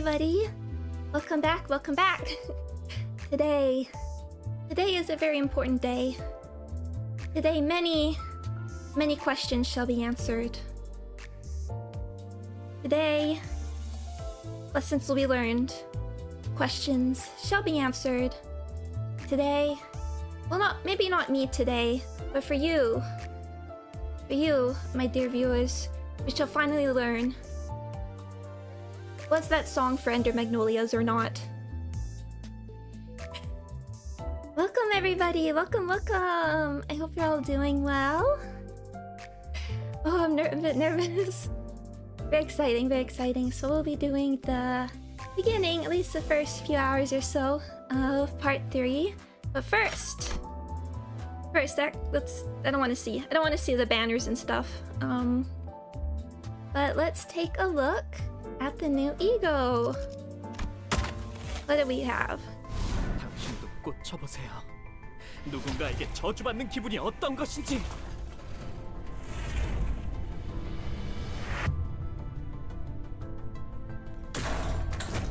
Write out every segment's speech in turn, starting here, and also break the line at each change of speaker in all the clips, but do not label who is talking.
everybody. Welcome back, welcome back. Today is a very important day. Today many questions shall be answered. Today, lessons will be learned. Questions shall be answered. Today, well, maybe not me today, but for you, my dear viewers, we shall finally learn. Was that song for Ender Magnolias or not? Welcome everybody, welcome. I hope you're all doing well. Oh, I'm a bit nervous. Very exciting. So we'll be doing the beginning, at least the first few hours or so of part 3. But first, I don't want to see the banners and stuff. But let's take a look at the new ego. What do we have?
당신도 꼭 쳐보세요. 누군가에게 저주받는 기분이 어떤 것인지.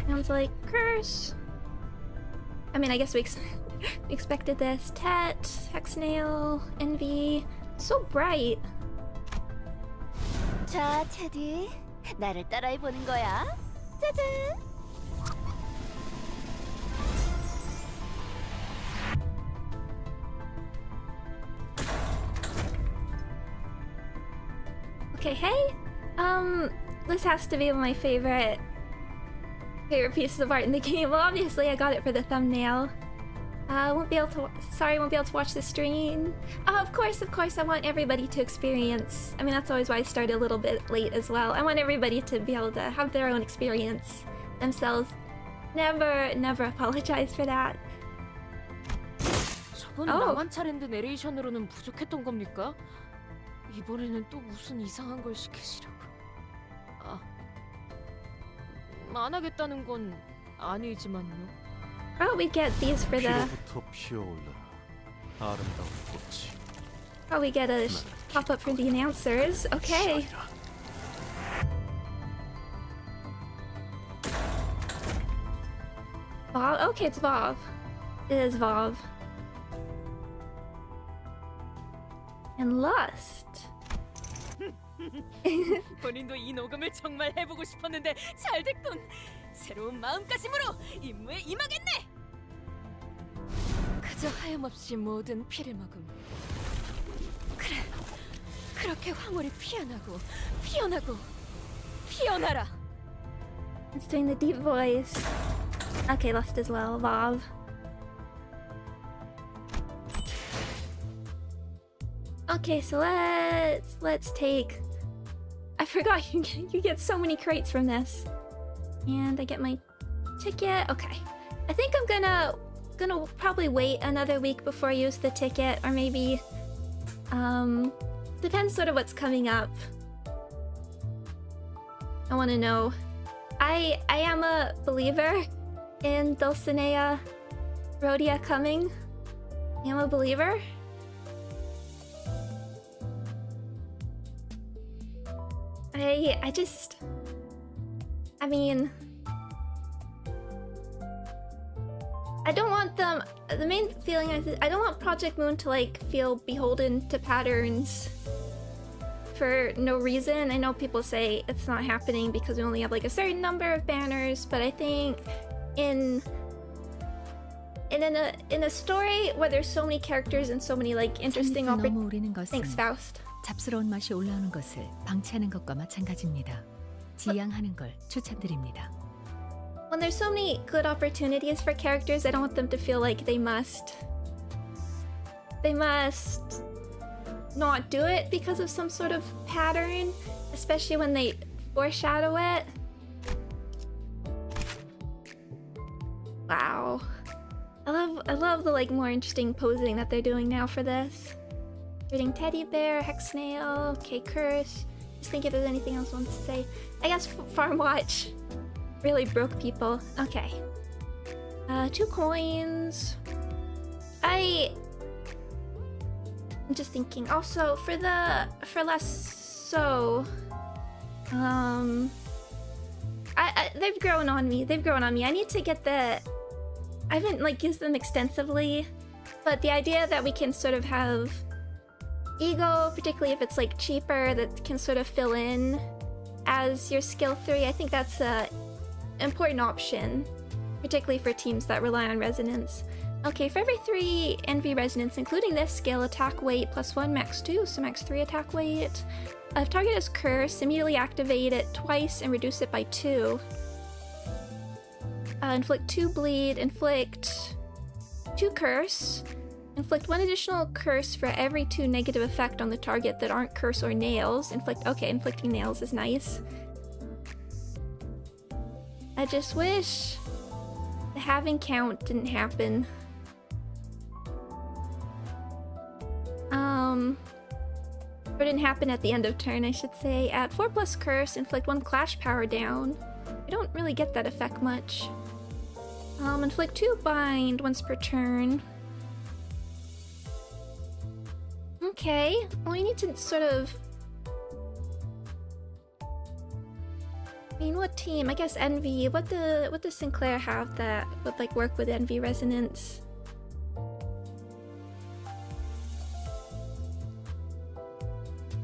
Sounds like curse. I mean, I guess we expected this. Tet, Hexnail, Envy. So bright.
자, 테디. 나를 따라해 보는 거야. 짜잔.
Okay, hey. This has to be my favorite pieces of art in the game. Well, obviously I got it for the thumbnail. Won't be able to watch the stream. Of course, I want everybody to experience. I mean, that's always why I started a little bit late as well. I want everybody to be able to have their own experience themselves. Never apologize for that.
저번 나만 차례인데 내레이션으로는 부족했던 겁니까? 이번에는 또 무슨 이상한 걸 시키시려고. 안 하겠다는 건 아니지만요.
Oh, we get these for the... Oh, we get a pop-up for the announcers. Okay. Vav? Okay, it's Vav. It is Vav. And Lust.
본인도 이 녹음을 정말 해보고 싶었는데 잘 됐군. 새로운 마음가짐으로 임무에 임하겠네. 그저 하염없이 모든 피를 머금. 그래, 그렇게 황홀히 피어나라.
It's doing the deep voice. Okay, Lust as well. Vav. Okay, so let's take... I forgot you get so many crates from this. And I get my ticket. Okay. I think I'm gonna probably wait another week before I use the ticket, or maybe depends sort of what's coming up. I want to know. I am a believer in Dulcinea Rhodia coming. I am a believer. I mean, I don't want them. The main feeling is I don't want Project Moon to like feel beholden to patterns for no reason. I know people say it's not happening because we only have like a certain number of banners, but I think in a story where there's so many characters and so many like interesting opportunities. Thanks, Faust.
잡스러운 맛이 올라오는 것을 방치하는 것과 마찬가지입니다. 지양하는 걸 추천드립니다.
When there's so many good opportunities for characters, I don't want them to feel like they must not do it because of some sort of pattern, especially when they foreshadow it. Wow. I love the like more interesting posing that they're doing now for this. Reading Teddy Bear, Hexnail, okay, Curse. Just think if there's anything else I want to say. I guess Farm Watch really broke people. Okay. 2 coins. I'm just thinking. Also, for less so, they've grown on me. They've grown on me. I need to get the... I haven't like used them extensively, but the idea that we can sort of have ego, particularly if it's like cheaper, that can sort of fill in as your skill 3, I think that's a important option, particularly for teams that rely on resonance. Okay, for every 3 NV resonance, including this skill, attack weight +1, max 2, so max 3 attack weight. If target is cursed, immediately activate it twice and reduce it by 2. Inflict 2 bleed, inflict 2 curse, inflict 1 additional curse for every 2 negative effect on the target that aren't curse or nails. Inflicting nails is nice. I just wish the halving count didn't happen. Or didn't happen at the end of turn, I should say. At 4+ curse, inflict 1 clash power down. I don't really get that effect much. Inflict 2 bind once per turn. Okay, well we need to sort of... I mean, what team? I guess Envy. What does Sinclair have that would like work with Envy Resonance?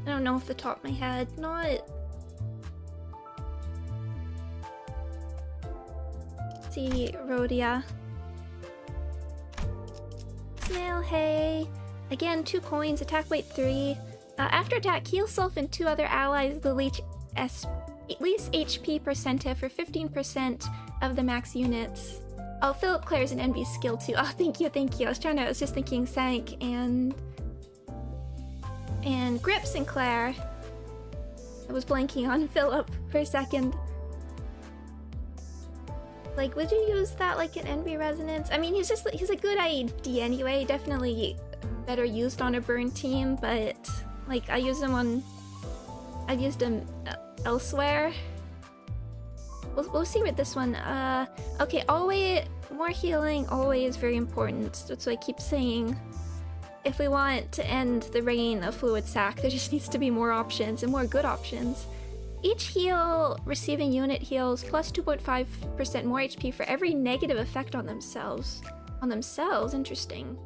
I don't know off the top of my head. Not... Let's see, Rhodia. Snail, hey. Again, 2 coins, attack weight 3. After attack, heal self and 2 other allies the least HP percentage for 15% of the max units. Oh, Philip Claire's an Envy skill too. Oh, thank you, thank you. I was just thinking Sank and Grip Sinclair. I was blanking on Philip for a second. Like, would you use that like an Envy Resonance? I mean, he's a good ID anyway. Definitely better used on a burn team, but like I've used him elsewhere. We'll see with this one. Okay, always more healing, always very important. That's what I keep saying. If we want to end the reign of Fluid Sac, there just needs to be more options and more good options. Each heal receiving unit heals plus 2.5% more HP for every negative effect on themselves. Interesting.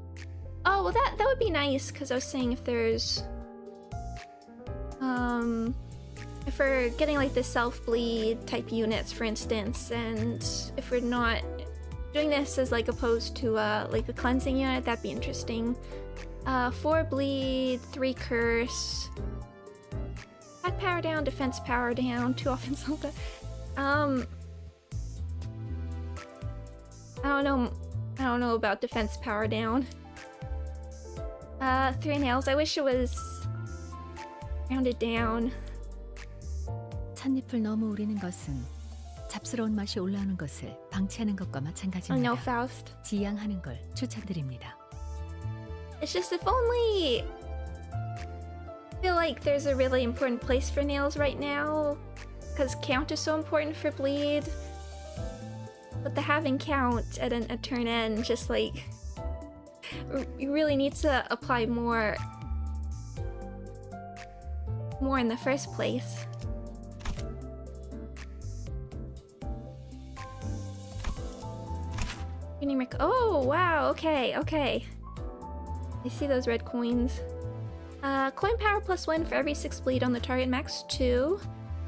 Oh, well that would be nice, because I was saying if there's... if we're getting like the self-bleed type units, for instance, and if we're not doing this as like opposed to like a cleansing unit, that'd be interesting. 4 bleed, 3 curse, attack power down, defense power down, 2 offense. I don't know about defense power down. 3 nails. I wish it was rounded down.
찻잎을 너무 우리는 것은 잡스러운 맛이 올라오는 것을 방치하는 것과
Oh no,
마찬가지입니다.
Faust.
지양하는 걸 추천드립니다.
It's just if only... I feel like there's a really important place for nails right now, because count is so important for bleed. But the having count at a turn end, just like... You really need to apply more in the first place. Oh, wow, okay. I see those red coins. Coin power +1 for every 6 bleed on the target, max 2.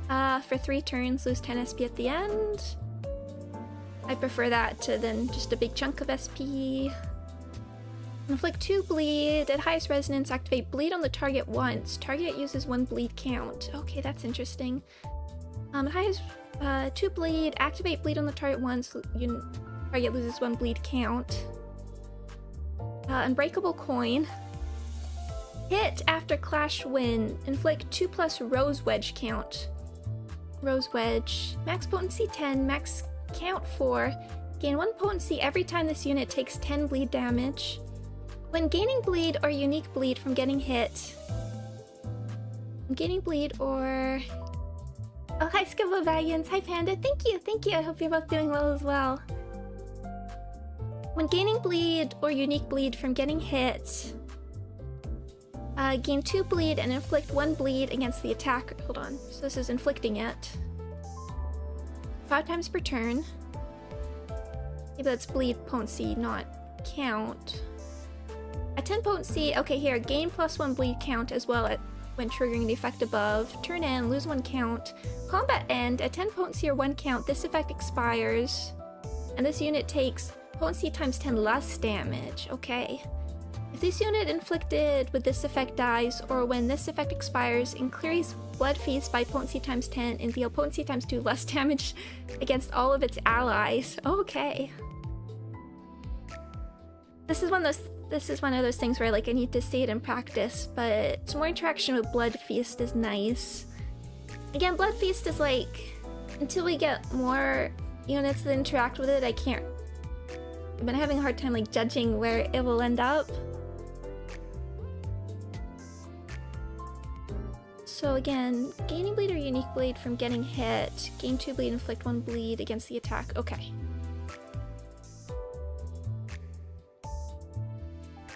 For 3 turns, lose 10 SP at the end. I prefer that to then just a big chunk of SP. Inflict 2 bleed. At highest resonance, activate bleed on the target once. Target uses 1 bleed count. Okay, that's interesting. Highest 2 bleed. Activate bleed on the target once. Target loses 1 bleed count. Unbreakable coin. Hit after clash win. Inflict 2+ rose wedge count. Rose wedge. Max potency 10. Max count 4. Gain 1 potency every time this unit takes 10 bleed damage. When gaining bleed or unique bleed from getting hit. Gaining bleed or... Oh, hi Skibble Valiants. Hi Panda. Thank you. I hope you're both doing well as well. When gaining bleed or unique bleed from getting hit, gain 2 bleed and inflict 1 bleed against the attacker. Hold on. So this is inflicting it. 5 times per turn. Maybe that's bleed potency, not count. At 10 potency, okay, here, gain +1 bleed count as well when triggering the effect above. Turn end, lose 1 count. Combat end, at 10 potency or 1 count, this effect expires. And this unit takes potency times 10 less damage. Okay. If this unit inflicted with this effect dies, or when this effect expires, increase Blood Feast by potency times 10 and deal potency times 2 less damage against all of its allies. Okay. This is one of those things where like I need to see it in practice, but some more interaction with Blood Feast is nice. Again, Blood Feast is like, until we get more units that interact with it, I've been having a hard time like judging where it will end up. So again, gaining bleed or unique bleed from getting hit. Gain 2 bleed, inflict 1 bleed against the attack. Okay.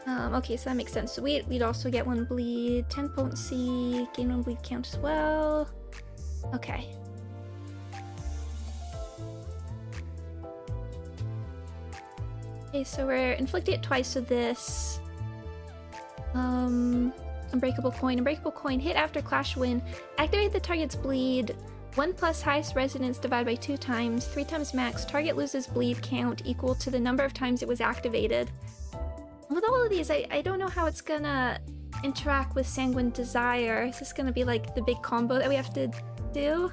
Okay, so that makes sense. So we'd also get 1 bleed, 10 potency, gain 1 bleed count as well. Okay. Okay, so we're inflicting it twice with this. Unbreakable coin. Unbreakable coin. Hit after clash win. Activate the target's bleed. 1 plus highest resonance divided by 2 times. 3 times max. Target loses bleed count equal to the number of times it was activated. With all of these, I don't know how it's gonna interact with Sanguine Desire. Is this gonna be like the big combo that we have to do?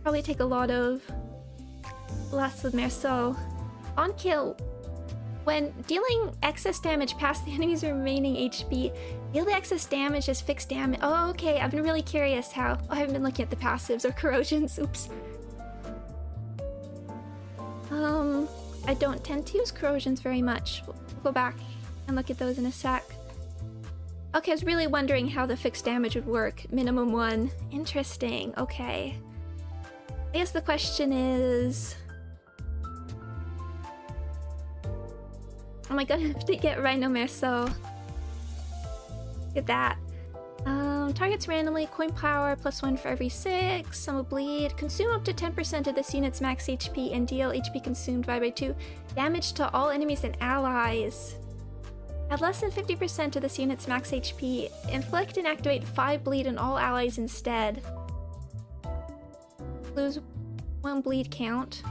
Probably take a lot of blasts with Merceau. On kill, when dealing excess damage past the enemy's remaining HP, deal the excess damage as fixed damage. Oh, okay, I've been really curious how. I haven't been looking at the passives or corrosions. Oops. I don't tend to use corrosions very much. We'll go back and look at those in a sec. Okay, I was really wondering how the fixed damage would work. Minimum 1. Interesting. Okay. I guess the question is, am I gonna have to get Rhino Merceau? Look at that. Targets randomly, coin power, +1 for every 6, some will bleed. Consume up to 10% of this unit's max HP and deal HP consumed divided by 2 damage to all enemies and allies. At less than 50% of this unit's max HP, inflict and activate 5 bleed on all allies instead. Lose 1 bleed count.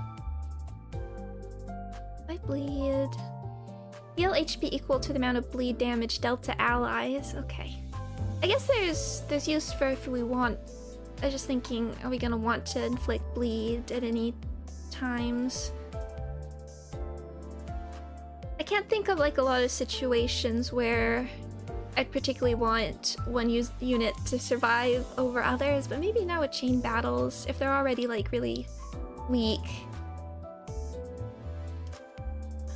5 bleed. Heal HP equal to the amount of bleed damage dealt to allies. Okay. I guess there's use for if we want. I was just thinking, are we gonna want to inflict bleed at any times? I can't think of like a lot of situations where I'd particularly want one unit to survive over others, but maybe now with chain battles, if they're already like really weak.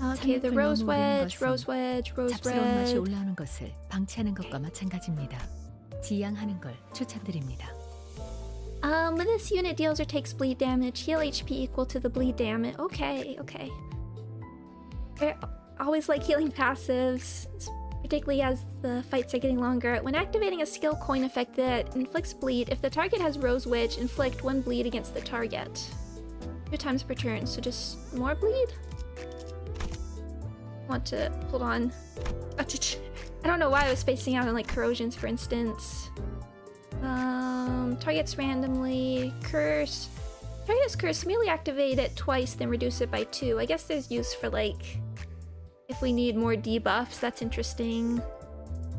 Okay, the rose wedge, rose wedge, rose
잡스러운 맛이
red.
올라오는 것을 방치하는 것과 마찬가지입니다. 지양하는 걸 추천드립니다.
When this unit deals or takes bleed damage, heal HP equal to the bleed damage. Okay, okay. I always like healing passives, particularly as the fights are getting longer. When activating a skill coin effect that inflicts bleed, if the target has rose wedge, inflict 1 bleed against the target. 2 times per turn, so just more bleed? Want to hold on. I don't know why I was spacing out on like corrosions, for instance. Targets randomly. Curse. Target's curse. Merely activate it twice, then reduce it by 2. I guess there's use for like if we need more debuffs. That's interesting.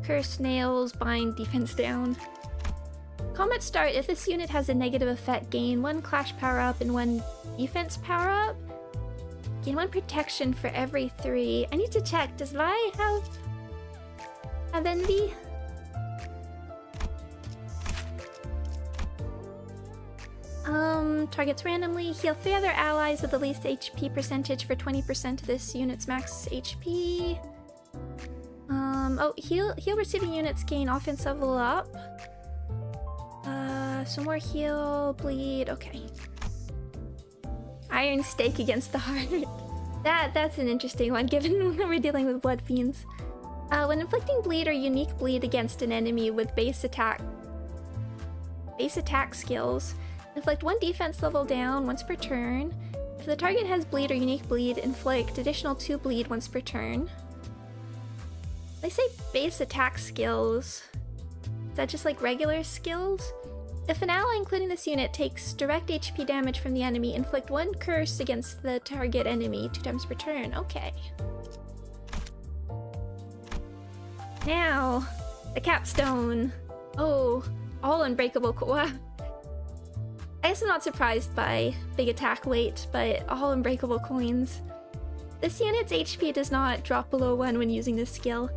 Curse, nails, bind, defense down. Combat start. If this unit has a negative effect, gain 1 clash power up and 1 defense power up. Gain 1 protection for every 3. I need to check. Does Vi have envy? Targets randomly. Heal 3 other allies with the least HP percentage for 20% of this unit's max HP. Heal receiving units gain offense level up. Some more heal, bleed. Okay. Iron Stake against the heart. That's an interesting one, given we're dealing with blood fiends. When inflicting bleed or unique bleed against an enemy with base attack skills, Inflict 1 defense level down once per turn. If the target has bleed or unique bleed, inflict additional 2 bleed once per turn. They say base attack skills. Is that just like regular skills? If an ally, including this unit, takes direct HP damage from the enemy, inflict 1 curse against the target enemy 2 times per turn. Okay. Now, the capstone. Oh, all unbreakable. Wow. I guess I'm not surprised by big attack weight, but all unbreakable coins. This unit's HP does not drop below 1 when using this skill.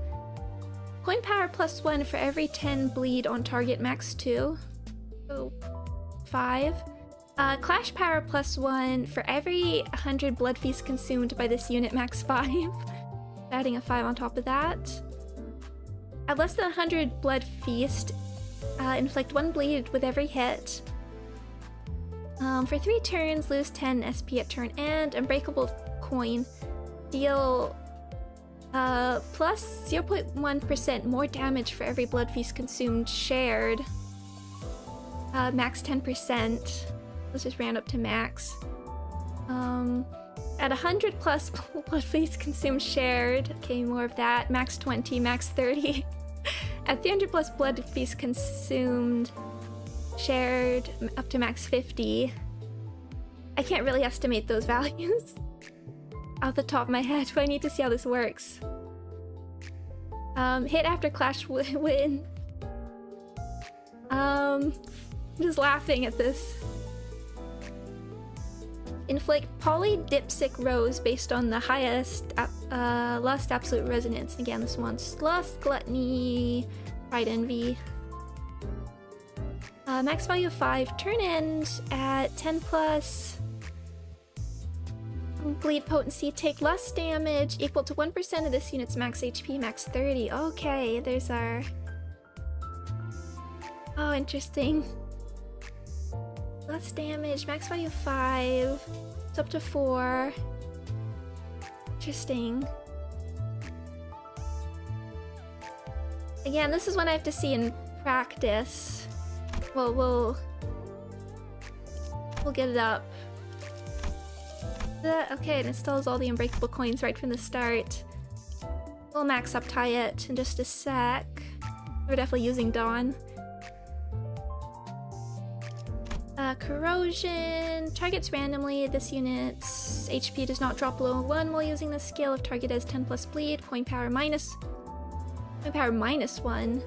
Coin power plus 1 for every 10 bleed on target, max 2. So 5. Clash power plus 1 for every 100 blood feast consumed by this unit, max 5. Adding a 5 on top of that. At less than 100 blood feast, inflict 1 bleed with every hit. For 3 turns, lose 10 SP at turn end. Unbreakable coin. Deal plus 0.1% more damage for every blood feast consumed shared. Max 10%. Let's just round up to max. At 100 plus blood feast consumed shared. Okay, more of that. Max 20, max 30. At 300 plus blood feast consumed shared, up to max 50. I can't really estimate those values off the top of my head, but I need to see how this works. Hit after clash win. I'm just laughing at this. Inflict polydipsic rose based on the highest lust, absolute resonance. Again, this one's lust, gluttony, pride, envy. Max value of 5. Turn end at 10 plus. Bleed potency. Take less damage equal to 1% of this unit's max HP, max 30. Okay, there's our... Oh, interesting. Less damage, max value of 5. It's up to 4. Interesting. Again, this is one I have to see in practice. Well, we'll get it up. Okay, it installs all the unbreakable coins right from the start. We'll max up tie it in just a sec. We're definitely using Dawn. Corrosion. Targets randomly. This unit's HP does not drop below 1 while using this skill. If target has 10 plus bleed, coin power minus 1.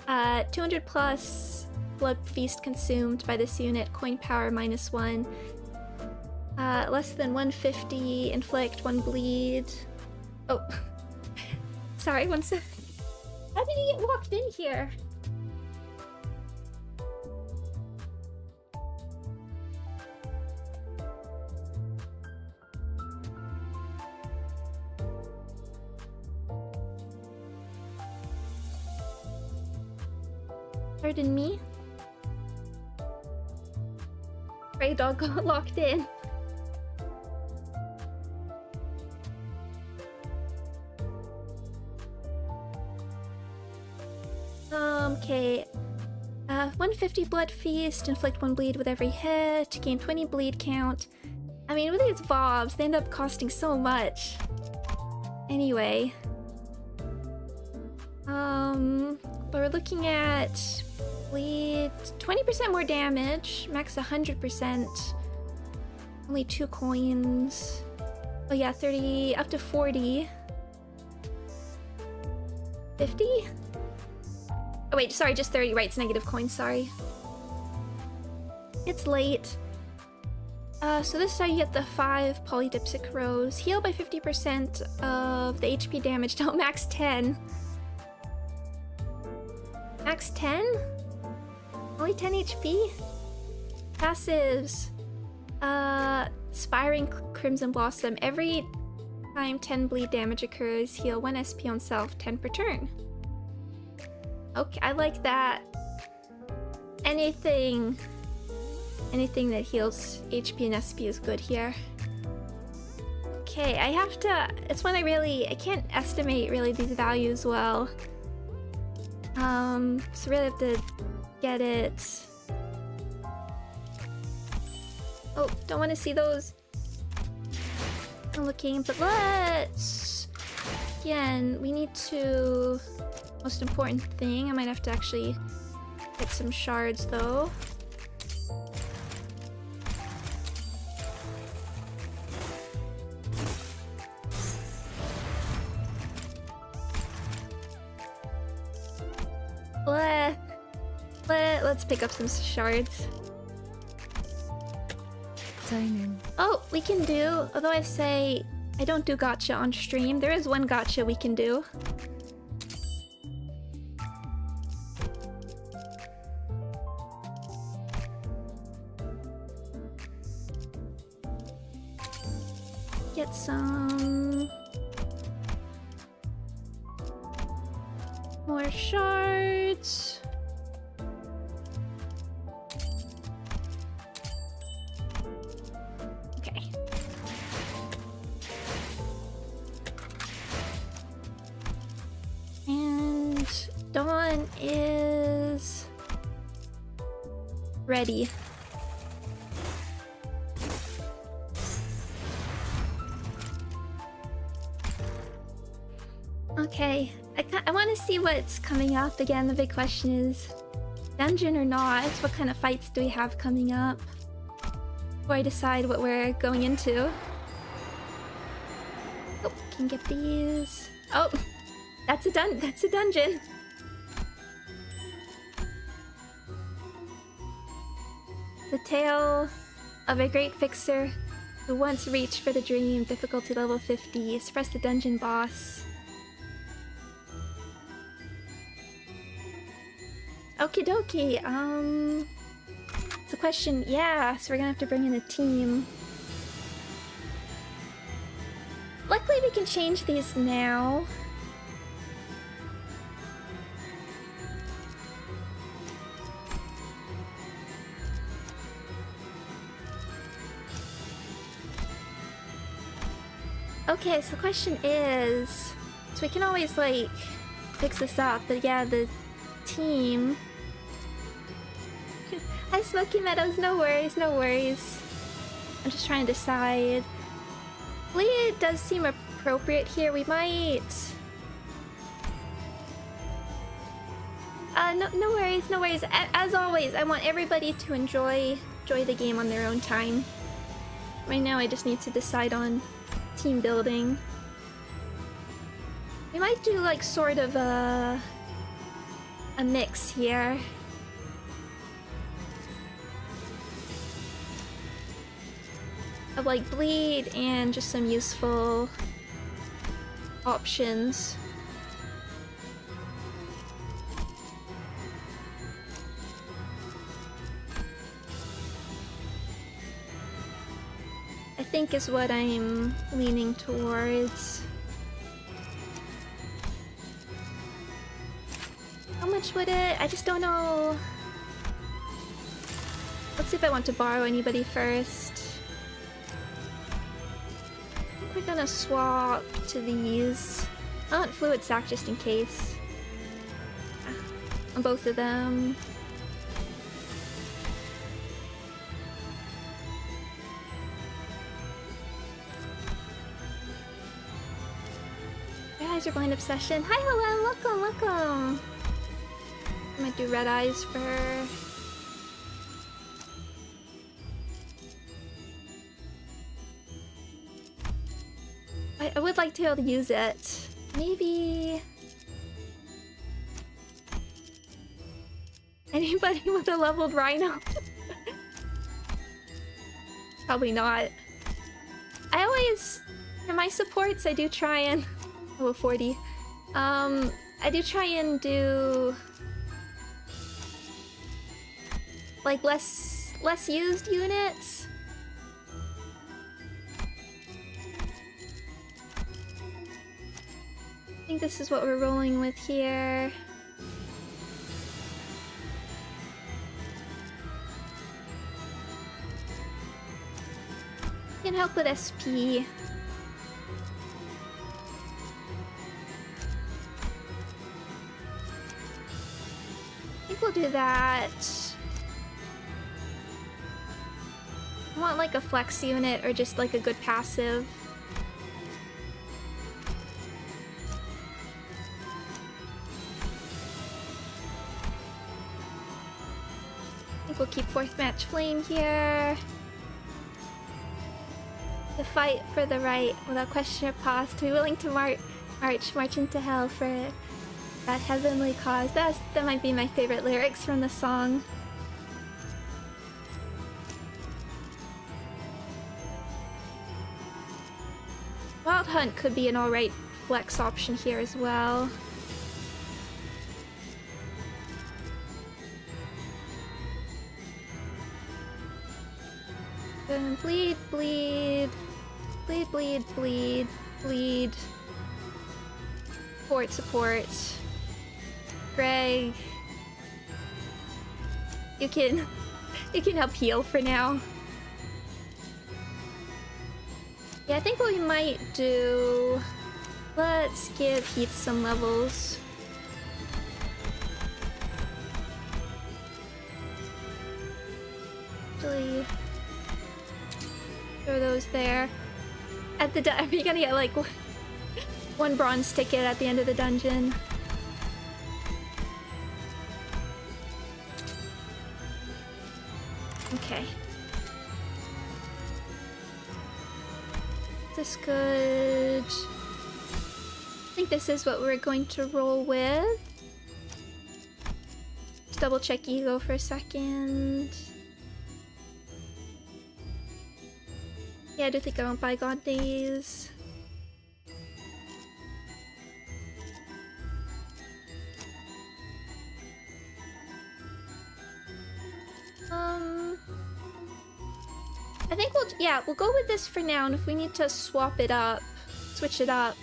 200 plus blood feast consumed by this unit, coin power minus 1. Less than 150, inflict 1 bleed. Oh, sorry, 1 sec. How did he get walked in here? Pardon me? Stray dog got locked in. Okay. 150 blood feast, inflict 1 bleed with every hit, gain 20 bleed count. I mean, with these VOBs, they end up costing so much. Anyway. But we're looking at bleed 20% more damage, max 100%. Only 2 coins. Oh yeah, 30 up to 40. 50? Oh wait, sorry, just 30, right, it's negative coins, sorry. It's late. So this is how you get the 5 polydipsic rose. Heal by 50% of the HP damage till max 10. Max 10? Only 10 HP? Passives. Spiring Crimson Blossom. Every time 10 bleed damage occurs, heal 1 SP on self, 10 per turn. Okay, I like that. Anything that heals HP and SP is good here. Okay, I have to... It's when I can't estimate really these values well. So really have to get it Oh, don't want to see those. I'm looking, but let's... Again, we need to... Most important thing, I might have to actually get some shards though. Let's pick up some shards.
저희는
Oh, we can do, although I say I don't do gacha on stream, there is one gacha we can do. Get some more shards. Okay. And Dawn is ready. Okay, I want to see what's coming up again. The big question is, dungeon or not? What kind of fights do we have coming up? Before I decide what we're going into. Oh, can get these. Oh, that's a dungeon. The tale of a great fixer who once reached for the dream, difficulty level 50, suppress the dungeon boss. Okie dokie, it's a question, yeah, so we're gonna have to bring in a team. Luckily we can change these now. Okay, so the question is, so we can always like fix this up, but yeah, the team. Hi Smoky Meadows, no worries, no worries. I'm just trying to decide. Bleed does seem appropriate here. We might... no worries, no worries. As always, I want everybody to enjoy the game on their own time. Right now I just need to decide on team building. We might do like sort of a mix here. Of like bleed and just some useful options. I think is what I'm leaning towards. How much would it? I just don't know. Let's see if I want to borrow anybody first. I think we're gonna swap to these. I want fluid sac just in case. On both of them. Guys are blind obsession. Hi Helen, welcome, welcome. I'm gonna do red eyes for her. I would like to be able to use it. Maybe... Anybody with a leveled rhino? Probably not. I always... For my supports, I do try and... Level 40. I do try and do... like less used units. I think this is what we're rolling with here. Can help with SP. I think we'll do that. want like a flex unit or just like a good passive. I think we'll keep fourth match flame here. The fight for the right without question or pause, to be willing to march into hell for that heavenly cause. That might be my favorite lyrics from the song. Wild Hunt could be an alright flex option here as well. Bleed, bleed. Bleed, bleed, bleed, bleed. Support. Greg. You can help heal for now. Yeah, I think what we might do... Let's give Heath some levels. Actually... throw those there. Are you gonna get like one bronze ticket at the end of the dungeon? Okay. Is this good? I think this is what we're going to roll with. Just double check ego for a second. Yeah, I do think I won't buy God Days. I think we'll go with this for now, and if we need to swap it up, switch it up,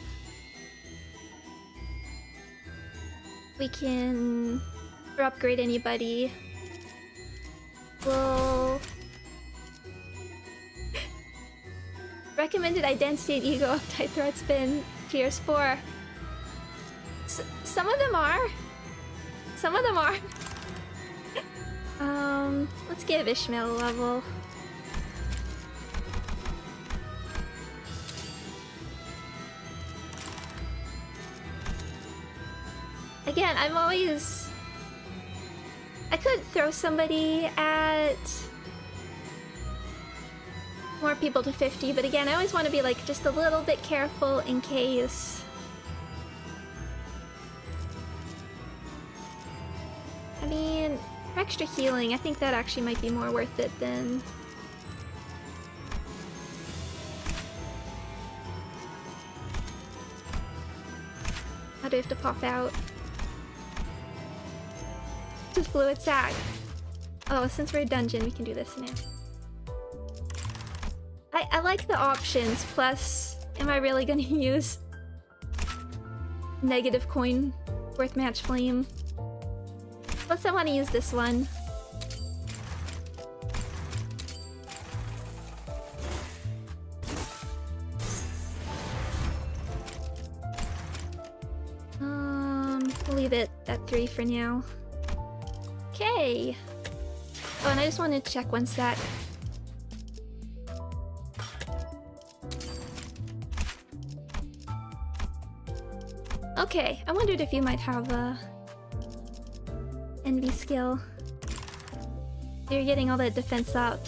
we can, or upgrade anybody. We'll... Recommended identity and ego update threats been Gears 4. Some of them are. Some of them are. Let's give Ishmael a level. Again, I'm always... I could throw somebody at... more people to 50, but again, I always want to be like just a little bit careful in case. I mean, for extra healing, I think that actually might be more worth it than... How do I have to pop out? Just blew its sack. Oh, since we're a dungeon, we can do this now. I like the options, plus, am I really gonna use negative coin worth match flame? Plus I want to use this one. We'll leave it at 3 for now. Okay. Oh, and I just wanted to check one sec. Okay, I wondered if you might have a envy skill. You're getting all that defense up.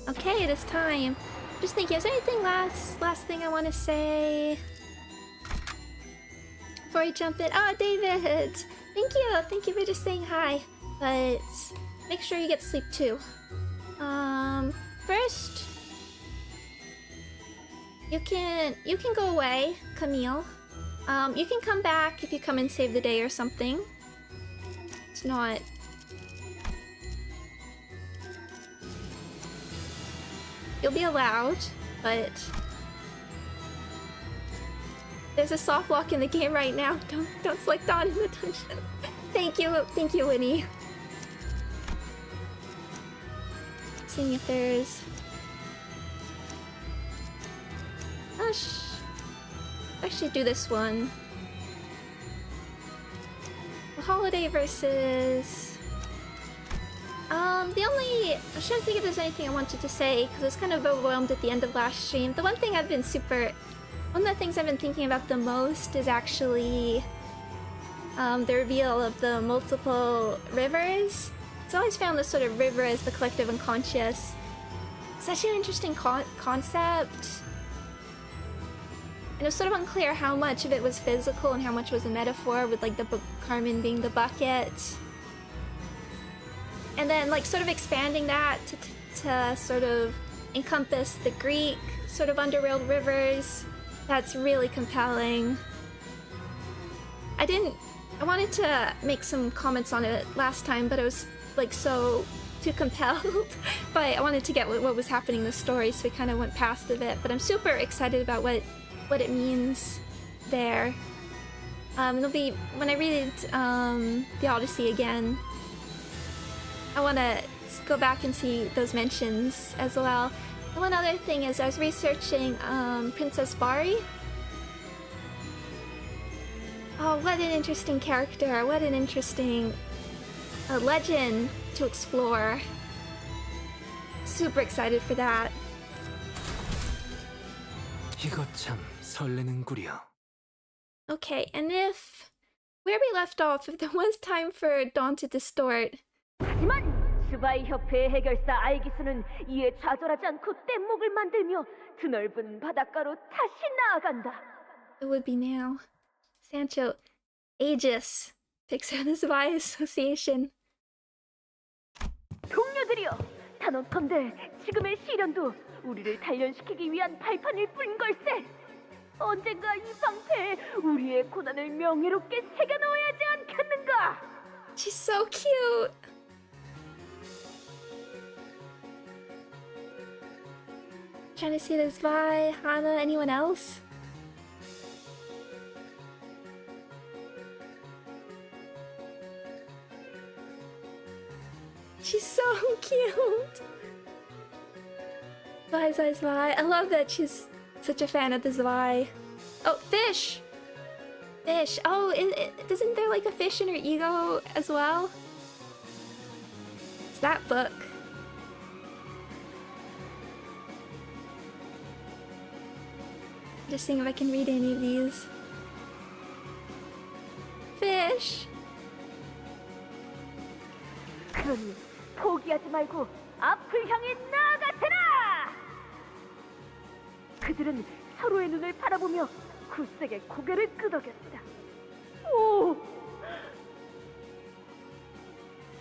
Okay, it is time. Just thinking, is there anything last thing I want to say before I jump in? Oh, David! Thank you for just saying hi. But make sure you get sleep too. First, you can go away, Camille. You can come back if you come and save the day or something. It's not... You'll be allowed, but... There's a soft lock in the game right now. Don't select on in the dungeon. Thank you, Winnie. Seeing if there's... Actually do this one. The holiday versus... I'm trying to think if there's anything I wanted to say because I was kind of overwhelmed at the end of last stream. One of the things I've been thinking about the most is actually the reveal of the multiple rivers. I've always found this sort of river as the collective unconscious such an interesting concept. And it was sort of unclear how much of it was physical and how much was a metaphor, with like the Carmen being the bucket. And then like sort of expanding that to sort of encompass the Greek sort of underworld rivers. That's really compelling. I wanted to make some comments on it last time, but I was like too compelled. But I wanted to get what was happening in the story, so we kind of went past a bit. But I'm super excited about what it means there. It'll be when I read the Odyssey again. I want to go back and see those mentions as well. And one other thing is I was researching Princess Bari. Oh, what an interesting character. What an interesting legend to explore. Super excited for that.
이거 참 설레는구려.
Okay, and where we left off, if there was time for Dawn to distort.
하지만 스바이 협회 해결사 알기스는 이에 좌절하지 않고 뗏목을 만들며 드넓은 바닷가로 다시 나아간다.
It would be now. Sancho, Aegis, picks her the Spy Association.
동료들이여, 단언컨대 지금의 시련도 우리를 단련시키기 위한 발판일 뿐 걸세. 언젠가 이 방패에 우리의 고난을 명예롭게 새겨넣어야 하지 않겠는가?
She's so cute. Trying to see this Vi, Hana, anyone else? She's so cute. Vi. I love that she's such a fan of the Zwei. Oh, fish! Fish. Oh, isn't there like a fish in her ego as well? It's that book. Just seeing if I can read any of these. Fish!
그러니 포기하지 말고 앞을 향해 나아가세라! 그들은 서로의 눈을 바라보며 굳세게 고개를 끄덕였다. 오!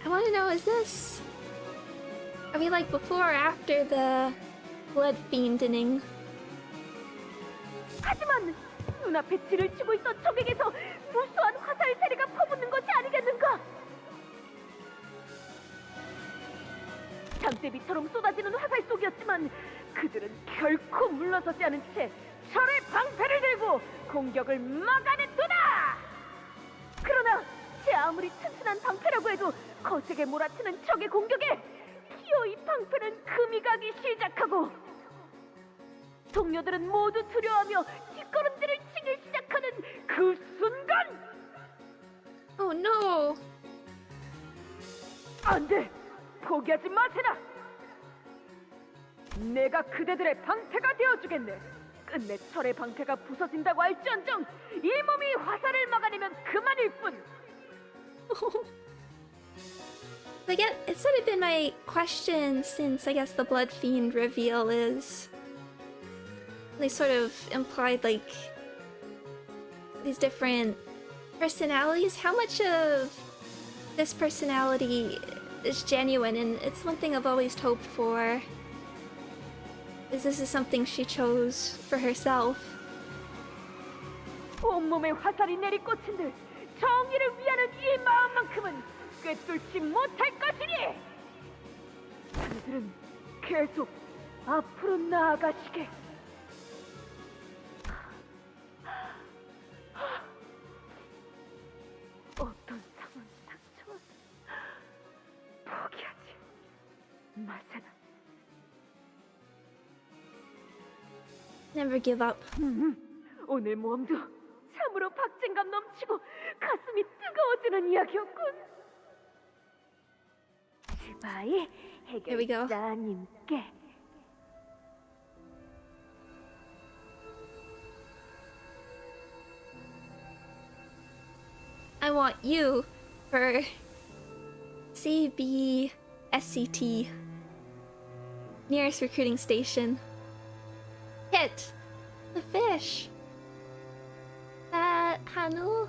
I want to know, are we like before or after the blood fiendening?
하지만 눈앞에 뒤를 치고 있던 적에게서 무수한 화살 세례가 퍼붓는 것이 아니겠는가? 장대비처럼 쏟아지는 화살 속이었지만 그들은 결코 물러서지 않은 채 철의 방패를 들고 공격을 막아냈도다! 그러나 제 아무리 튼튼한 방패라고 해도 거세게 몰아치는 적의 공격에 기어이 방패는 금이 가기 시작하고 동료들은 모두 두려워하며 뒷걸음질을 치기 시작하는 그 순간!
Oh no!
안 돼! 포기하지 마세라! 내가 그대들의 방패가 되어주겠네. 끝내 철의 방패가 부서진다고 할지언정 이 몸이 화살을 막아내면 그만일 뿐.
I guess it's sort of been my question since I guess the Blood Fiend reveal is they sort of implied like these different personalities. How much of this personality is genuine? And it's one thing I've always hoped for. This is something she chose for herself.
온몸에 화살이 내리꽂힌들 정의를 위하는 이 마음만큼은 꿰뚫지 못할 것이니 그들은 계속 앞으로 나아가시게. 어떤 상황이 닥쳐와도 포기하지 마세요.
Never give up.
오늘 모험도 참으로 박진감 넘치고 가슴이 뜨거워지는 이야기였군. 바이
Here we go.
해결사님께.
I want you for CBSCT. Nearest recruiting station. Hit the fish. Hanu.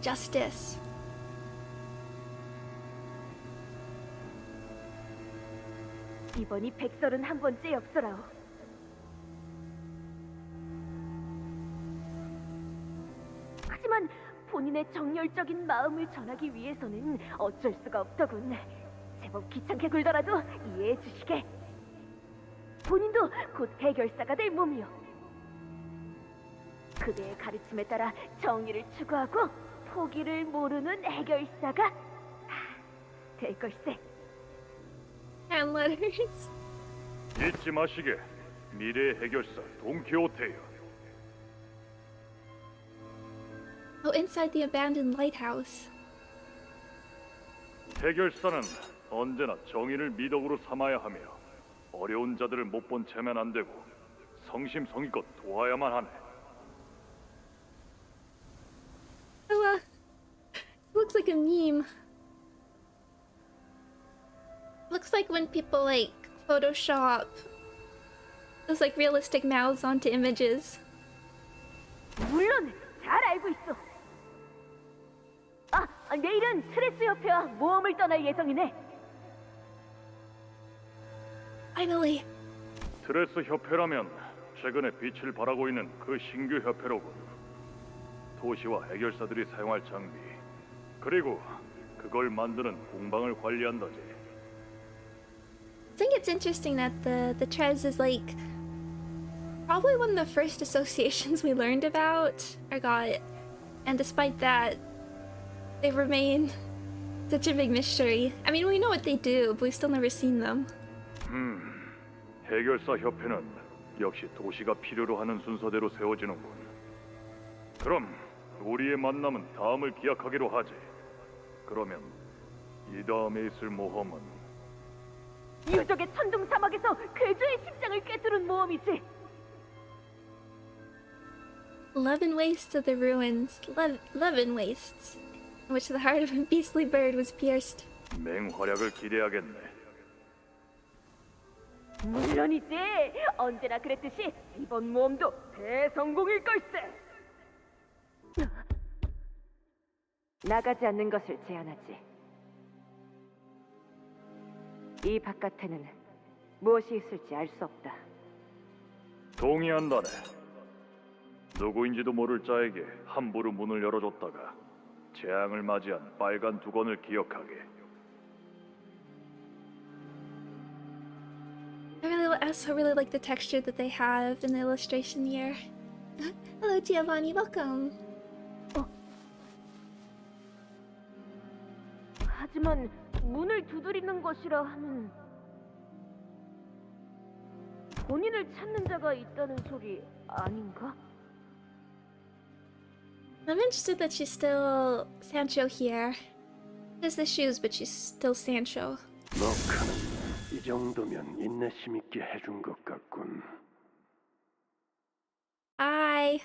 Justice.
이번이 131번째 엽서라오. 하지만 본인의 정열적인 마음을 전하기 위해서는 어쩔 수가 없더군. 제법 귀찮게 굴더라도 이해해 주시게. 본인도 곧 해결사가 될 몸이요. 그대의 가르침에 따라 정의를 추구하고 포기를 모르는 해결사가 될 걸세.
Hand letters.
잊지 마시게. 미래의 해결사 돈키호테요.
Oh, inside the abandoned lighthouse.
해결사는 언제나 정의를 미덕으로 삼아야 하며 어려운 자들을 못 본 채면 안 되고 성심성의껏 도와야만 하네.
Oh, looks like a meme. Looks like when people like Photoshop those like realistic mouths onto images.
물론 잘 알고 있어. 내일은 트레스 협회와 모험을 떠날 예정이네.
Finally.
트레스 협회라면 최근에 빛을 발하고 있는 그 신규 협회로군. 도시와 해결사들이 사용할 장비 그리고 그걸 만드는 공방을 관리한다지.
I think it's interesting that the Trez is like probably one of the first associations we learned about or got, and despite that, they remain such a big mystery. I mean, we know what they do, but we've still never seen them.
해결사 협회는 역시 도시가 필요로 하는 순서대로 세워지는군. 그럼 우리의 만남은 다음을 기약하기로 하지. 그러면 이 다음에 있을 모험은
유적의 천둥 사막에서 괴조의 심장을 꿰뚫은 모험이지.
11 wastes of the ruins. 11 wastes, in which the heart of a beastly bird was pierced.
맹활약을 기대하겠네.
물론이지. 언제나 그랬듯이 이번 모험도 대성공일 걸세. 나가지 않는 것을 제안하지. 이 바깥에는 무엇이 있을지 알 수 없다.
동의한다네. 누구인지도 모를 자에게 함부로 문을 열어줬다가 재앙을 맞이한 빨간 두건을 기억하게.
I also really like the texture that they have in the illustration here. Hello, Giovanni. Welcome.
하지만 문을 두드리는 것이라 하면 본인을 찾는 자가 있다는 소리 아닌가?
I'm interested that she's still Sancho here. Has the shoes, but she's still Sancho.
너카는 이 정도면 인내심 있게 해준 것 같군.
Hi.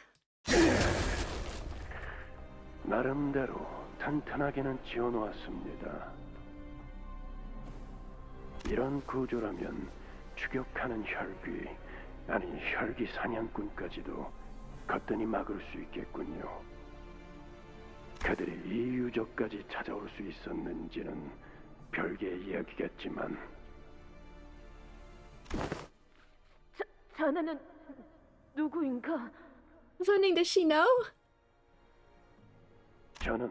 나름대로 탄탄하게는 지어놓았습니다. 이런 구조라면 추격하는 혈귀, 아니 혈귀 사냥꾼까지도 거뜬히 막을 수 있겠군요. 그들이 이 유적까지 찾아올 수 있었는지는 별개의 이야기겠지만
자네는 누구인가?
I was wondering, does she know?
저는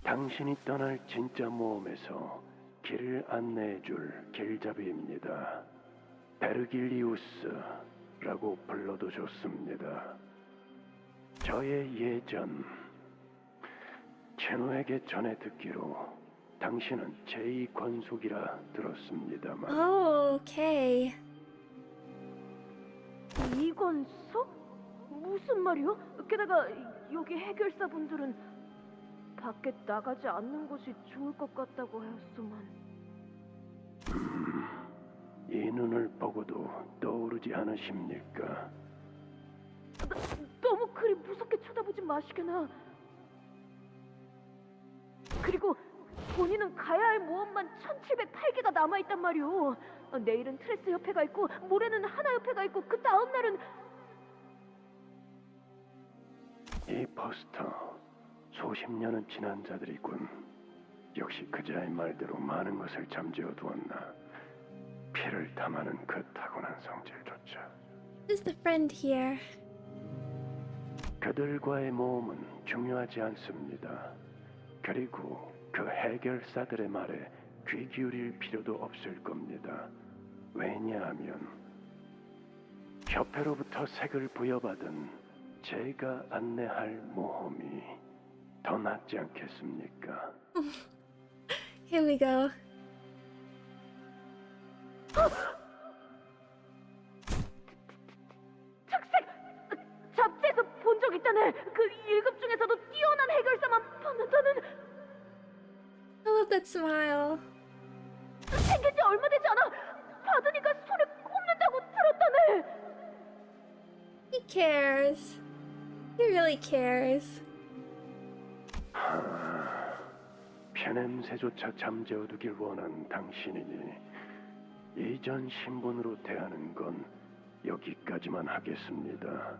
당신이 떠날 진짜 모험에서 길을 안내해줄 길잡이입니다. 베르길리우스라고 불러도 좋습니다. 저의 예전 제노에게 전해 듣기로 당신은 제2권속이라 들었습니다만
Oh, okay.
이권속? 무슨 말이요? 게다가 여기 해결사분들은 밖에 나가지 않는 것이 좋을 것 같다고 하였소만.
이 눈을 보고도 떠오르지 않으십니까?
너무 그리 무섭게 쳐다보지 마시게나. 그리고 본인은 가야 할 모험만 1708개가 남아있단 말이오. 내일은 트레스 협회가 있고 모레는 하나 협회가 있고 그 다음 날은
이 포스터 수십 년은 지난 자들이군. 역시 그자의 말대로 많은 것을 잠재워 두었나. 피를 탐하는 그 타고난 성질조차.
Who's the friend here?
그들과의 모험은 중요하지 않습니다. 그리고 그 해결사들의 말에 귀 기울일 필요도 없을 겁니다. 왜냐하면 협회로부터 색을 부여받은 제가 안내할 모험이 더 낫지 않겠습니까?
Here we go.
착색! 잡지에서 본 적 있다네. 그 1급 중에서도 뛰어난 해결사만 받는다는.
I love that smile.
생긴 지 얼마 되지 않아. 받으니까 손에 꼽는다고 들었다네.
He cares. He really cares.
편냄새조차 잠재워두길 원한 당신이니 이전 신분으로 대하는 건 여기까지만 하겠습니다.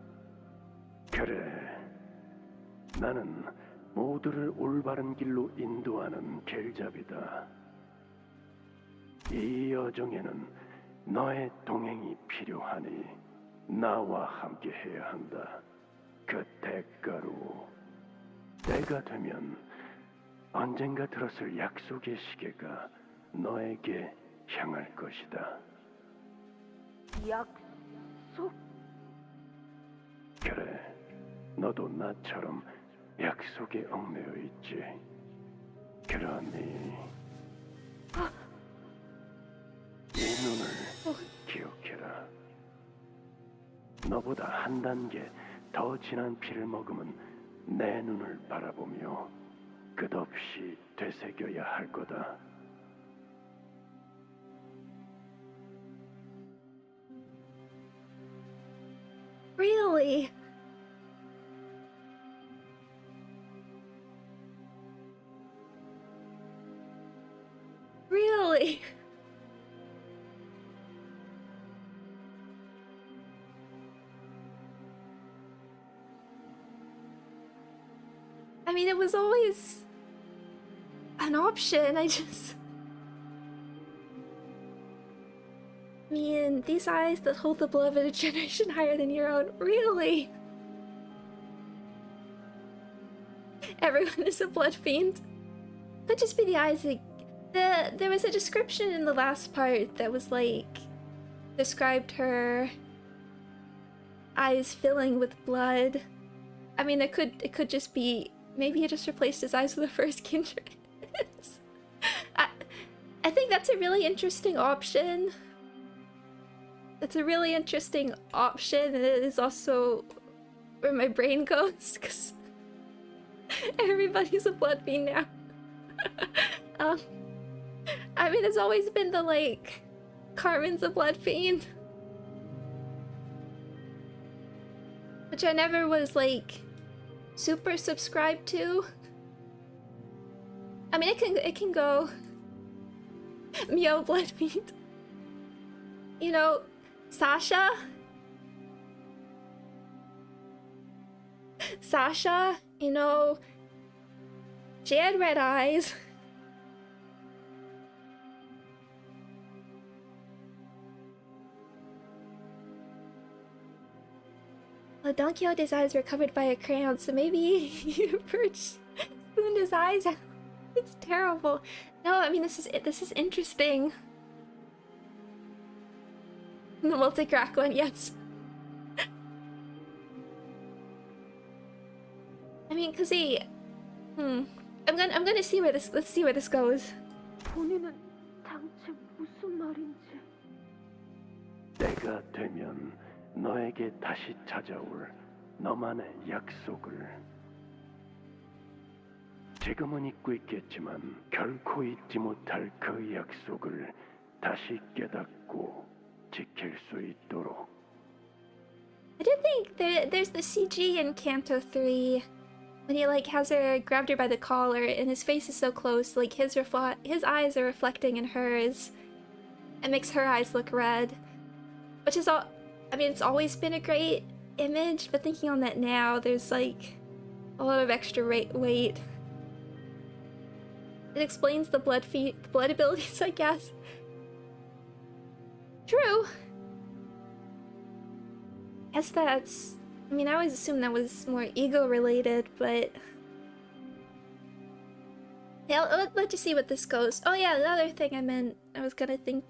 그래, 나는 모두를 올바른 길로 인도하는 길잡이다. 이 여정에는 너의 동행이 필요하니 나와 함께 해야 한다. 그 대가로 때가 되면 언젠가 들었을 약속의 시계가 너에게 향할 것이다.
약속?
그래, 너도 나처럼 약속에 얽매여 있지. 그러니 이 눈을 기억해라. 너보다 한 단계 더 진한 피를 머금은 내 눈을 바라보며 끝없이 되새겨야 할 거다.
Really? Really? I mean, it was always an option. I mean, these eyes that hold the blood of a generation higher than your own. Really? Everyone is a blood fiend. Could just be the eyes. There was a description in the last part that was like described her eyes filling with blood. I mean, it could just be. Maybe he just replaced his eyes with the first kindred. I think that's a really interesting option. That's a really interesting option, and it is also where my brain goes, because everybody's a blood fiend now. I mean, it's always been the, like, Carmen's a blood fiend. Which I never was, like, super subscribed to. I mean, it can go Mio blood fiend. You know, Sasha, you know, she had red eyes. Well, Don Quixote's eyes were covered by a crayon, so maybe you spooned his eyes out. It's terrible. No, I mean, this is interesting. The multi-crack one, yes. I mean, cause I'm gonna see where let's see where this goes.
본인은 당최 무슨 말인지.
때가 되면 너에게 다시 찾아올 너만의 약속을. 지금은 잊고 있겠지만 결코 잊지 못할 그 약속을 다시 깨닫고 지킬 수 있도록.
I do think there's the CG in Canto 3 when he like has her grabbed her by the collar and his face is so close, like his eyes are reflecting in hers. It makes her eyes look red, which is all. I mean, it's always been a great image, but thinking on that now, there's like a lot of extra weight. It explains the blood abilities, I guess. True. Guess that's. I mean, I always assumed that was more ego related, but yeah, let's just see what this goes. Oh yeah, the other thing I was gonna think.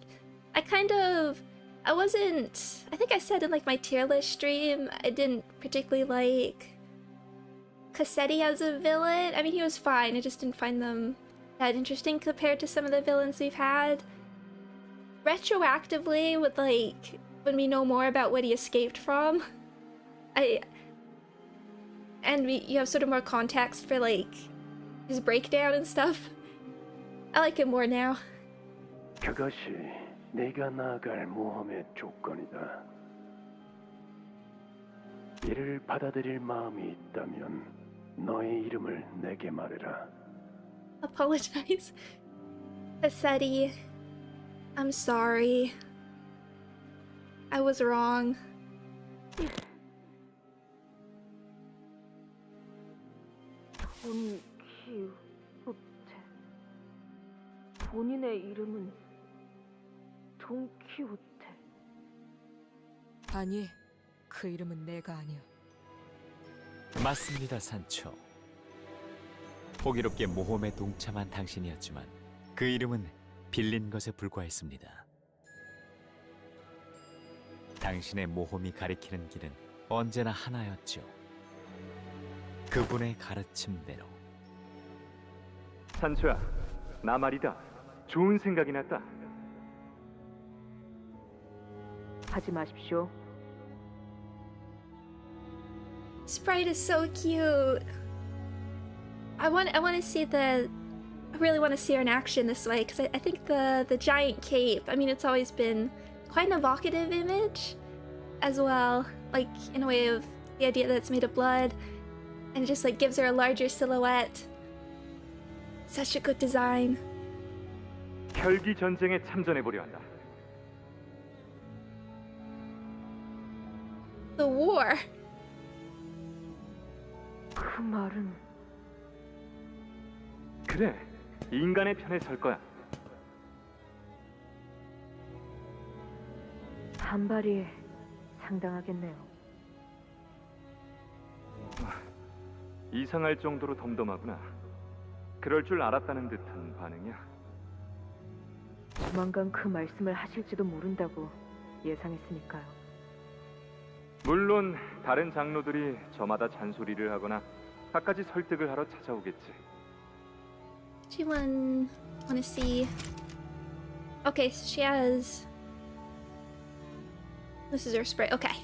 I wasn't. I think I said in like my tier list stream, I didn't particularly like Cassetti as a villain. I mean, he was fine. I just didn't find them that interesting compared to some of the villains we've had. Retroactively, with like when we know more about what he escaped from, you have sort of more context for like his breakdown and stuff. I like him more now.
그것이 네가 나아갈 모험의 조건이다. 이를 받아들일 마음이 있다면 너의 이름을 내게 말해라.
Apologize. Cassetti, I'm sorry. I was wrong.
돈키호테. 본인의 이름은 돈키호테.
아니, 그 이름은 내가 아니야.
맞습니다, 산초. 호기롭게 모험에 동참한 당신이었지만 그 이름은 빌린 것에 불과했습니다. 당신의 모험이 가리키는 길은 언제나 하나였죠. 그분의 가르침대로.
산초야, 나 말이다. 좋은 생각이 났다.
하지 마십시오.
Sprite is so cute. I want to see I really want to see her in action this way because I think the giant cape. I mean, it's always been quite an evocative image, as well. Like in a way of the idea that it's made of blood, and it just like gives her a larger silhouette. Such a good design.
혈기 전쟁에 참전해 보려 한다.
The war.
그 말은
그래, 인간의 편에 설 거야.
반발이 상당하겠네요.
이상할 정도로 덤덤하구나. 그럴 줄 알았다는 듯한 반응이야.
조만간 그 말씀을 하실지도 모른다고 예상했으니까요.
물론 다른 장로들이 저마다 잔소리를 하거나 갖가지 설득을 하러 찾아오겠지.
Do you want to see? Okay, so she has. This is her spray. Okay.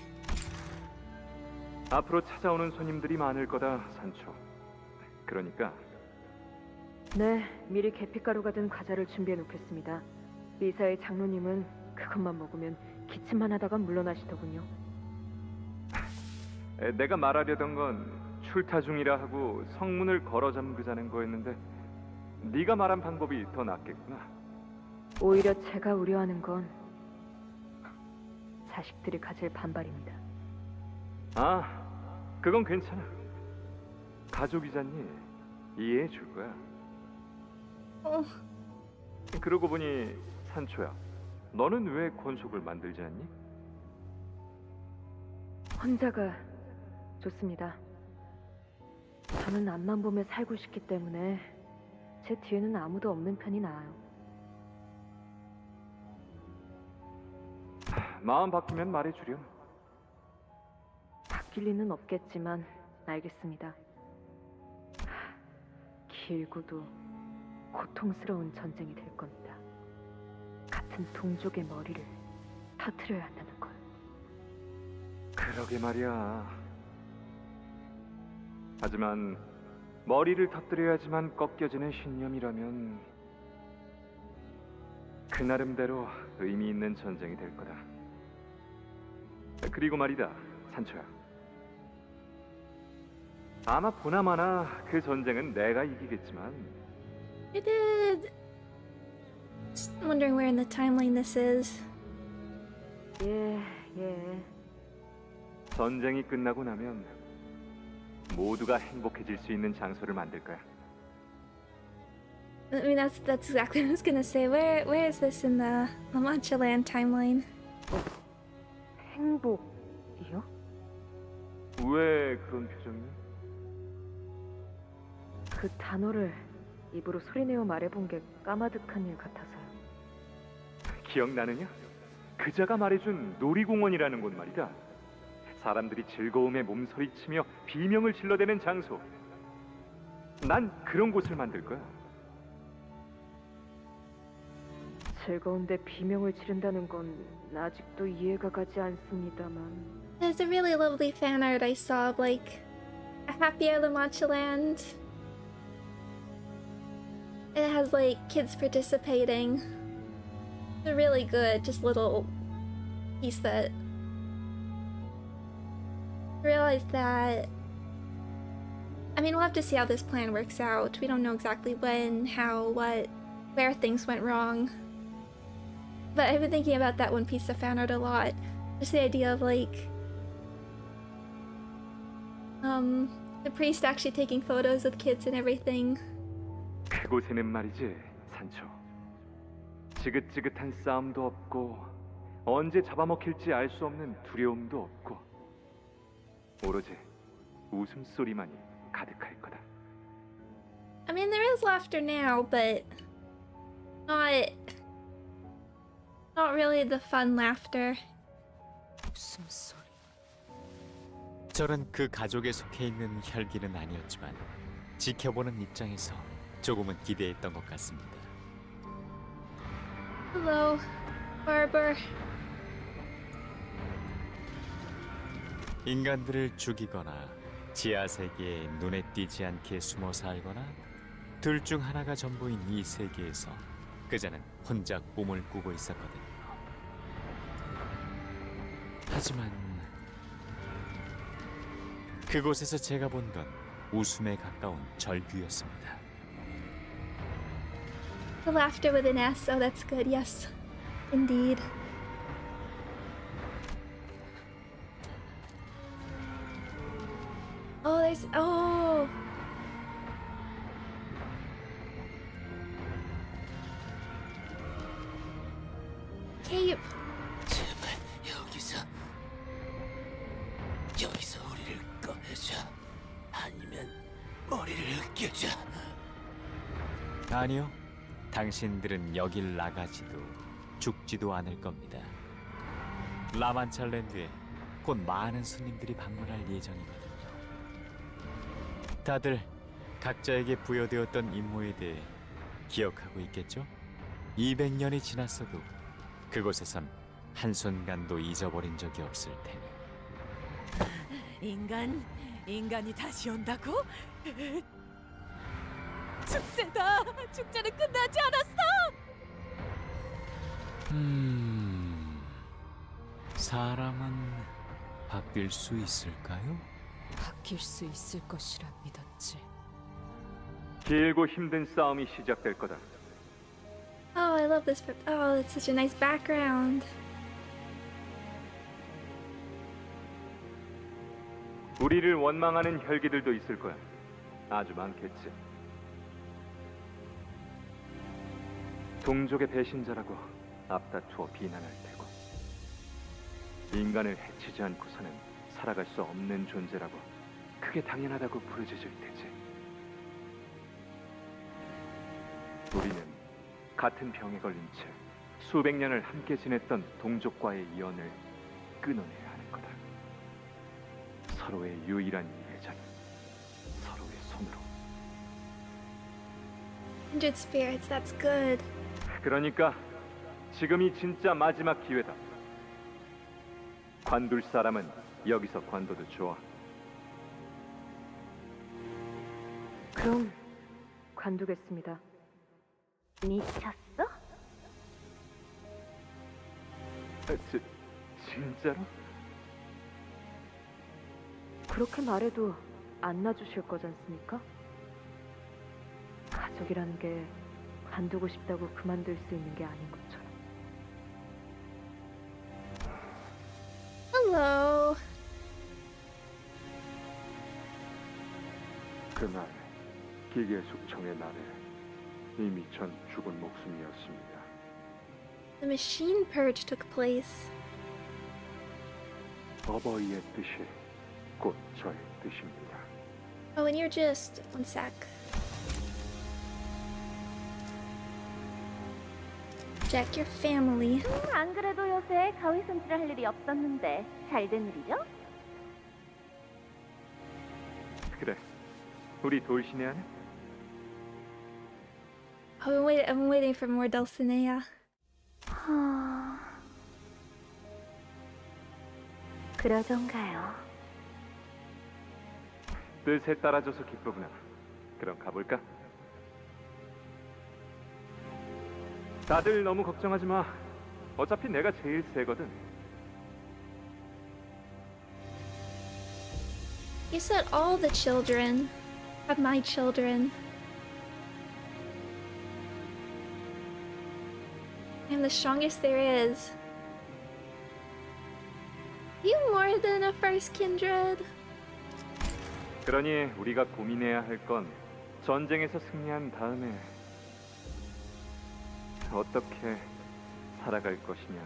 앞으로 찾아오는 손님들이 많을 거다, 산초. 그러니까
네, 미리 계피가루가 든 과자를 준비해 놓겠습니다. 미사의 장로님은 그것만 먹으면 기침만 하다가 물러나시더군요.
내가 말하려던 건 출타 중이라 하고 성문을 걸어 잠그자는 거였는데 네가 말한 방법이 더 낫겠구나.
오히려 제가 우려하는 건 자식들이 가질 반발입니다.
아, 그건 괜찮아. 가족이잖니. 이해해 줄 거야. 그러고 보니 산초야, 너는 왜 권속을 만들지 않니?
혼자가 좋습니다. 저는 앞만 보며 살고 싶기 때문에 제 뒤에는 아무도 없는 편이 나아요.
마음 바뀌면 말해주렴.
바뀔 리는 없겠지만 알겠습니다. 길고도 고통스러운 전쟁이 될 겁니다. 같은 동족의 머리를 터트려야 한다는 걸.
그러게 말이야. 하지만
머리를 터뜨려야지만 꺾여지는 신념이라면 그 나름대로 의미 있는 전쟁이 될 거다. 그리고 말이다, 산초야. 아마 보나마나 그 전쟁은 내가 이기겠지만
I did. Just wondering where in the timeline this is.
예.
전쟁이 끝나고 나면 모두가 행복해질 수 있는 장소를 만들 거야.
I mean, that's exactly what I was gonna say. Where is this in the Mancha Land timeline?
행복이요?
왜 그런 표정이?
그 단어를 입으로 소리내어 말해본 게 까마득한 일 같아서요.
기억나느냐? 그자가 말해준 놀이공원이라는 곳 말이다. 사람들이 즐거움에 몸서리치며 비명을 질러대는 장소. 난 그런 곳을 만들 거야.
즐거운데 비명을 지른다는 건 아직도 이해가 가지 않습니다만.
There's a really lovely fan art I saw of like a happier La Mancha Land. It has like kids participating. They're really good, just little piece that realized that I mean we'll have to see how this plan works out. We don't know exactly when, how, what, where things went wrong. But I've been thinking about that one piece of fan art a lot. Just the idea of like the priest actually taking photos with kids and everything.
그곳에는 말이지, 산초. 지긋지긋한 싸움도 없고 언제 잡아먹힐지 알 수 없는 두려움도 없고 오로지 웃음소리만이 가득할 거다.
I mean, there is laughter now, but not really the fun laughter.
웃음소리.
저는 그 가족에 속해 있는 혈기는 아니었지만 지켜보는 입장에서 조금은 기대했던 것 같습니다.
Hello, Barber.
인간들을 죽이거나 지하 세계에 눈에 띄지 않게 숨어 살거나 둘 중 하나가 전부인 이 세계에서 그자는 혼자 꿈을 꾸고 있었거든요. 하지만 그곳에서 제가 본 건 웃음에 가까운 절규였습니다.
The laughter with an S. Oh, that's good. Yes, indeed. Oh, there's. Oh. Cape.
제발 여기서 우리를 꺼내줘. 아니면 머리를 으깨줘.
아니요, 당신들은 여길 나가지도 죽지도 않을 겁니다. 라만찰랜드에 곧 많은 손님들이 방문할 예정이거든요. 다들 각자에게 부여되었던 임무에 대해 기억하고 있겠죠? 200년이 지났어도 그곳에선 한순간도 잊어버린 적이 없을 테니.
인간이 다시 온다고? 축제다! 축제는 끝나지 않았어!
사람은 바뀔 수 있을까요?
바뀔 수 있을 것이라 믿었지.
길고 힘든 싸움이 시작될 거다.
Oh, I love this. Oh, it's such a nice background.
우리를 원망하는 혈기들도 있을 거야. 아주 많겠지. 동족의 배신자라고 앞다투어 비난할 테고, 인간을 해치지 않고서는 살아갈 수 없는 존재라고 그게 당연하다고 부르짖을 테지. 우리는 같은 병에 걸린 채 수백 년을 함께 지냈던 동족과의 연을 끊어내야 하는 거다. 서로의 유일한 이해자는 서로의 손으로.
Kindred spirits. That's good.
그러니까 지금이 진짜 마지막 기회다. 관둘 사람은 여기서 관둬도 좋아.
관두겠습니다. 미쳤어?
진짜로?
그렇게 말해도 안 놔주실 거지 않습니까? 가족이라는 게 관두고 싶다고 그만둘 수 있는 게 아닌 것처럼.
Hello.
그날 기계 숙청의 날에 이미 전 죽은 목숨이었습니다.
The machine purge took place.
어버이의 뜻이 곧 저의 뜻입니다.
Oh, and you're just... one sec. Check your family.
안 그래도 요새 가위 손질을 할 일이 없었는데 잘 된 일이죠?
그래, 우리 돌싱해야네.
Oh, I'm waiting for more Dulcinea.
그러던가요.
뜻에 따라줘서 기쁘구나. 그럼 가볼까? 다들 너무 걱정하지 마. 어차피 내가 제일 세거든.
You said all the children have my children. I'm the strongest there is. You more than a first kindred?
그러니 우리가 고민해야 할 건 전쟁에서 승리한 다음에 어떻게 살아갈 것이냐,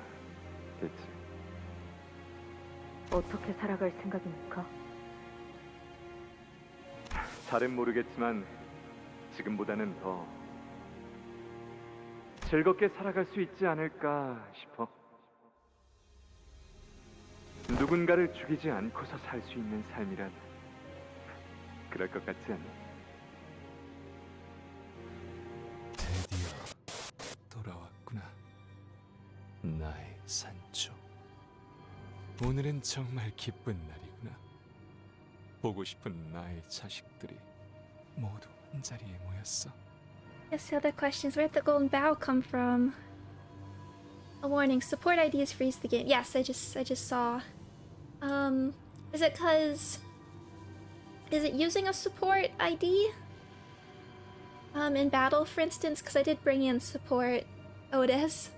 그치?
어떻게 살아갈 생각입니까?
잘은 모르겠지만 지금보다는 더 즐겁게 살아갈 수 있지 않을까 싶어. 누군가를 죽이지 않고서 살 수 있는 삶이란 그럴 것 같지 않니?
드디어 돌아왔구나. 나의 산초. 오늘은 정말 기쁜 날이구나. 보고 싶은 나의 자식들이 모두 한자리에 모였어.
Yes, the other questions. Where'd the golden bow come from? A warning. Support IDs freeze the game. Yes, I just saw. Is it cause... Is it using a support ID? In battle, for instance, because I did bring in support Otis.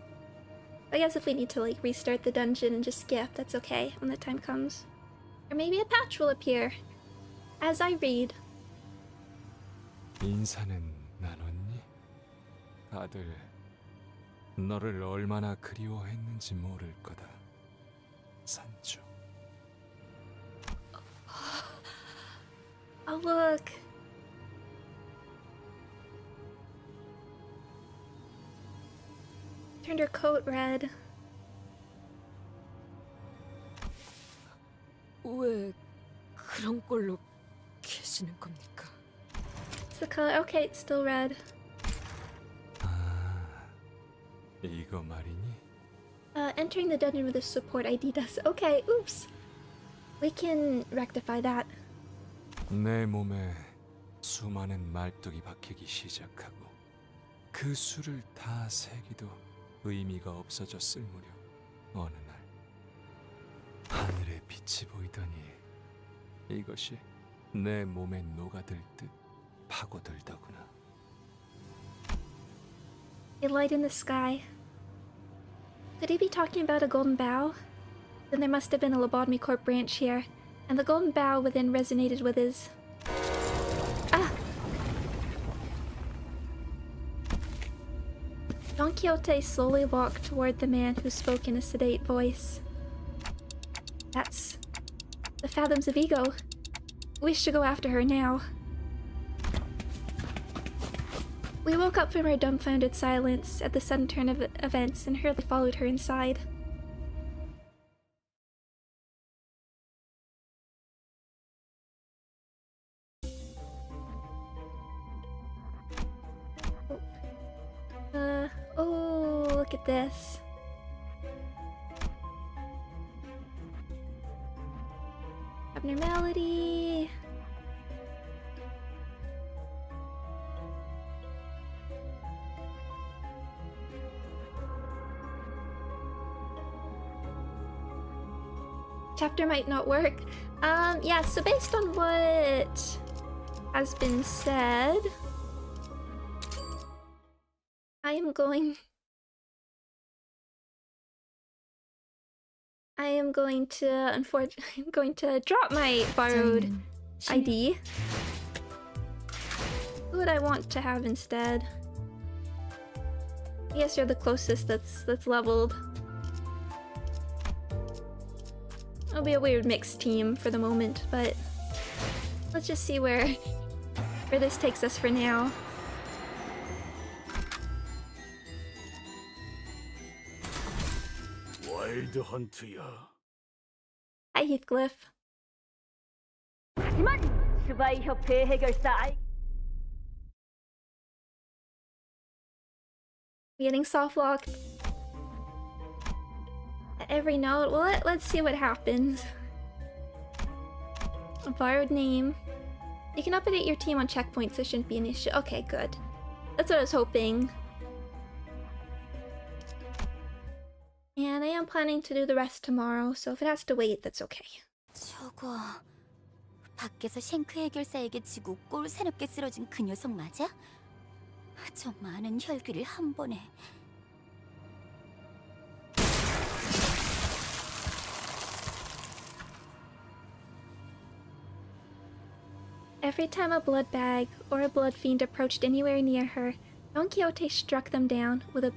I guess if we need to, like, restart the dungeon and just skip, that's okay when the time comes. Or maybe a patch will appear. As I read.
인사는 나눴니? 다들 너를 얼마나 그리워했는지 모를 거다. 산초.
Oh, look. Turned her coat red.
왜 그런 꼴로 계시는 겁니까?
It's the color. Okay, it's still red.
아, 이거 말이니?
Entering the dungeon with a support ID does. Okay, oops. We can rectify that.
내 몸에 수많은 말뚝이 박히기 시작하고 그 수를 다 세기도 의미가 없어졌을 무렵 어느 날 하늘에 빛이 보이더니 이것이 내 몸에 녹아들 듯 파고들더구나.
A light in the sky. Could he be talking about a golden bough? Then there must have been a lobotomy corp branch here, and the golden bough within resonated with his... Ah! Don Quixote slowly walked toward the man who spoke in a sedate voice. That's... the Fathoms of Ego. We should go after her now. We woke up from our dumbfounded silence at the sudden turn of events and hurriedly followed her inside. Oh, look at this. Abnormality. chapter might not work. Yeah, so based on what has been said, I am going to I'm going to drop my borrowed ID. Who would I want to have instead? I guess you're the closest that's leveled. It'll be a weird mixed team for the moment, but let's just see where this takes us for now.
와일드 헌트야.
Hi, Heathcliff.
하지만 스바이 협회 해결사
Getting soft locked at every note. Well, let's see what happens. A borrowed name. You can update your team on checkpoints, so it shouldn't be an issue. Okay, good. That's what I was hoping. And I am planning to do the rest tomorrow, so if it has to wait, that's okay.
저거 밖에서 쉔크 해결사에게 지고 꼴 새롭게 쓰러진 그 녀석 맞아? 저 많은 혈기를 한 번에.
Every time a blood bag or a blood fiend approached anywhere near her, Don Quixote struck them down with a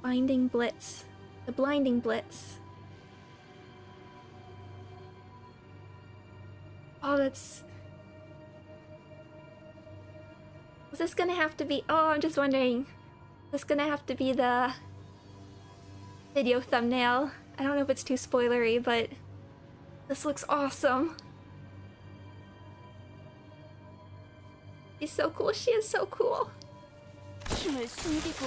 blinding blitz. The blinding blitz. Oh, that's... Is this gonna have to be... Oh, I'm just wondering. Is this gonna have to be the video thumbnail? I don't know if it's too spoilery, but this looks awesome. She's so cool. She is so cool.
힘을 숨기고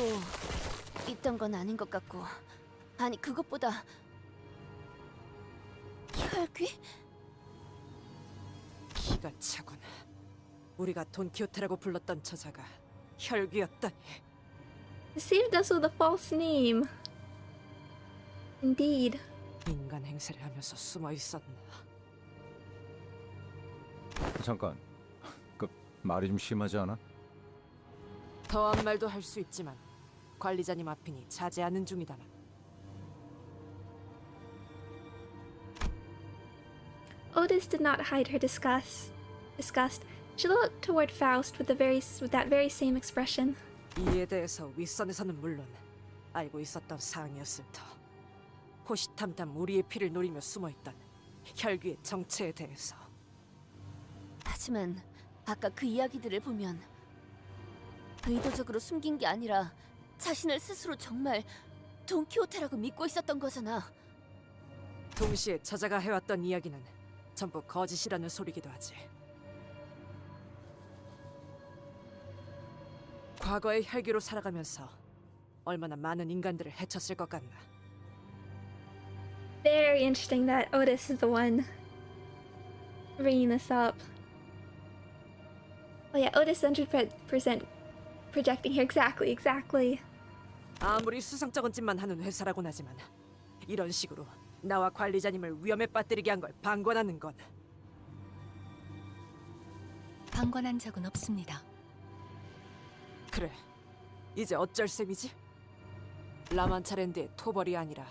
있던 건 아닌 것 같고, 아니 그것보다 혈귀?
기가 차군. 우리가 돈키호테라고 불렀던 저자가 혈귀였다니.
Deceived us with a false name. Indeed.
인간 행세를 하면서 숨어 있었나.
잠깐, 그 말이 좀 심하지 않아?
더한 말도 할 수 있지만 관리자님 앞이니 자제하는 중이다만.
Otis did not hide her disgust. She looked toward Faust with that very same expression.
이에 대해서 윗선에서는 물론 알고 있었던 사항이었을 터. 호시탐탐 우리의 피를 노리며 숨어있던 혈귀의 정체에 대해서.
하지만 아까 그 이야기들을 보면 의도적으로 숨긴 게 아니라 자신을 스스로 정말 돈키호테라고 믿고 있었던 거잖아.
동시에 저자가 해왔던 이야기는 전부 거짓이라는 소리기도 하지. 과거의 혈기로 살아가면서 얼마나 많은 인간들을 해쳤을 것 같나.
Very interesting that Otis is the one bringing this up. Oh yeah, Otis 100% projecting here. Exactly.
아무리 수상쩍은 짓만 하는 회사라곤 하지만 이런 식으로 나와 관리자님을 위험에 빠뜨리게 한 걸 방관하는 건.
방관한 적은 없습니다.
그래, 이제 어쩔 셈이지? 라만차랜드의 토벌이 아니라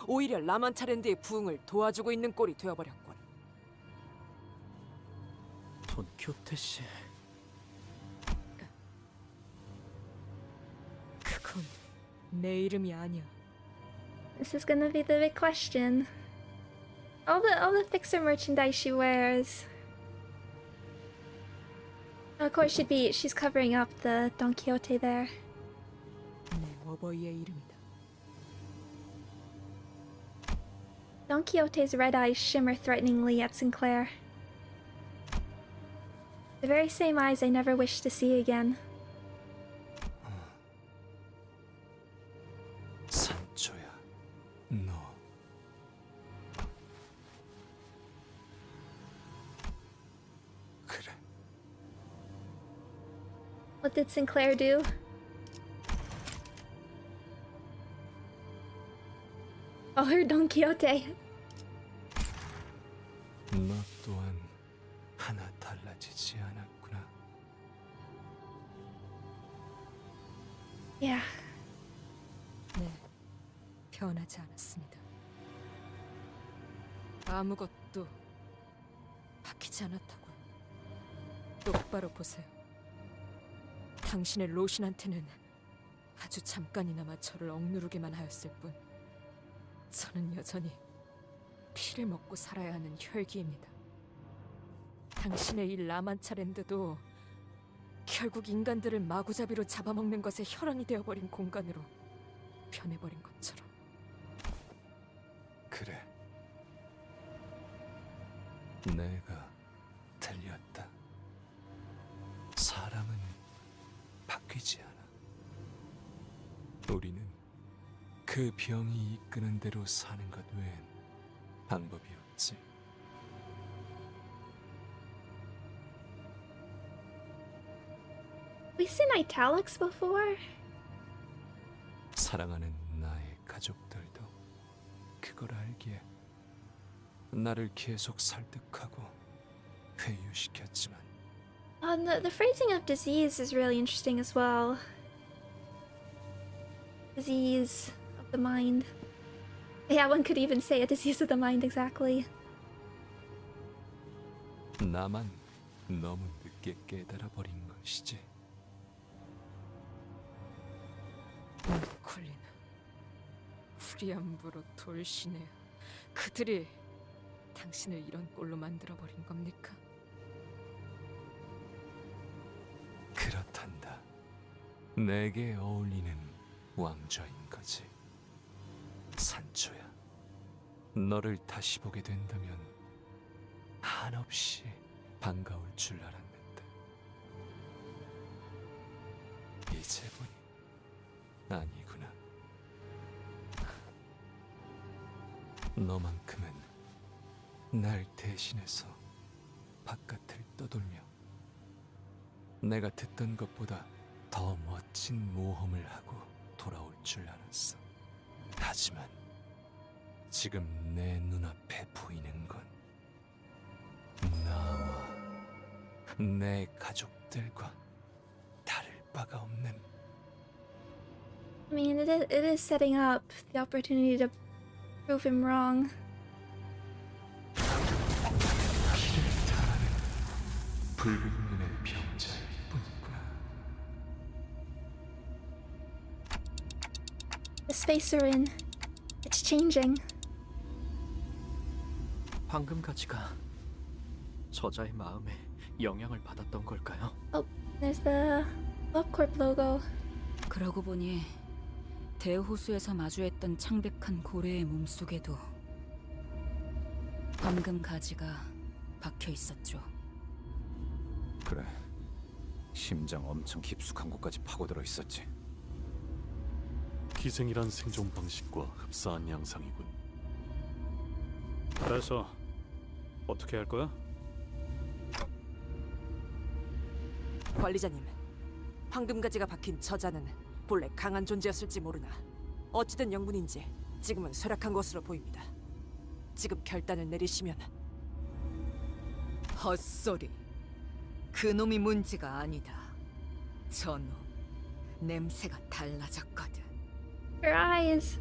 오히려 라만차랜드의 부흥을 도와주고 있는 꼴이 되어버렸군.
돈키호테 씨,
그건 내 이름이 아니야.
This is gonna be the big question. All the fixer merchandise she wears. Of course, she's covering up the Don Quixote there.
내 어버이의 이름이다.
Don Quixote's red eyes shimmer threateningly at Sinclair. The very same eyes I never wished to see again.
산초야, 너. 그래.
What did Sinclair do? Oh, her Don Quixote.
너 또한 하나 달라지지 않았구나.
Yeah.
네, 변하지 않았습니다. 아무것도 바뀌지 않았다고요. 똑바로 보세요. 당신의 로신한테는 아주 잠깐이나마 저를 억누르기만 하였을 뿐 저는 여전히 피를 먹고 살아야 하는 혈기입니다. 당신의 이 라만차랜드도 결국 인간들을 마구잡이로 잡아먹는 것에 혈안이 되어버린 공간으로 변해버린 것처럼.
그래. 내가 틀렸다. 사람은 바뀌지 않아. 우리는 그 병이 이끄는 대로 사는 것 외엔 방법이 없지.
We seen italics before.
사랑하는 나의 가족들도 그걸 알기에 나를 계속 설득하고 회유시켰지만
The phrasing of disease is really interesting as well. Disease of the mind. Yeah, one could even say a disease of the mind exactly.
나만 너무 늦게 깨달아버린 것이지.
콜린, 후리안부로 돌시네. 그들이 당신을 이런 꼴로 만들어버린 겁니까?
그렇단다. 내게 어울리는 왕좌인 거지. 산초야. 너를 다시 보게 된다면 한없이 반가울 줄 알았는데 이제 보니 아니구나. 너만큼은 날 대신해서 바깥을 떠돌며 내가 듣던 것보다 더 멋진 모험을 하고 돌아올 줄 알았어. 하지만 지금 내 눈앞에 보이는 건 나와 내 가족들과 다를 바가 없는.
I mean, it is setting up the opportunity to prove him wrong.
피를 타는 붉은 눈의 병자일 뿐이구나.
The space we're in, it's changing.
황금 가지가 저자의 마음에 영향을 받았던 걸까요?
Oh, there's the LabCorp logo.
그러고 보니 대호수에서 마주했던 창백한 고래의 몸속에도 황금 가지가 박혀 있었죠.
그래. 심장 엄청 깊숙한 곳까지 파고들어 있었지.
기생이란 생존 방식과 흡사한 양상이군. 그래서 어떻게 할 거야?
관리자님, 황금가지가 박힌 저자는 본래 강한 존재였을지 모르나 어찌된 영문인지 지금은 쇠락한 것으로 보입니다. 지금 결단을 내리시면.
헛소리. 그놈이 문제가 아니다. 저놈 냄새가 달라졌거든.
Her eyes.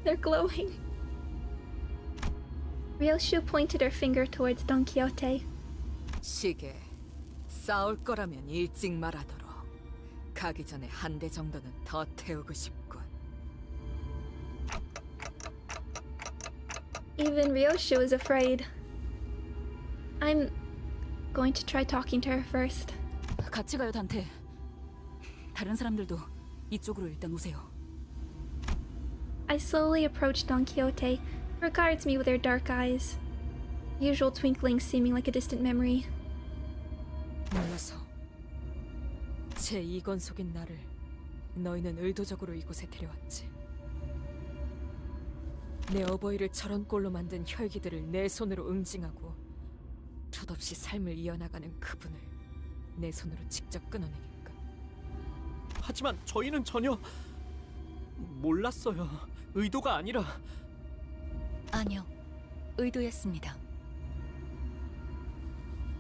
They're glowing. Ryoshu pointed her finger towards Don Quixote.
시계. 싸울 거라면 일찍 말하도록. 가기 전에 한 대 정도는 더 태우고 싶군.
Even Ryoshu is afraid. I'm going to try talking to her first.
같이 가요, 단테. 다른 사람들도 이쪽으로 일단 오세요.
I slowly approach Don Quixote, who regards me with her dark eyes, usual twinkling seeming like a distant memory.
몰라서 제 이건 속인 나를 너희는 의도적으로 이곳에 데려왔지. 내 어버이를 저런 꼴로 만든 혈기들을 내 손으로 응징하고 덧없이 삶을 이어나가는 그분을 내 손으로 직접 끊어내니까.
하지만 저희는 전혀 몰랐어요. 의도가 아니라.
아니요.
의도였습니다.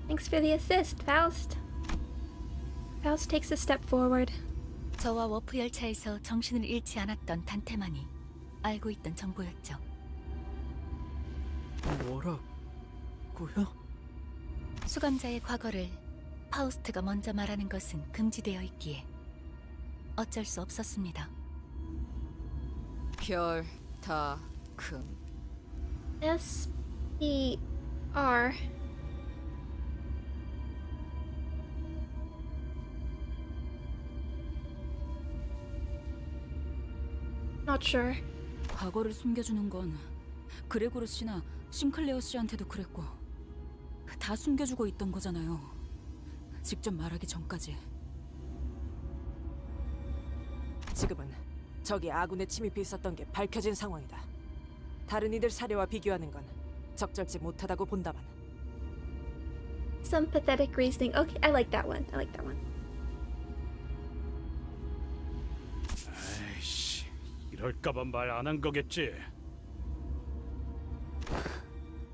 Thanks for the assist, Faust. Faust takes a step forward.
저와 워프 열차에서 정신을 잃지 않았던 단테만이 알고 있던 정보였죠.
뭐라고요?
수감자의 과거를 파우스트가 먼저 말하는 것은 금지되어 있기에 어쩔 수 없었습니다.
별, 다, 금.
S-E-R. Not sure.
과거를 숨겨주는 건 그레고르 씨나 싱클레어 씨한테도 그랬고 다 숨겨주고 있던 거잖아요. 직접 말하기 전까지.
지금은 적이 아군에 침입해 있었던 게 밝혀진 상황이다. 다른 이들 사례와 비교하는 건 적절치 못하다고 본다만.
Some pathetic reasoning. Okay, I like that one. I like that one.
에이씨, 이럴까봐 말 안 한 거겠지.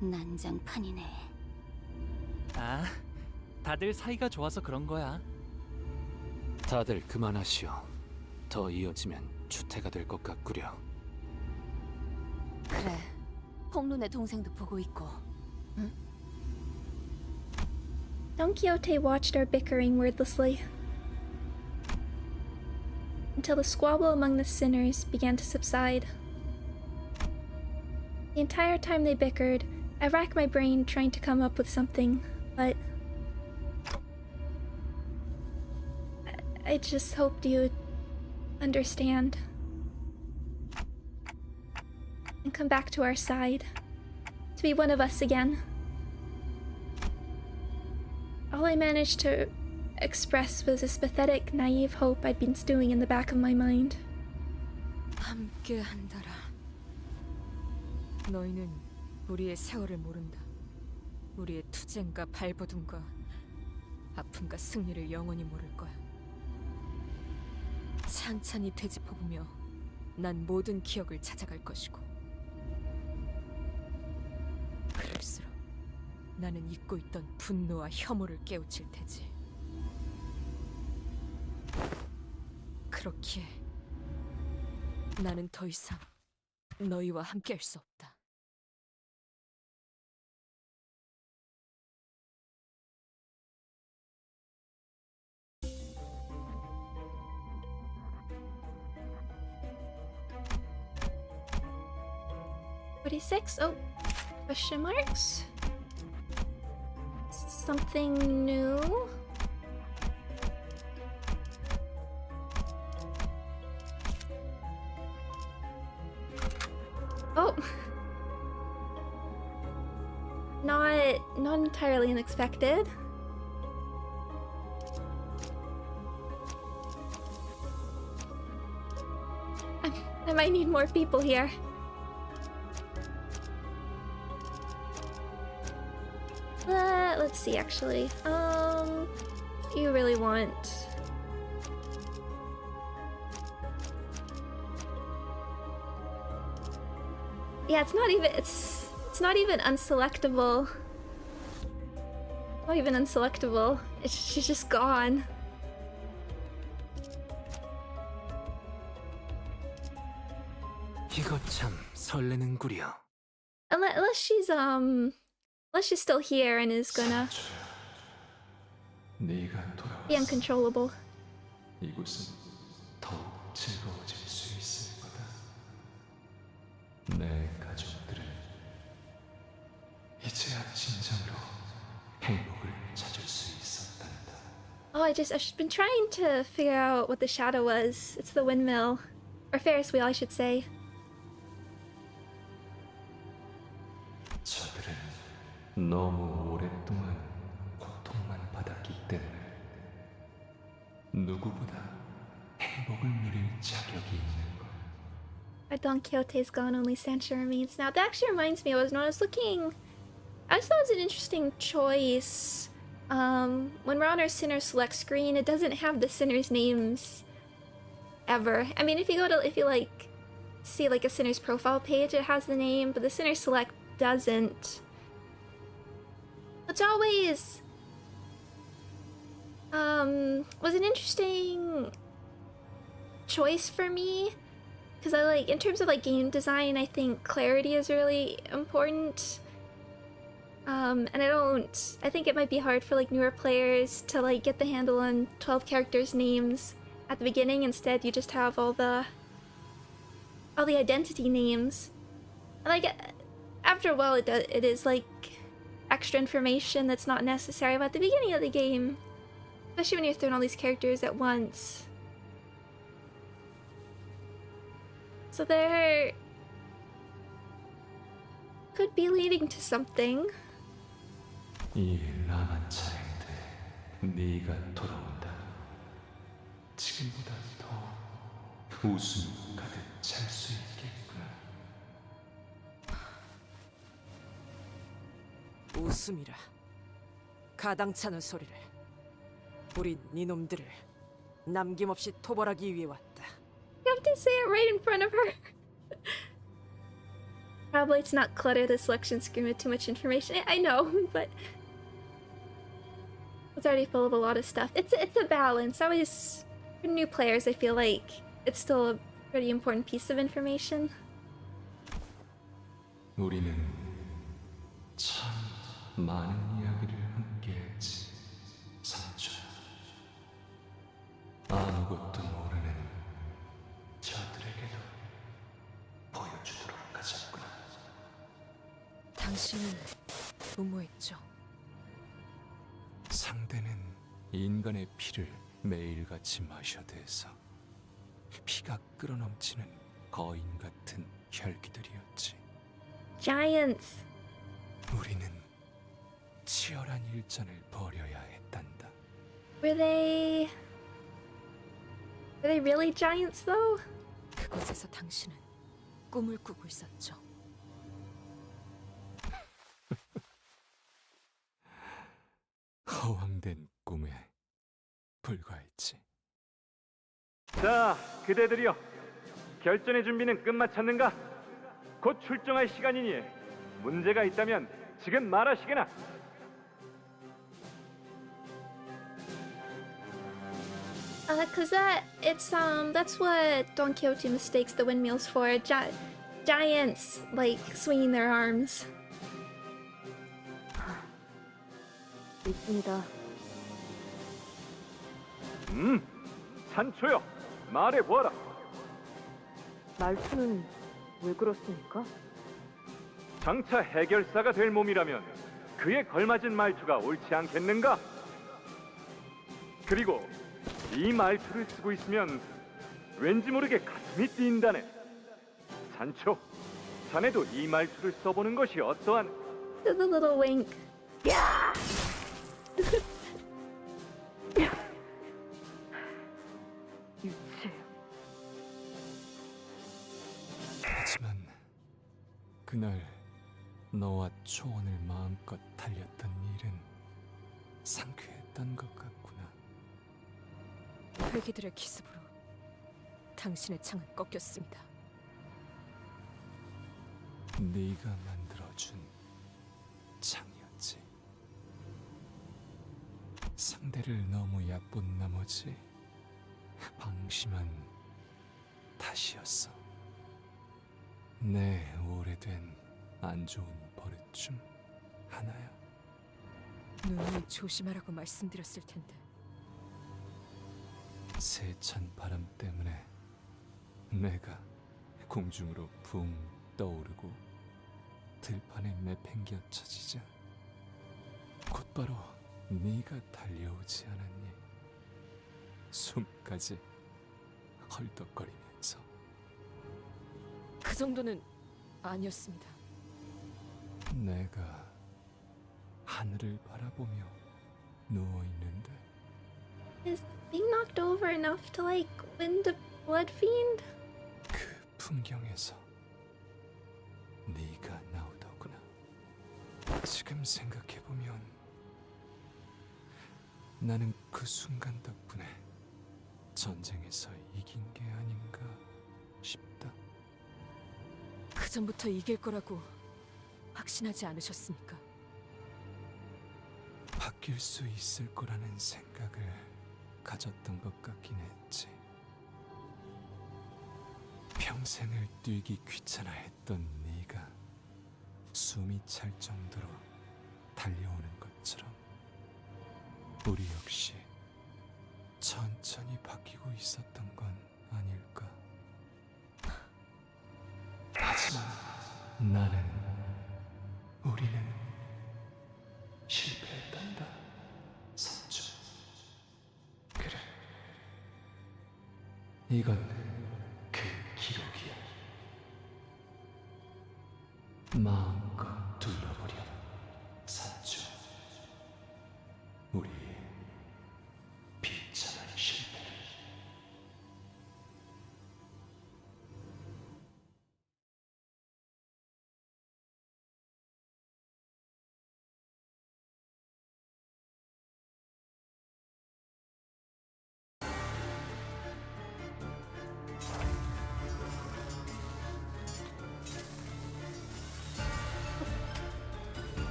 난장판이네.
아, 다들 사이가 좋아서 그런 거야.
다들 그만하시오. 더 이어지면 추태가 될 것 같구려.
그래, 홍룬의 동생도 보고 있고. 응?
Don Quixote watched our bickering wordlessly until the squabble among the sinners began to subside. The entire time they bickered, I racked my brain trying to come up with something, but I just hoped you'd understand and come back to our side, to be one of us again. All I managed to express was this pathetic, naive hope I'd been stewing in the back of my mind.
함께 한다라. 너희는 우리의 세월을 모른다. 우리의 투쟁과 발버둥과 아픔과 승리를 영원히 모를 거야. 찬찬히 되짚어보며 난 모든 기억을 찾아갈 것이고, 그럴수록 나는 잊고 있던 분노와 혐오를 깨우칠 테지. 그렇기에 나는 더 이상 너희와 함께할 수 없다.
$46? Oh, question marks? Something new? Oh! Not entirely unexpected. I might need more people here. Let's see, actually. You really want... Yeah, it's not even... It's not even unselectable. Not even unselectable. She's just gone.
이거 참 설레는구려.
Unless she's still here and is gonna be uncontrollable.
이곳은 더욱 즐거워질 수 있을 거다. 내 가족들은 이제야 진정으로 행복을 찾을 수 있었단다.
Oh, I've been trying to figure out what the shadow was. It's the windmill. Or Ferris wheel, I should say.
저들은 너무 오랫동안 고통만 받았기 때문에 누구보다 행복을 누릴 자격이 있는 것.
Our Don Quixote's gone, only Sancho remains. Now, that actually reminds me, I just thought it was an interesting choice. When we're on our sinner select screen, it doesn't have the sinners' names ever. I mean, if you see like a sinner's profile page, it has the name, but the sinner select doesn't. Which always was an interesting choice for me, because I like, in terms of like game design, I think clarity is really important. And I think it might be hard for like newer players to like get the handle on 12 characters' names at the beginning. Instead, you just have all the identity names. Like, after a while, it is like extra information that's not necessary, but at the beginning of the game, especially when you're throwing all these characters at once. So there could be leading to something.
이 라만 차례인데 네가 돌아온다. 지금보다 더 웃음이 가득 찰 수 있겠구나.
웃음이라. 가당찮은 소리를. 우린 니놈들을 남김없이 토벌하기 위해 왔다.
You have to say it right in front of her. Probably to not clutter the selection screen with too much information. I know, but it's already full of a lot of stuff. It's a balance. Always, for new players, I feel like it's still a pretty important piece of information.
우리는 참 많은 이야기를 함께했지, 삼촌. 아무것도 모르는 저들에게도 보여주도록 하자꾸나.
당신은 무모했죠.
상대는 인간의 피를 매일같이 마셔대서 피가 끓어넘치는 거인 같은 혈기들이었지.
Giants.
우리는 치열한 일전을 벌여야 했단다.
Were they really giants though?
그곳에서 당신은 꿈을 꾸고 있었죠.
허황된 꿈에 불과했지.
자, 그대들이여, 결전의 준비는 끝마쳤는가? 곧 출정할 시간이니 문제가 있다면 지금 말하시게나.
Cause that's what Don Quixote mistakes the windmills for. Giants, like, swinging their arms.
있습니다.
산초여, 말해보아라.
말투는 왜 그렇습니까?
장차 해결사가 될 몸이라면 그에 걸맞은 말투가 옳지 않겠는가? 그리고 이 말투를 쓰고 있으면 왠지 모르게 가슴이 뛴다네. 산초, 자네도 이 말투를 써보는 것이 어떠한?
The little wink.
야! 유치해요.
하지만 그날 너와 초원을 마음껏 달렸던 일은 상쾌했던 것 같구나.
회기들의 기습으로 당신의 창은 꺾였습니다.
네가 만들어준 창이었지. 상대를 너무 얕본 나머지 방심한 탓이었어. 내 오래된 안 좋은 버릇 중 하나야.
눈을 조심하라고 말씀드렸을 텐데.
세찬 바람 때문에 내가 공중으로 붕 떠오르고 들판에 내팽개쳐지자 곧바로 네가 달려오지 않았니? 숨까지 헐떡거리면서.
그 정도는 아니었습니다.
내가 하늘을 바라보며 누워있는데
Is being knocked over enough to like win the blood fiend?
그 풍경에서 네가 나오더구나. 지금 생각해보면 나는 그 순간 덕분에 전쟁에서 이긴 게 아닌가 싶다.
그 전부터 이길 거라고 확신하지 않으셨습니까?
바뀔 수 있을 거라는 생각을 가졌던 것 같긴 했지. 평생을 뛰기 귀찮아했던 네가 숨이 찰 정도로 달려오는 것처럼 우리 역시 천천히 바뀌고 있었던 건 아닐까. 하지만 우리는 실패했단다, 산주. 그래, 이건 그 기록이야. 마음껏 둘러보렴, 산주. 우리의 비참한 실패를.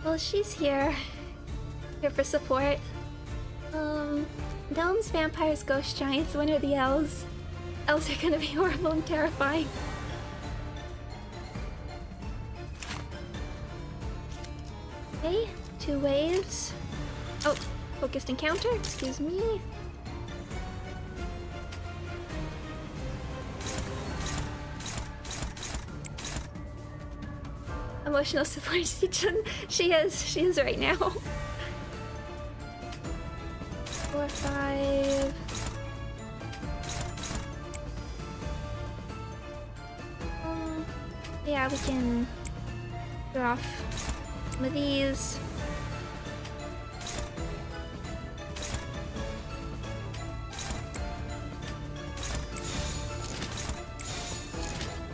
Well, she's here for support. Gnomes, vampires, ghost giants, when are the elves? Elves are gonna be horrible and terrifying. Okay, 2 waves. Oh, focused encounter, excuse me. Emotional support she is right now. 4, 5. Yeah, we can draw off some of these.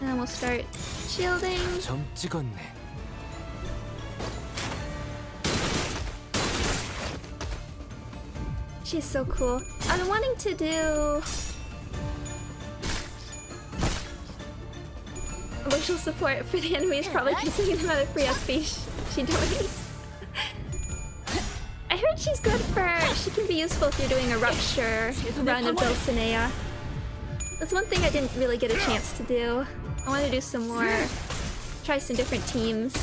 And then we'll start shielding.
점 찍었네.
She's so cool. I've been wanting to do emotional support for the enemies, probably considering the amount of free SP she donates. I heard she's good she can be useful if you're doing a rupture run of Dulcinea. That's one thing I didn't really get a chance to do. I want to do some more, try some different teams.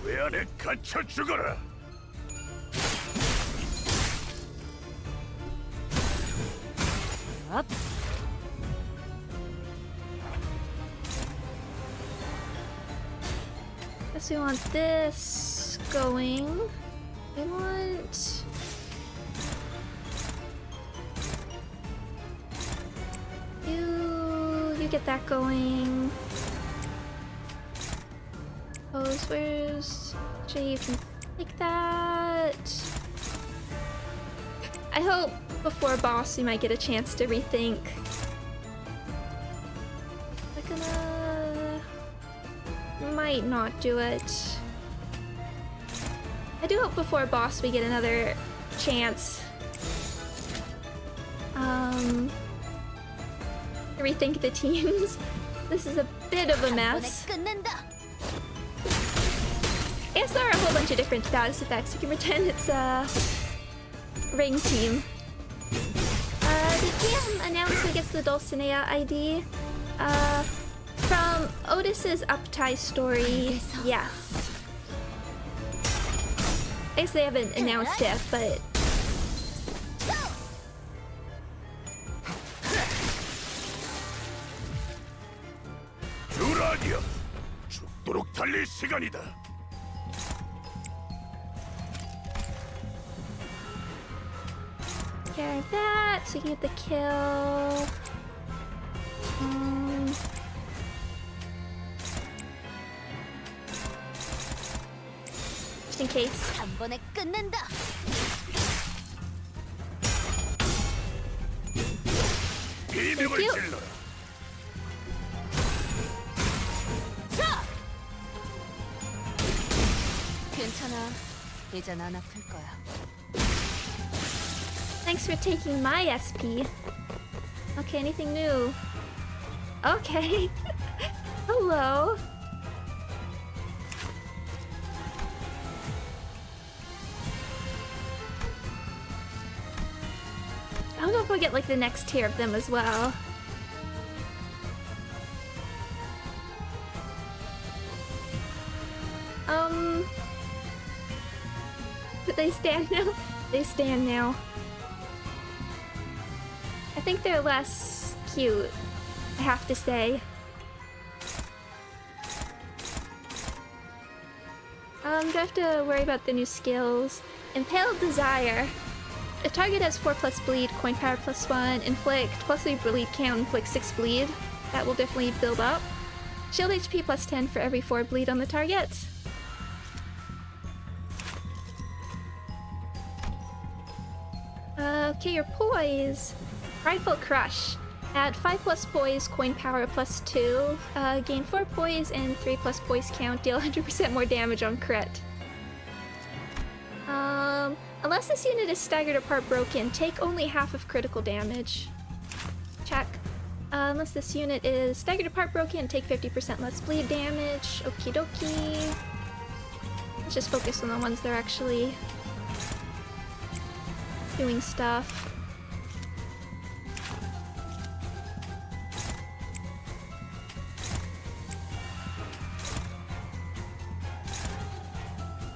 왜 안에 갇혀 죽어라.
Up.
Guess we want this going. We want you get that going. Where's Jay? You can take that. I hope before boss we might get a chance to rethink. Might not do it. I do hope before boss we get another chance. To rethink the teams. This is a bit of a mess. I guess there are a whole bunch of different status effects. You can pretend it's a ring team. Did GM announce who gets the Dulcinea ID? From Otis's Uptie story, yes. I guess they haven't announced it, but
주라디야, 죽도록 달릴 시간이다.
care of that, so you can get the kill. Just in case.
한 번에 끝낸다.
비명을 질러라.
괜찮아. 이젠 안 아플 거야.
Thanks for taking my SP. Okay, anything new? Okay. Hello. I don't know if we'll get like the next tier of them as well. But they stand now? They stand now. I think they're less cute, I have to say. Do I have to worry about the new skills? Impaled Desire. A target has 4+ bleed, coin power +1, inflict +3 bleed count, inflict 6 bleed. That will definitely build up. Shield HP +10 for every 4 bleed on the target. Okay, your poise. Prideful Crush. Add 5+ poise, coin power +2. Gain 4 poise and 3+ poise count. Deal 100% more damage on crit. Unless this unit is staggered apart broken, take only half of critical damage. Check. Unless this unit is staggered apart broken, take 50% less bleed damage. Okie dokie. Let's just focus on the ones that are actually doing stuff.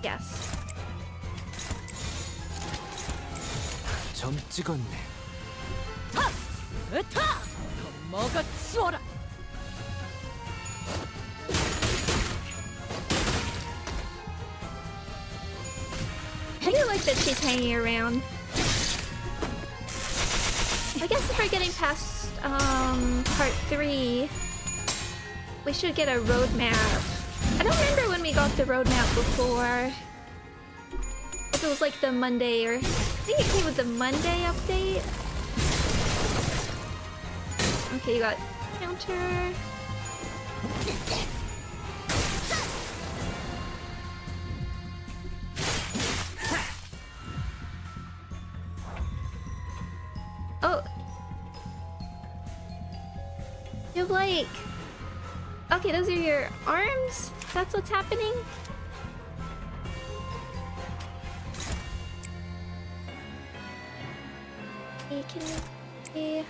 Yes.
점 찍었네.
으타! 먹어 치워라.
I do like that she's hanging around. I guess if we're getting past part 3, we should get a roadmap. I don't remember when we got the roadmap before. If it was like the Monday or... I think it came with the Monday update. Okay, you got counter. Oh. You have like... Okay, those are your arms? That's what's happening? Okay, can you see?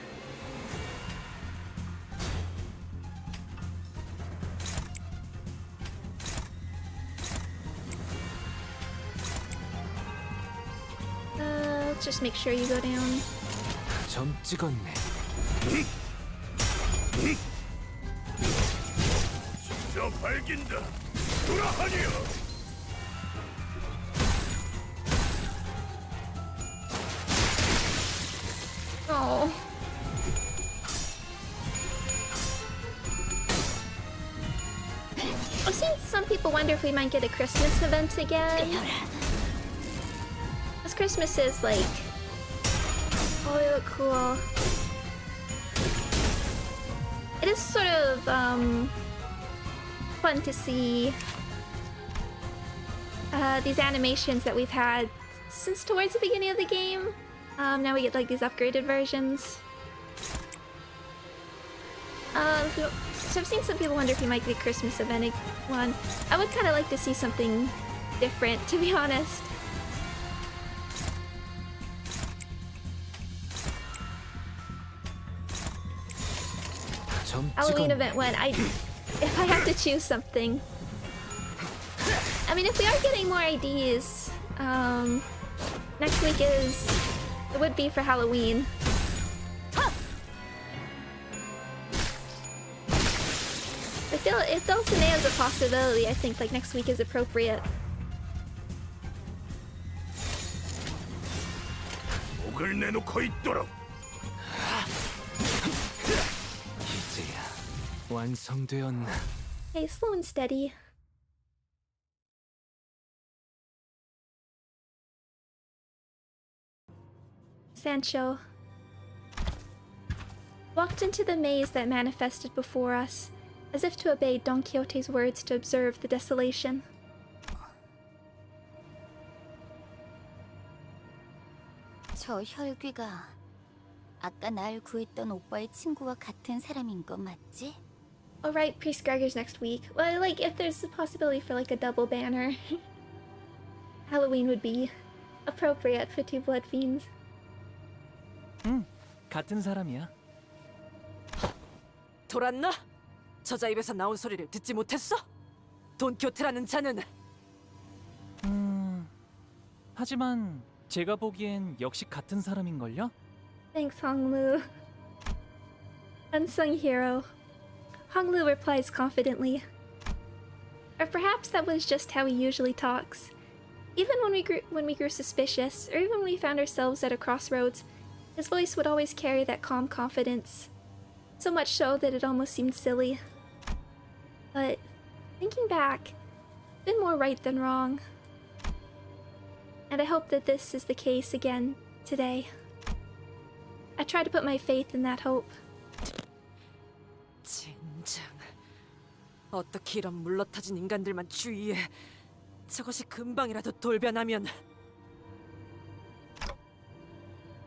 Let's just make sure you go down.
점 찍었네.
진짜 밝긴다. 돌아하니요.
Oh. I've seen some people wonder if we might get a Christmas event again. Because Christmas is like... Oh, they look cool. It is sort of, fun to see these animations that we've had since towards the beginning of the game. Now we get like these upgraded versions. So I've seen some people wonder if we might get a Christmas event one. I would kind of like to see something different, to be honest. Halloween event one. If I have to choose something. I mean, if we are getting more IDs, next week it would be for Halloween. I feel if Dulcinea is a possibility, I think like next week is appropriate.
목을 내놓고 있도록.
이제야 완성되었나?
Hey, slow and steady. Sancho walked into the maze that manifested before us, as if to obey Don Quixote's words to observe the desolation.
저 혈귀가 아까 날 구했던 오빠의 친구와 같은 사람인 거 맞지?
Alright, Priest Gregor's next week. Well, like, if there's a possibility for like a double banner, Halloween would be appropriate for two blood fiends.
응, 같은 사람이야.
돌았나? 저자 입에서 나온 소리를 듣지 못했어? 돈키호테라는 자는
하지만 제가 보기엔 역시 같은 사람인걸요?
Thanks, Honglu. Unsung hero. Honglu replies confidently. Or perhaps that was just how he usually talks. Even when we grew suspicious, or even when we found ourselves at a crossroads, his voice would always carry that calm confidence. So much so that it almost seemed silly. But thinking back, been more right than wrong. And I hope that this is the case again today. I try to put my faith in that hope.
젠장. 어떻게 이런 물러터진 인간들만 주의해. 저것이 금방이라도 돌변하면.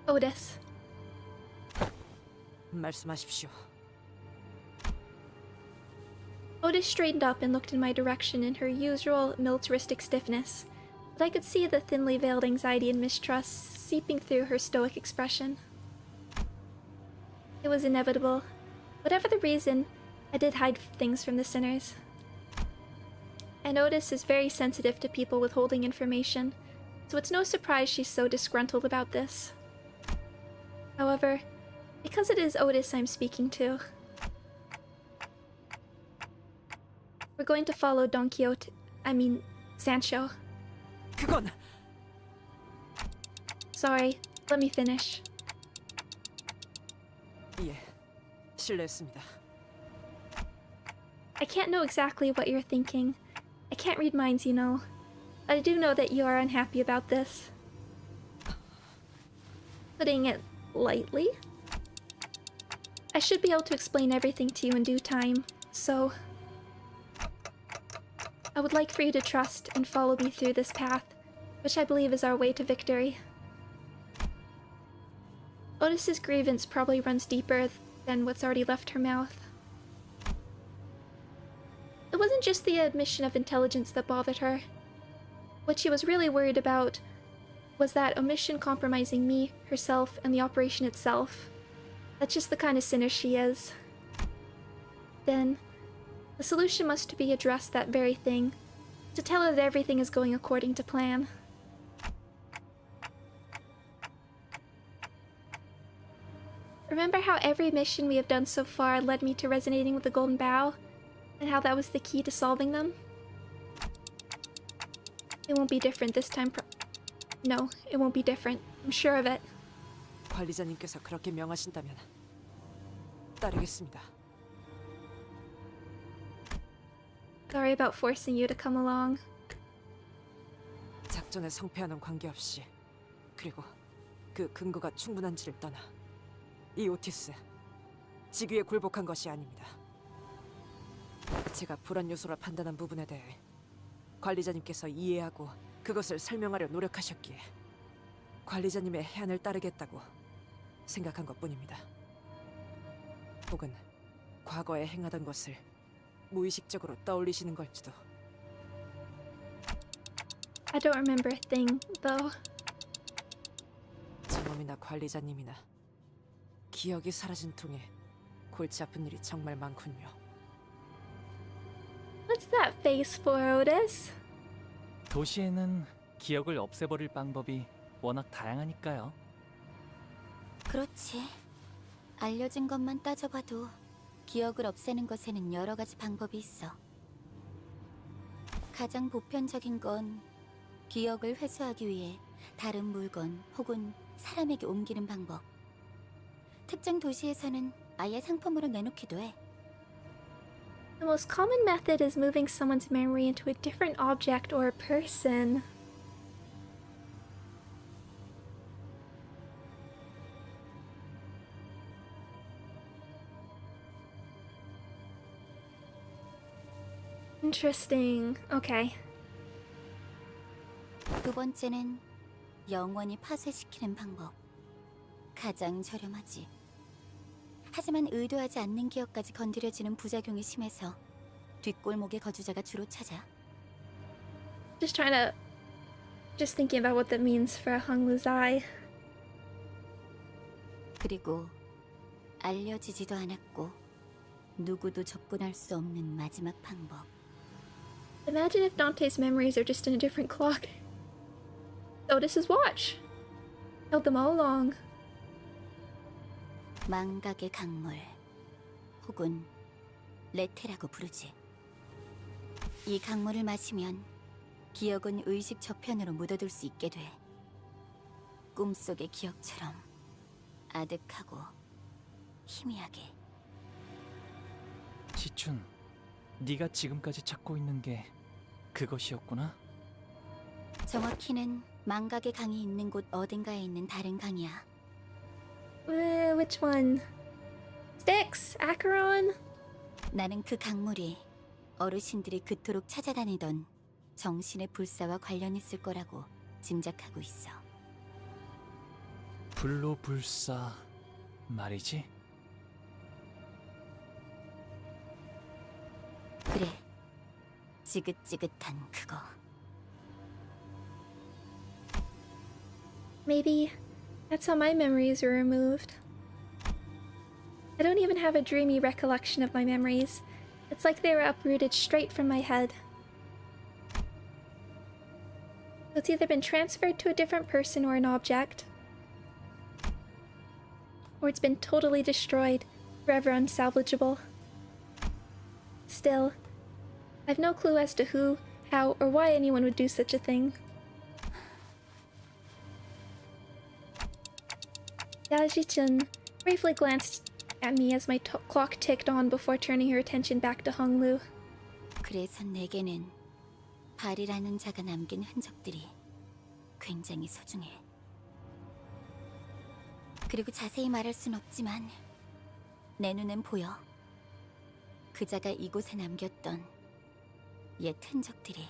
Otis.
말씀하십시오.
Otis straightened up and looked in my direction in her usual militaristic stiffness, but I could see the thinly veiled anxiety and mistrust seeping through her stoic expression. It was inevitable. Whatever the reason, I did hide things from the sinners. And Otis is very sensitive to people withholding information, so it's no surprise she's so disgruntled about this. However, because it is Otis I'm speaking to, we're going to follow Sancho.
그건...
Sorry, let me finish.
예, 실례했습니다.
I can't know exactly what you're thinking. I can't read minds, you know. But I do know that you are unhappy about this. Putting it lightly. I should be able to explain everything to you in due time, so... I would like for you to trust and follow me through this path, which I believe is our way to victory. Otis's grievance probably runs deeper than what's already left her mouth. It wasn't just the admission of intelligence that bothered her. What she was really worried about was that omission compromising me, herself, and the operation itself. That's just the kind of sinner she is. Then, the solution must be address that very thing, to tell her that everything is going according to plan. Remember how every mission we have done so far led me to resonating with the Golden Bough? And how that was the key to solving them? It won't be different this time. No, it won't be different. I'm sure of it.
관리자님께서 그렇게 명하신다면 따르겠습니다.
Sorry about forcing you to come along.
작전의 성패와는 관계없이 그리고 그 근거가 충분한지를 떠나 이 오티스 직위에 굴복한 것이 아닙니다. 제가 불안 요소라 판단한 부분에 대해 관리자님께서 이해하고 그것을 설명하려 노력하셨기에 관리자님의 해안을 따르겠다고 생각한 것뿐입니다. 혹은 과거에 행하던 것을 무의식적으로 떠올리시는 걸지도.
I don't remember a thing, though.
저놈이나 관리자님이나 기억이 사라진 통에 골치 아픈 일이 정말 많군요.
What's that face for, Otis?
도시에는 기억을 없애버릴 방법이 워낙 다양하니까요.
그렇지. 알려진 것만 따져봐도 기억을 없애는 것에는 여러 가지 방법이 있어. 가장 보편적인 건 기억을 회수하기 위해 다른 물건 혹은 사람에게 옮기는 방법. 특정 도시에서는 아예 상품으로 내놓기도 해.
The most common method is moving someone's memory into a different object or a person. Interesting. Okay.
두 번째는 영원히 파쇄시키는 방법. 가장 저렴하지. 하지만 의도하지 않는 기억까지 건드려지는 부작용이 심해서 뒷골목의 거주자가 주로 찾아.
Just thinking about what that means for Honglu's eye.
그리고 알려지지도 않았고 누구도 접근할 수 없는 마지막 방법.
Imagine if Dante's memories are just in a different clock. Otis's watch. Held them all along.
망각의 강물 혹은 레테라고 부르지. 이 강물을 마시면 기억은 의식 저편으로 묻어둘 수 있게 돼. 꿈속의 기억처럼 아득하고 희미하게.
지춘, 네가 지금까지 찾고 있는 게 그것이었구나?
정확히는 망각의 강이 있는 곳 어딘가에 있는 다른 강이야.
Which one? Styx? Acheron?
나는 그 강물이 어르신들이 그토록 찾아다니던 정신의 불사와 관련 있을 거라고 짐작하고 있어.
불로불사 말이지?
그래, 지긋지긋한 그거.
Maybe that's how my memories were removed. I don't even have a dreamy recollection of my memories. It's like they were uprooted straight from my head. It's either been transferred to a different person or an object, or it's been totally destroyed, forever unsalvageable. Still, I've no clue as to who, how, or why anyone would do such a thing. Yaji-chun briefly glanced at me as my clock ticked on before turning her attention back to Honglu.
그래서 내게는 발이라는 자가 남긴 흔적들이 굉장히 소중해. 그리고 자세히 말할 순 없지만 내 눈엔 보여. 그 자가 이곳에 남겼던 옛 흔적들이.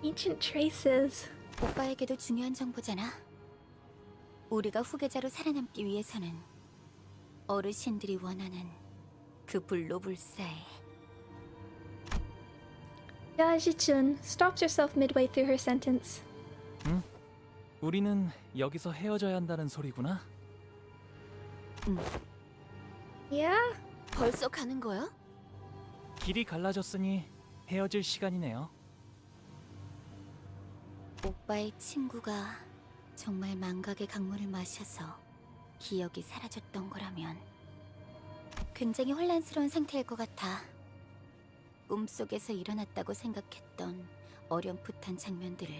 Ancient traces.
오빠에게도 중요한 정보잖아. 우리가 후계자로 살아남기 위해서는 어르신들이 원하는 그 불로불사에.
Yaji-chun stops herself midway through her sentence.
응? 우리는 여기서 헤어져야 한다는 소리구나?
Yeah?
벌써 가는 거야?
길이 갈라졌으니 헤어질 시간이네요.
오빠의 친구가 정말 망각의 강물을 마셔서 기억이 사라졌던 거라면 굉장히 혼란스러운 상태일 것 같아. 꿈속에서 일어났다고 생각했던 어렴풋한 장면들을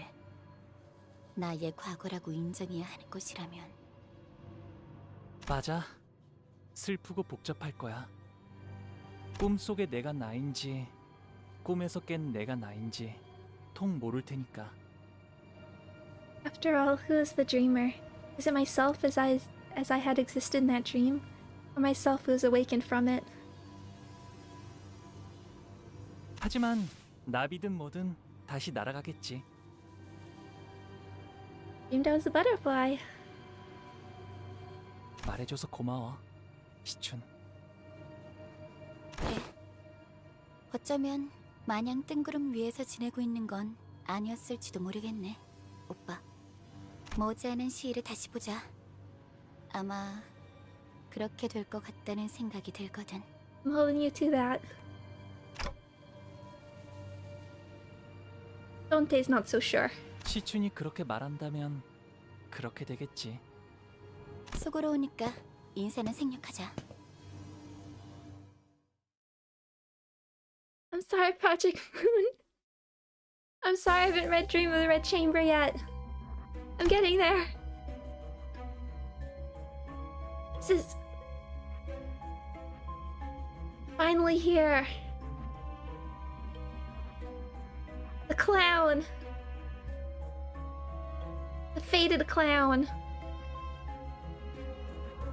나의 과거라고 인정해야 하는 것이라면.
맞아. 슬프고 복잡할 거야. 꿈속의 내가 나인지 꿈에서 깬 내가 나인지 통 모를 테니까.
After all, who is the dreamer? Is it myself as I had existed in that dream? Or myself who is awakened from it?
하지만 나비든 뭐든 다시 날아가겠지.
Dreamed I was a butterfly.
말해줘서 고마워, 시춘.
그래. 어쩌면 마냥 뜬구름 위에서 지내고 있는 건 아니었을지도 모르겠네, 오빠. 머지않은 시일에 다시 보자. 아마 그렇게 될 것 같다는 생각이 들거든.
I'm holding you to that. Dante's not so sure.
시춘이 그렇게 말한다면 그렇게 되겠지.
속으로 오니까 인사는 생략하자.
I'm sorry, Project Moon. I'm sorry I haven't read Dream of the Red Chamber yet. I'm getting there. This is finally here. The clown. The faded clown.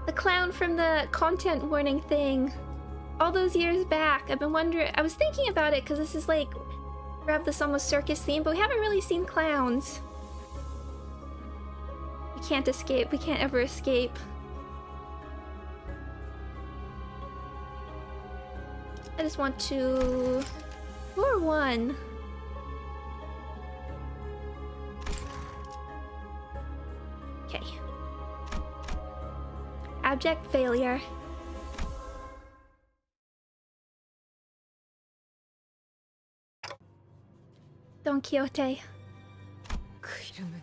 The clown from the content warning thing. All those years back, I've been wondering. I was thinking about it because this is like Rev the Summer Circus theme, but we haven't really seen clowns. We can't escape. We can't ever escape. I just want to... Floor 1. Okay. Abject failure. Don Quixote.
그 이름은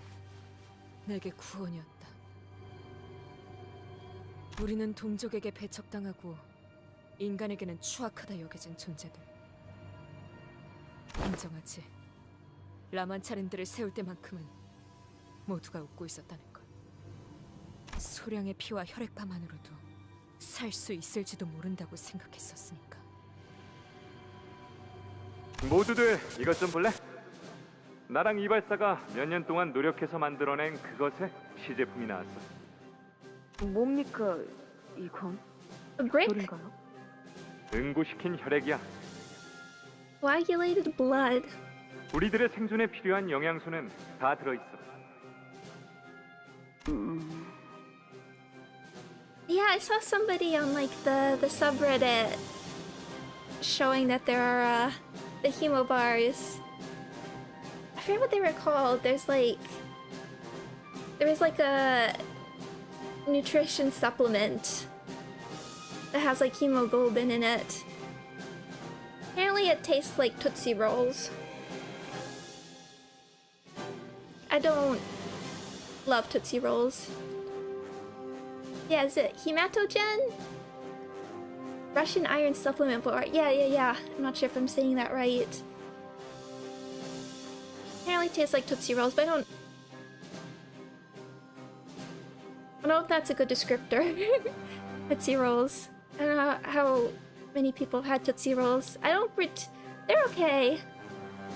내게 구원이었다. 우리는 동족에게 배척당하고 인간에게는 추악하다 여겨진 존재들. 인정하지. 라만차렌들을 세울 때만큼은 모두가 웃고 있었다는 걸. 소량의 피와 혈액파만으로도 살 수 있을지도 모른다고 생각했었으니까.
모두들 이것 좀 볼래? 나랑 이발사가 몇 년 동안 노력해서 만들어낸 그것의 시제품이 나왔어.
뭡니까 이건?
A brick?
돌인가요?
응고시킨 혈액이야.
Coagulated blood.
우리들의 생존에 필요한 영양소는 다 들어있어.
Yeah, I saw somebody on like the subreddit showing that there are the hemo bars. I forget what they were called. There was like a nutrition supplement that has like hemoglobin in it. Apparently it tastes like Tootsie Rolls. I don't love Tootsie Rolls. Yeah, is it hematogen? Russian iron supplement bar. Yeah. I'm not sure if I'm saying that right. Apparently tastes like Tootsie Rolls, but I don't know if that's a good descriptor. Tootsie Rolls. I don't know how many people have had Tootsie Rolls. They're okay.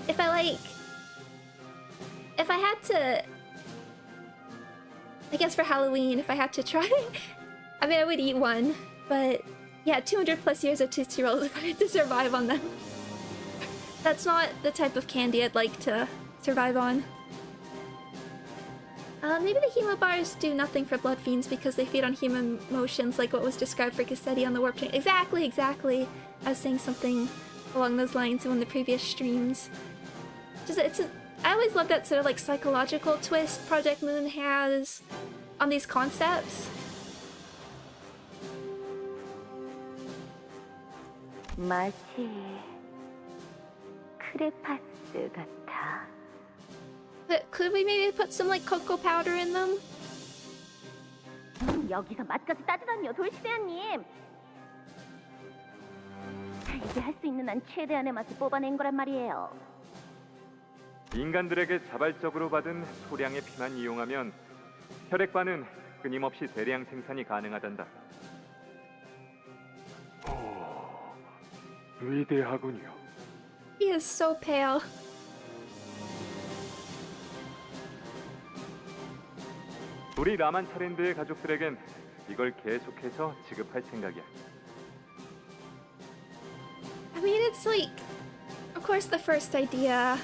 If I had to, I guess for Halloween, if I had to try, I mean, I would eat one, but yeah, 200 plus years of Tootsie Rolls if I had to survive on them. That's not the type of candy I'd like to survive on. Maybe the hemo bars do nothing for blood fiends because they feed on human emotions like what was described for Cassetti on the Warp Train. Exactly. I was saying something along those lines in one of the previous streams. I always love that sort of like psychological twist Project Moon has on these concepts.
마치 크레파스 같아.
But could we maybe put some like cocoa powder in them?
여기서 맛까지 따지다니요, 돌시대한님. 이제 할 수 있는 한 최대한의 맛을 뽑아낸 거란 말이에요.
인간들에게 자발적으로 받은 소량의 피만 이용하면 혈액반은 끊임없이 대량 생산이 가능하단다.
위대하군요.
He is so pale.
우리 라만차랜드의 가족들에겐 이걸 계속해서 지급할 생각이야.
I mean, it's like, of course the first idea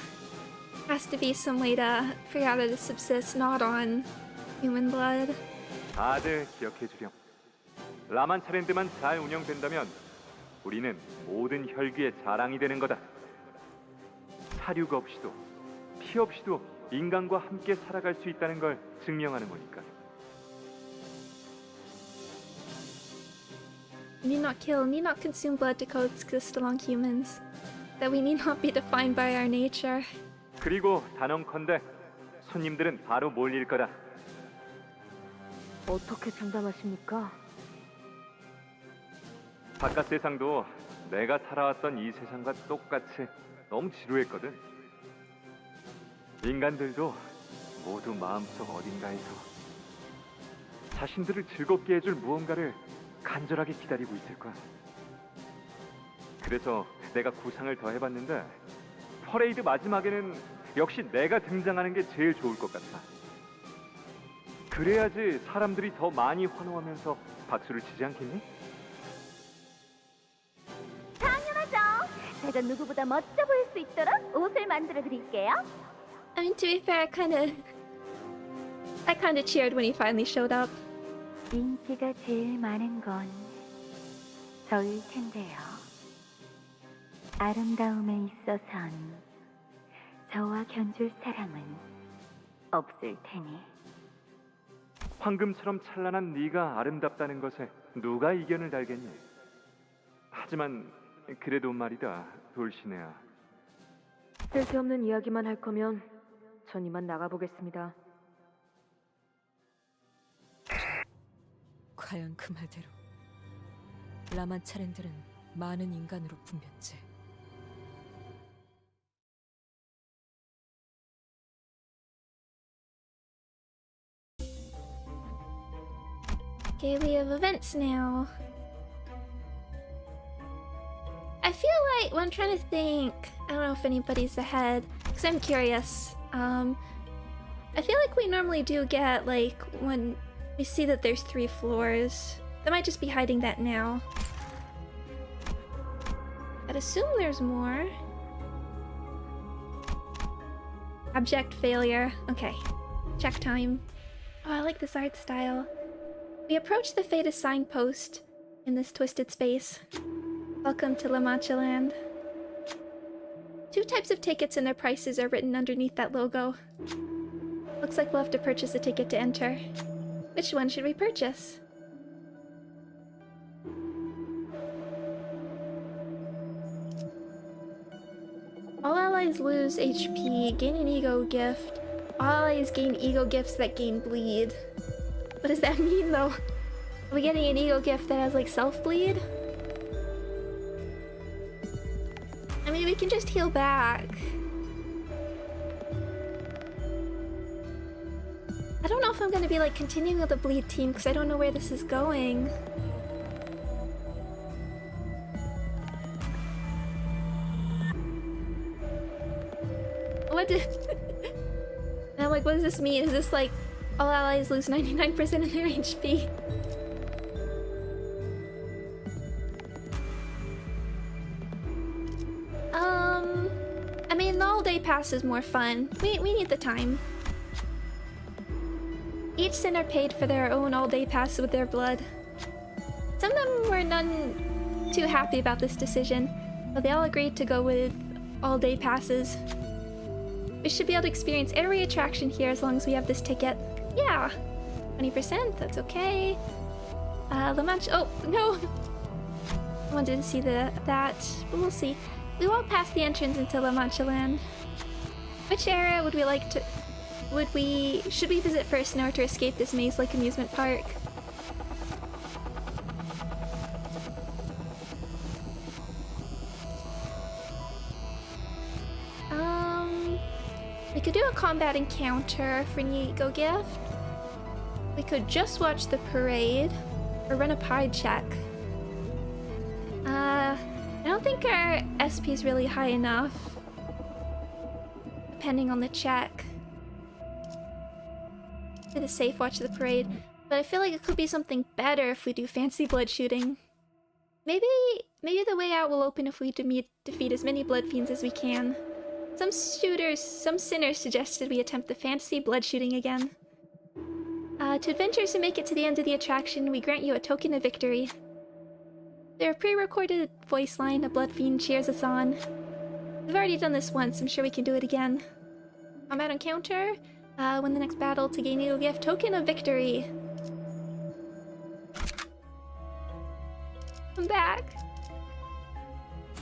has to be some way to figure out how to subsist not on human blood.
다들 기억해 주렴. 라만차랜드만 잘 운영된다면 우리는 모든 혈귀의 자랑이 되는 거다. 사료가 없이도 피 없이도 인간과 함께 살아갈 수 있다는 걸 증명하는 거니까.
Need not kill, need not consume blood to coexist along humans. That we need not be defined by our nature.
그리고 단언컨대 손님들은 바로 몰릴 거다.
어떻게 장담하십니까?
바깥 세상도 내가 살아왔던 이 세상과 똑같이 너무 지루했거든. 인간들도 모두 마음속 어딘가에서 자신들을 즐겁게 해줄 무언가를 간절하게 기다리고 있을 거야. 그래서 내가 구상을 더 해봤는데 퍼레이드 마지막에는 역시 내가 등장하는 게 제일 좋을 것 같아. 그래야지 사람들이 더 많이 환호하면서 박수를 치지 않겠니?
당연하죠. 제가 누구보다 멋져 보일 수 있도록 옷을 만들어 드릴게요.
I mean, to be fair, I I kind of cheered when he finally showed up.
인기가 제일 많은 건 저일 텐데요. 아름다움에 있어선 저와 견줄 사람은 없을 테니.
황금처럼 찬란한 네가 아름답다는 것에 누가 이견을 달겠니? 하지만 그래도 말이다, 돌시네야.
쓸데없는 이야기만 할 거면 전 이만 나가보겠습니다.
과연 그 말대로 라만 차렌들은 많은 인간으로 분변지.
Okay, we have events now. I feel like, well, I'm trying to think. I don't know if anybody's ahead, because I'm curious. I feel like we normally do get, like, when we see that there's 3 floors. They might just be hiding that now. I'd assume there's more. Abject failure. Okay. Check time. Oh, I like this art style. We approach the fate assigned post in this twisted space. Welcome to La Mancha Land. 2 types of tickets and their prices are written underneath that logo. Looks like we'll have to purchase a ticket to enter. Which one should we purchase? All allies lose HP, gain an ego gift. All allies gain ego gifts that gain bleed. What does that mean though? Are we getting an ego gift that has like self-bleed? I mean, we can just heal back. I don't know if I'm gonna be like continuing with the bleed team because I don't know where this is going. What did... And I'm like, what does this mean? Is this like all allies lose 99% of their HP? I mean, the all-day pass is more fun. We need the time. Each sinner paid for their own all-day pass with their blood. Some of them were none too happy about this decision, but they all agreed to go with all-day passes. We should be able to experience every attraction here as long as we have this ticket. Yeah, 20%, that's okay. La Mancha, oh, no! I wanted to see that, but we'll see. We walk past the entrance into La Mancha Land. Which area would we like to... should we visit first in order to escape this maze-like amusement park? We could do a combat encounter for an ego gift. We could just watch the parade, or run a pie check. I don't think our SP is really high enough, depending on the check. For the safe watch the parade, but I feel like it could be something better if we do fancy blood shooting. Maybe the way out will open if we defeat as many blood fiends as we can. Some sinners suggested we attempt the fantasy blood shooting again. To adventurers who make it to the end of the attraction, we grant you a token of victory. Their pre-recorded voice line, a blood fiend cheers us on. We've already done this once, I'm sure we can do it again. Combat encounter, win the next battle to gain ego gift, token of victory. I'm back.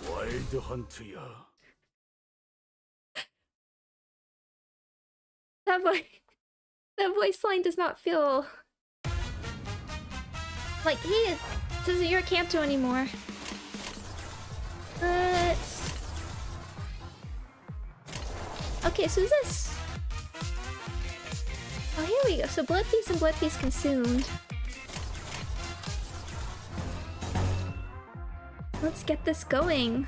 와일드 헌트야.
That voice line does not feel like this isn't your Canto anymore. But okay, so is this? Oh, here we go. So blood feast and blood feast consumed. Let's get this going.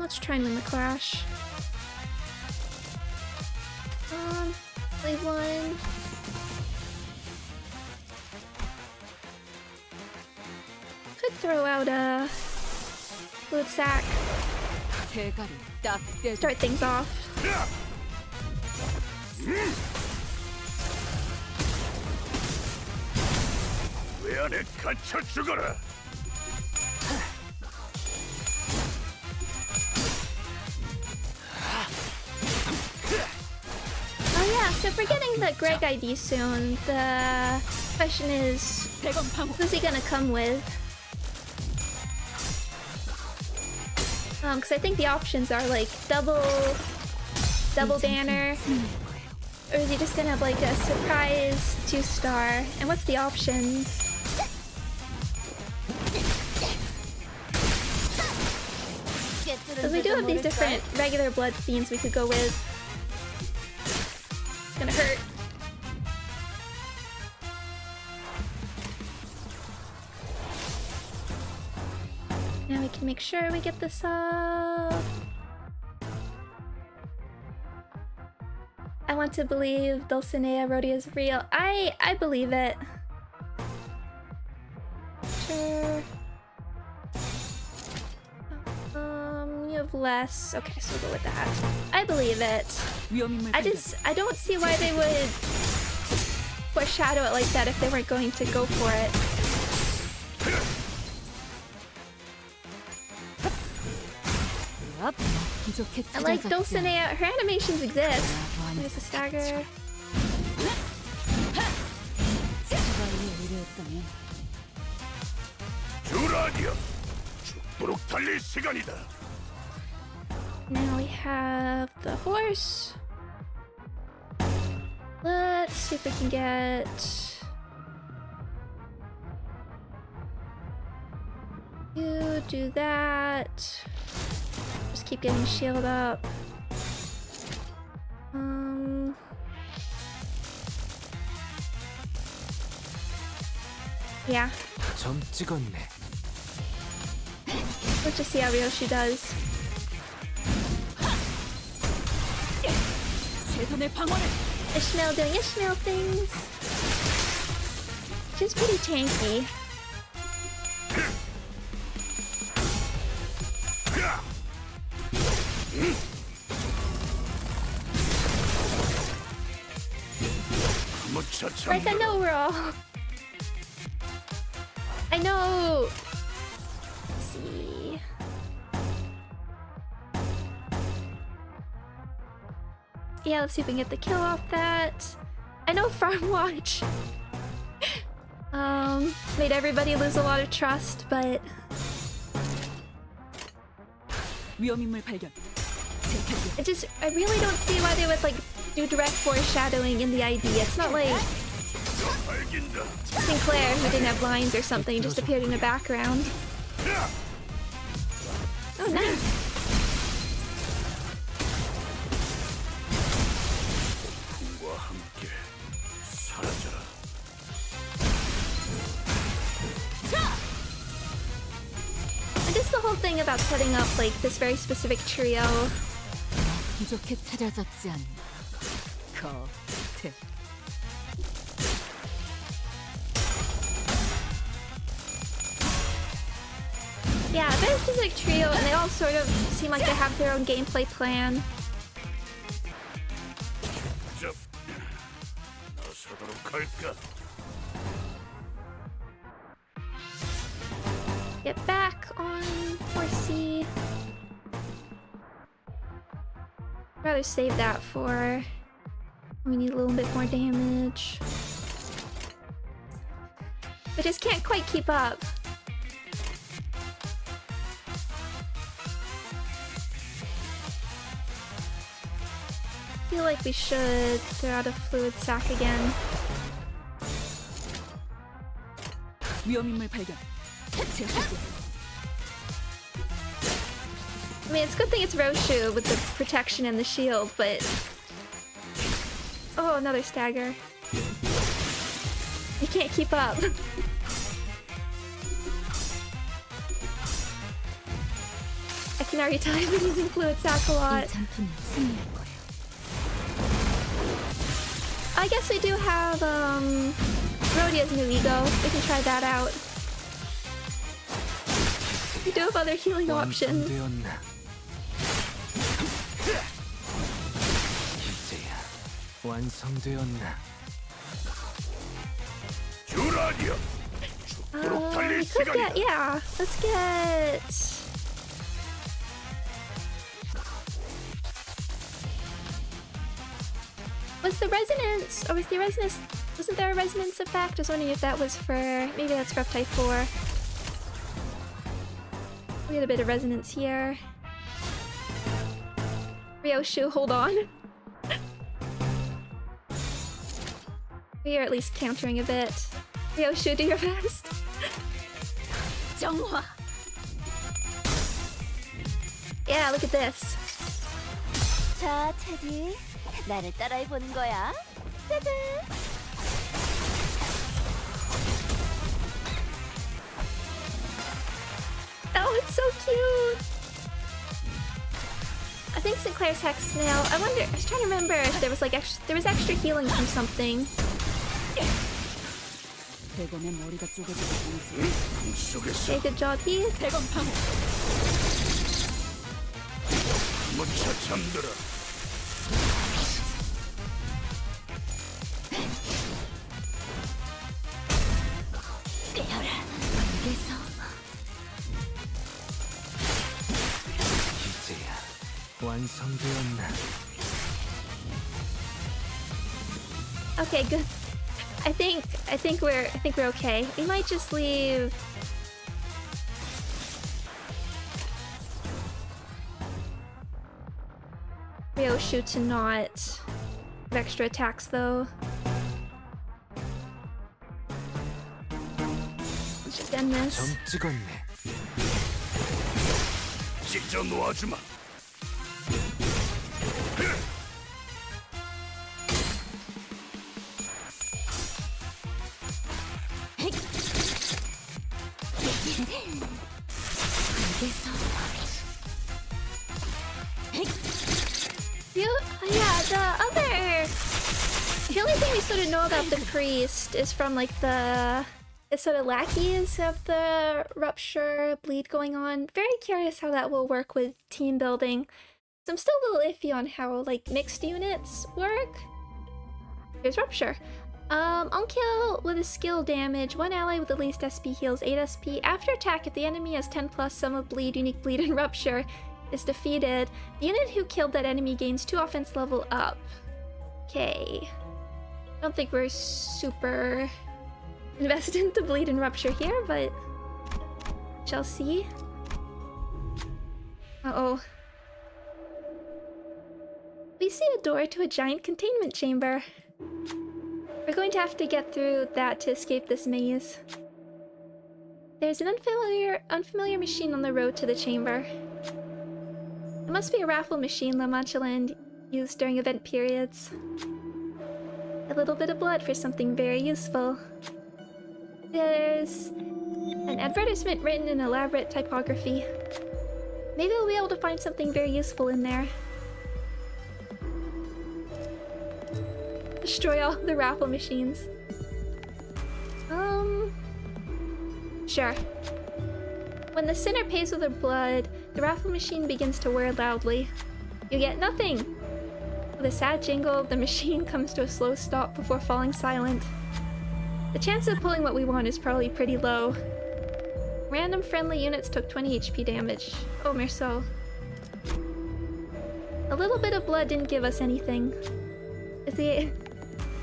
Let's try and win the clash. Play one. Could throw out a fluid sack.
대가리 딱 떼고
start things off.
왜 안에 갇혀 죽어라.
Oh yeah, so for getting the Greg ID soon, the question is, who's he gonna come with? Because I think the options are like double banner, or is he just gonna have like a surprise 2-star? And what's the options? Because we do have these different regular blood fiends we could go with. It's gonna hurt. Now we can make sure we get this up. I want to believe Dulcinea Rodeo is real. I believe it. Sure. You have less. Okay, so we'll go with that. I believe it. I don't see why they would foreshadow it like that if they weren't going to go for it. And like Dulcinea, her animations exist. There's a stagger. Now we have the horse. Let's see if we can get you do that. Just keep getting shield up. Yeah.
점 찍었네.
Let's just see how Ryoshi does. Ishmael doing Ishmael things. She's pretty tanky. Like, I know we're all... I know... Let's see... Yeah, let's see if we can get the kill off that. I know Farm Watch made everybody lose a lot of trust, but... I really don't see why they would like do direct foreshadowing in the idea. It's not like Sinclair, who didn't have lines or something, just appeared in the background. Oh, nice. I guess the whole thing about setting up like this very specific trio.
부족해 찾아졌지 않나. 겉에.
Yeah, a very specific trio, and they all sort of seem like they have their own gameplay plan. Get back on Horsey. Rather save that for when we need a little bit more damage. But just can't quite keep up. I feel like we should throw out a fluid sac again.
위험인물 발견.
I mean, it's a good thing it's Roshu with the protection and the shield, but... Oh, another stagger. You can't keep up. I can already tell you've been using fluid sac a lot. I guess we do have, Rhodia's new ego. We can try that out. We do have other healing options.
완성되었나?
주라니야.
We could get, yeah, let's get... Was the resonance, or was the resonance, wasn't there a resonance effect? I was wondering if that was for, maybe that's for type 4. We get a bit of resonance here. Ryoshu, hold on. We are at least countering a bit. Ryoshu, do your best. 정화. Yeah, look at this.
자, 차지. 나를 따라해 보는 거야. 짜잔.
Oh, it's so cute. I think Sinclair's Hex Snail. I wonder. I was trying to remember if there was like extra healing from something.
대검의 머리가 쪼개지고
Okay, good job, Heath.
대검 방어.
무차 잠들어.
깨어라. 여기서.
이제야 완성되었나?
Okay, good. I think we're okay. We might just leave. Ryoshu to not have extra attacks though. Let's just end this.
점 찍었네.
찢어 놓아주마.
The only thing we sort of know about the priest is from like the sort of lackeys of the rupture bleed going on. Very curious how that will work with team building. So I'm still a little iffy on how like mixed units work. Here's rupture. On kill with a skill damage, one ally with the least SP heals 8 SP. After attack, if the enemy has 10 plus sum of bleed, unique bleed, and rupture is defeated, the unit who killed that enemy gains 2 offense level up. Okay. I don't think we're super invested into bleed and rupture here, but shall see. Uh-oh. We see a door to a giant containment chamber. We're going to have to get through that to escape this maze. There's an unfamiliar machine on the road to the chamber. It must be a raffle machine La Mancha Land used during event periods. A little bit of blood for something very useful. There's an advertisement written in elaborate typography. Maybe we'll be able to find something very useful in there. Destroy all the raffle machines. Sure. When the sinner pays with her blood, the raffle machine begins to whir loudly. You get nothing! With a sad jingle, the machine comes to a slow stop before falling silent. The chance of pulling what we want is probably pretty low. Random friendly units took 20 HP damage. Oh, Merceau. A little bit of blood didn't give us anything. Is the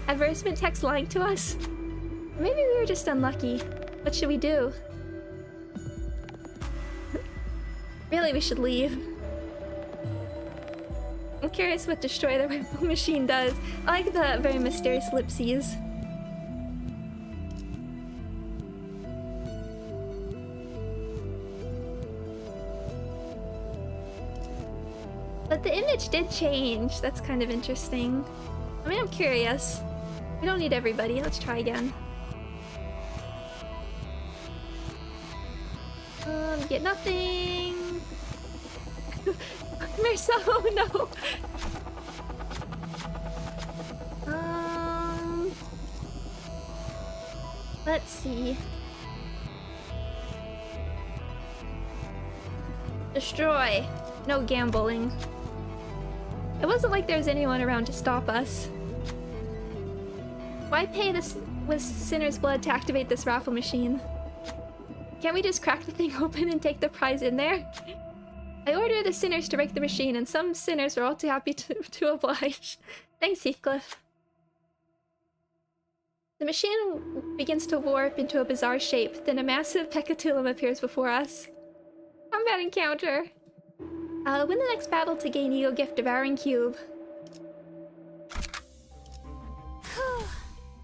advertisement text lying to us? Maybe we were just unlucky. What should we do? Really, we should leave. I'm curious what destroy the rainbow machine does. I like the very mysterious ellipses. But the image did change. That's kind of interesting. I mean, I'm curious. We don't need everybody. Let's try again. Get nothing. Merceau, no. Let's see. Destroy. No gambling. It wasn't like there was anyone around to stop us. Why pay this with sinner's blood to activate this raffle machine? Can't we just crack the thing open and take the prize in there? I order the sinners to break the machine, and some sinners are all too happy to oblige. Thanks, Heathcliff. The machine begins to warp into a bizarre shape, then a massive pecatulum appears before us. Combat encounter. Win the next battle to gain Ego Gift Devouring Cube.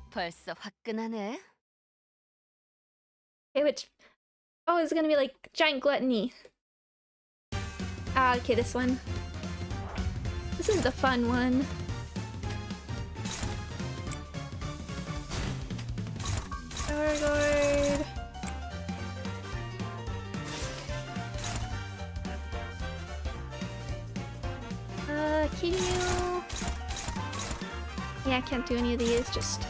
벌써 화끈하네.
Okay, which... Oh, it's gonna be like giant gluttony. Okay, this one. This is the fun one. Guard. Can you... Yeah, I can't do any of these, just...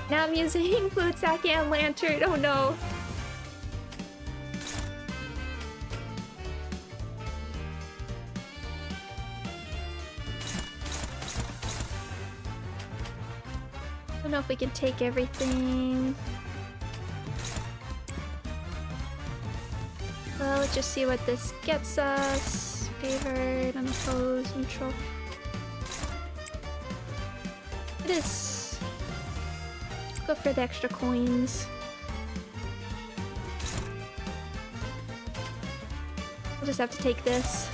Now I'm using Fluid Sack and Lantern, oh no! I don't know if we can take everything. Well, let's just see what this gets us. Favored, unopposed, neutral. It is. Let's go for the extra coins. We'll just have to take this.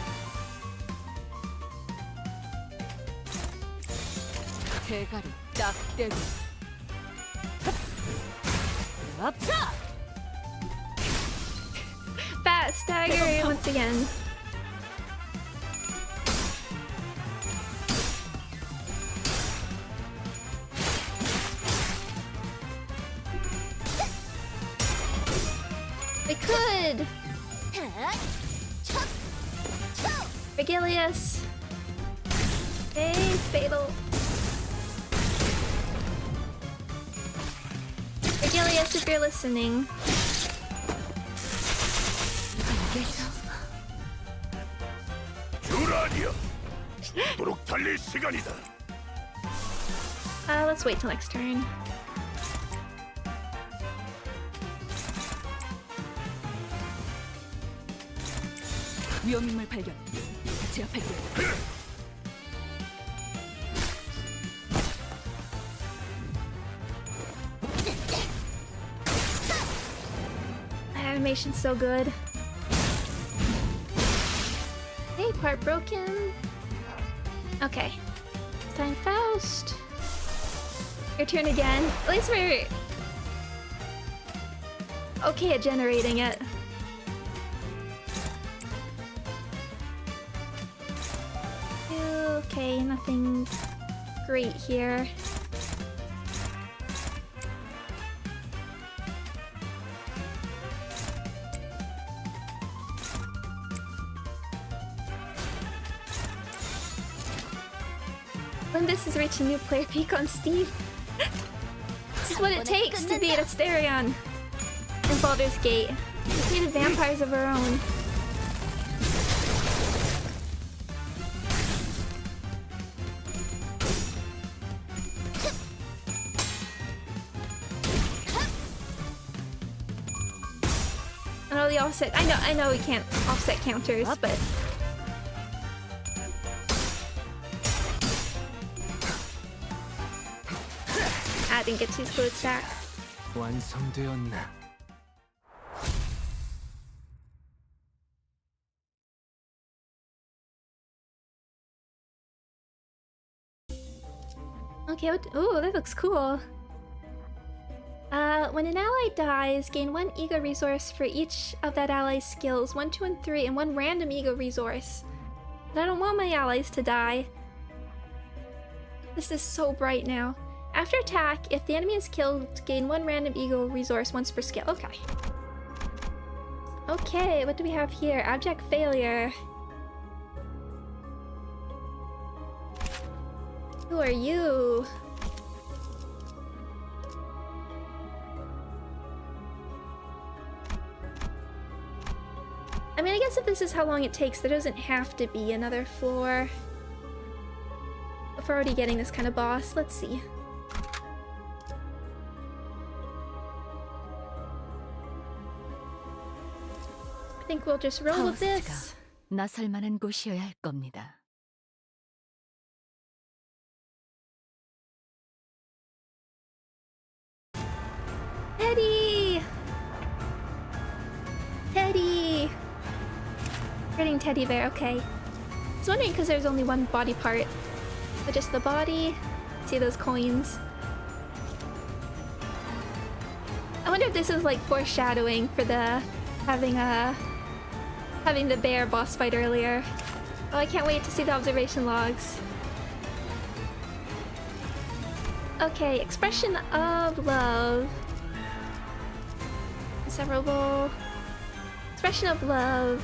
대가리 딱 대고. 아차!
Fat stagger once again. We could! Regilius! Hey, fatal! Regilius, if you're listening.
유라니아, 죽도록 달릴 시간이다.
Let's wait till next turn.
위험인물 발견. 제압할게요.
Animation's so good. Hey, part broken. Okay. It's time, Faust. Your turn again. At least we're okay at generating it. Okay, nothing great here. Limbus is reaching new player peak on Steam. This is what it takes to beat Asterion in Baldur's Gate. We just needed vampires of our own. I know the offset. I know we can't offset counters, but I didn't get to use Fluid Sack.
완성되었나?
Okay, ooh, that looks cool. When an ally dies, gain 1 ego resource for each of that ally's skills, 1, 2, and 3, and 1 random ego resource. But I don't want my allies to die. This is so bright now. After attack, if the enemy is killed, gain 1 random ego resource once per skill. Okay. Okay, what do we have here? Abject failure. Who are you? I mean, I guess if this is how long it takes, there doesn't have to be another floor. If we're already getting this kind of boss, let's see. think we'll just roll with
파우스트가
this.
나설 만한 곳이어야 할 겁니다.
Teddy! Teddy! Hurting teddy bear, okay. I was wondering because there's only one body part. But just the body. See those coins? I wonder if this is like foreshadowing for the having the bear boss fight earlier. Oh, I can't wait to see the observation logs. Okay, expression of love. Inseparable. Expression of love.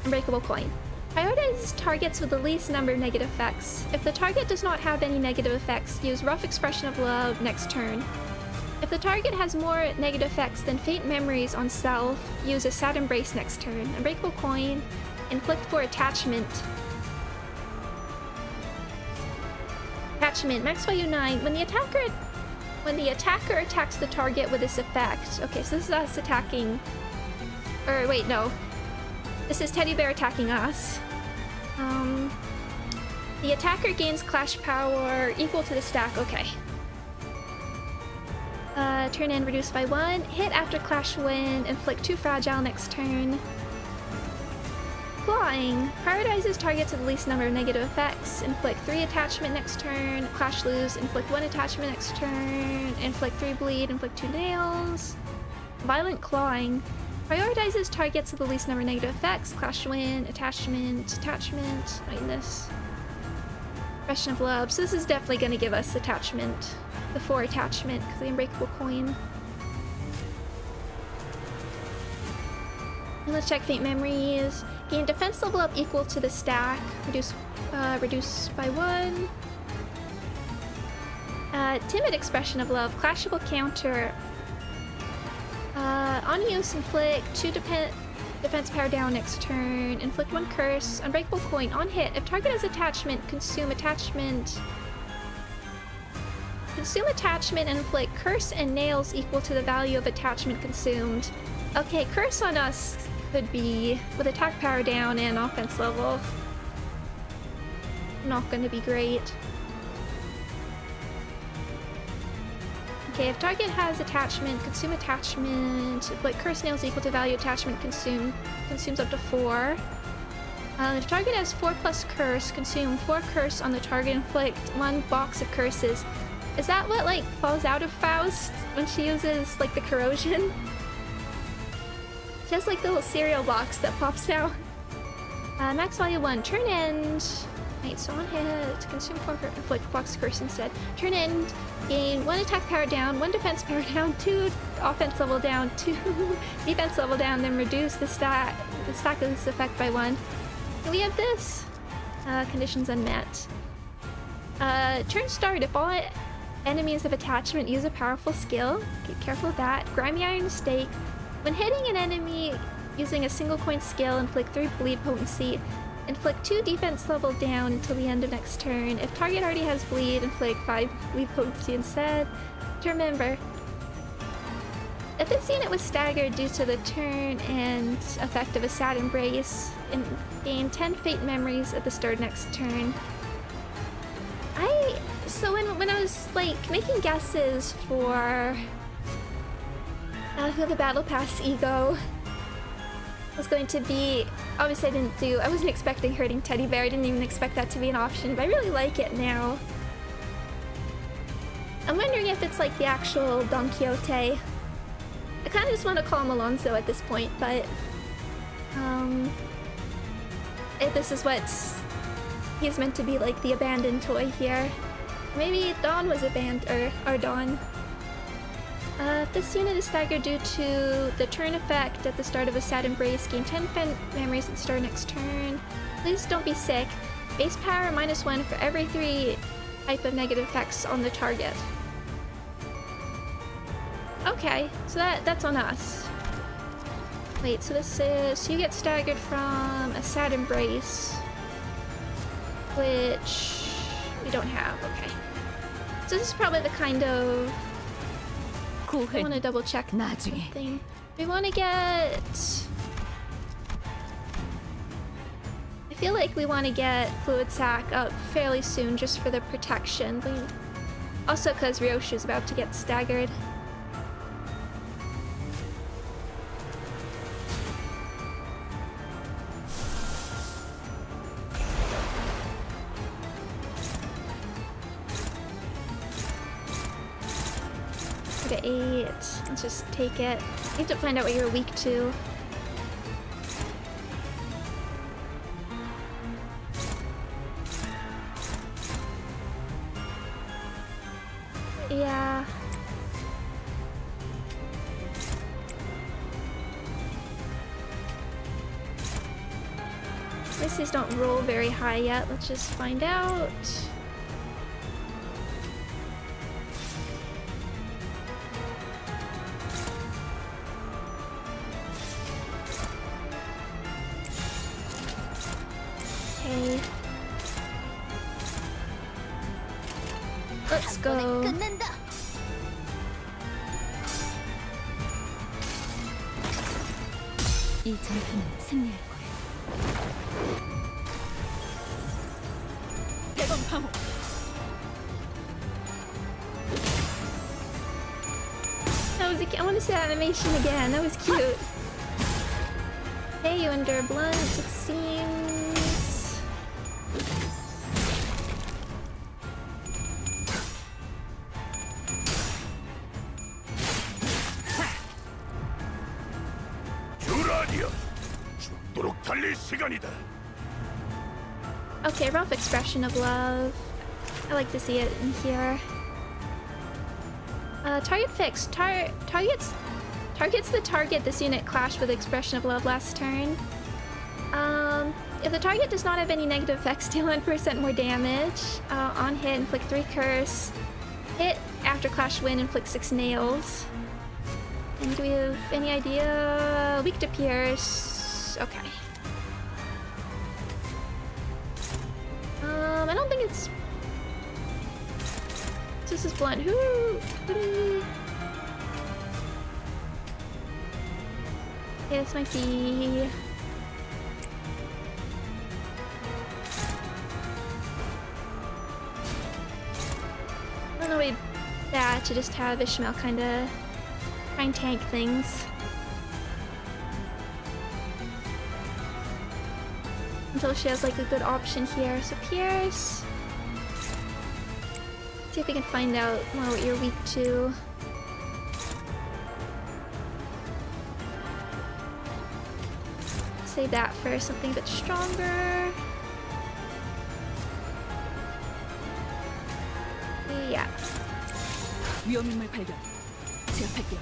Unbreakable coin. Prioritize targets with the least number of negative effects. If the target does not have any negative effects, use rough expression of love next turn. If the target has more negative effects than faint memories on self, use a sad embrace next turn. Unbreakable coin. Inflict for attachment. Attachment. Max value 9. When the attacker attacks the target with this effect. Okay, so this is us attacking. Or wait, no. This is Teddy Bear attacking us. The attacker gains clash power equal to the stack. Okay. Turn end reduced by 1. Hit after clash win. Inflict 2 fragile next turn. Flying. Prioritizes targets with the least number of negative effects. Inflict 3 attachment next turn. Clash lose. Inflict 1 attachment next turn. Inflict 3 bleed. Inflict 2 nails. Violent clawing. Prioritizes targets with the least number of negative effects. Clash win. Attachment. Lightness. Expression of love. So this is definitely going to give us attachment. The 4 attachment because the unbreakable coin. And let's check faint memories. Gain defense level up equal to the stack. Reduce by 1. Timid expression of love. Clashable counter. On use, inflict 2 defense power down next turn. Inflict 1 curse. Unbreakable coin. On hit, if target has attachment, consume attachment. Consume attachment and inflict curse and nails equal to the value of attachment consumed. Okay, curse on us could be with attack power down and offense level. Not gonna be great. Okay, if target has attachment, consume attachment. Like curse nails equal to value attachment consumes up to 4. If target has 4 plus curse, consume 4 curse on the target, inflict 1 box of curses. Is that what like falls out of Faust when she uses like the corrosion? She has like the little cereal box that pops out. Max value 1. Turn end. Wait, so on hit, consume 4 inflict box curse instead. Turn end, gain 1 attack power down, 1 defense power down, 2 offense level down, 2 defense level down, then reduce the stack of this effect by 1. Can we have this? Conditions unmet. Turn start. If all enemies of attachment use a powerful skill, get careful of that. Grimy Iron Mistake. When hitting an enemy using a single coin skill, inflict 3 bleed potency. Inflict 2 defense level down until the end of next turn. If target already has bleed, inflict 5 bleed potency instead. To remember, if this unit was staggered due to the turn and effect of a sad embrace, and gain 10 fate memories at the start of next turn. So when I was like making guesses for who the Battle Pass ego was going to be, obviously I wasn't expecting hurting teddy bear. I didn't even expect that to be an option, but I really like it now. I'm wondering if it's like the actual Don Quixote. I kind of just want to call him Alonso at this point, but if this is what he's meant to be, like the abandoned toy here. Maybe Dawn was abandoned, or Dawn. This unit is staggered due to the turn effect at the start of a sad embrace. Gain 10 memories at the start of next turn. Please don't be sick. Base power -1 for every 3 type of negative effects on the target. Okay, so that's on us. Wait, so this is you get staggered from a sad embrace, which we don't have. Okay, so this is probably the kind of. I want to double check something. We want to get feel like we want to get Fluid Sac up fairly soon just for the protection. Also because Ryoshu's about to get staggered. Go to 8. Let's just take it. You have to find out what you're weak to. Yeah. These don't roll very high yet. Let's just find out. Okay. Let's go.
이 전투는 승리할 거야.
대검 방어.
That was I want to see that animation again. That was cute. Hey, you endure blunt, it seems.
주라니야, 죽도록 달릴 시간이다.
Okay, rough expression of love. I like to see it in here. Target fixed. Targets the target this unit clashed with expression of love last turn. If the target does not have any negative effects, deal 1% more damage. On hit, inflict 3 curse. Hit after clash win, inflict 6 nails. And do we have any idea? Weak to pierce. Okay. I don't think it's. This is blunt. Who do we... Yeah, this might be. I don't know, maybe that to just have Ishmael kind of try and tank things until she has like a good option here. So Pierce. See if we can find out more what you're weak to. Save that for something a bit stronger. Yeah.
위험인물 발견. 제압할게요.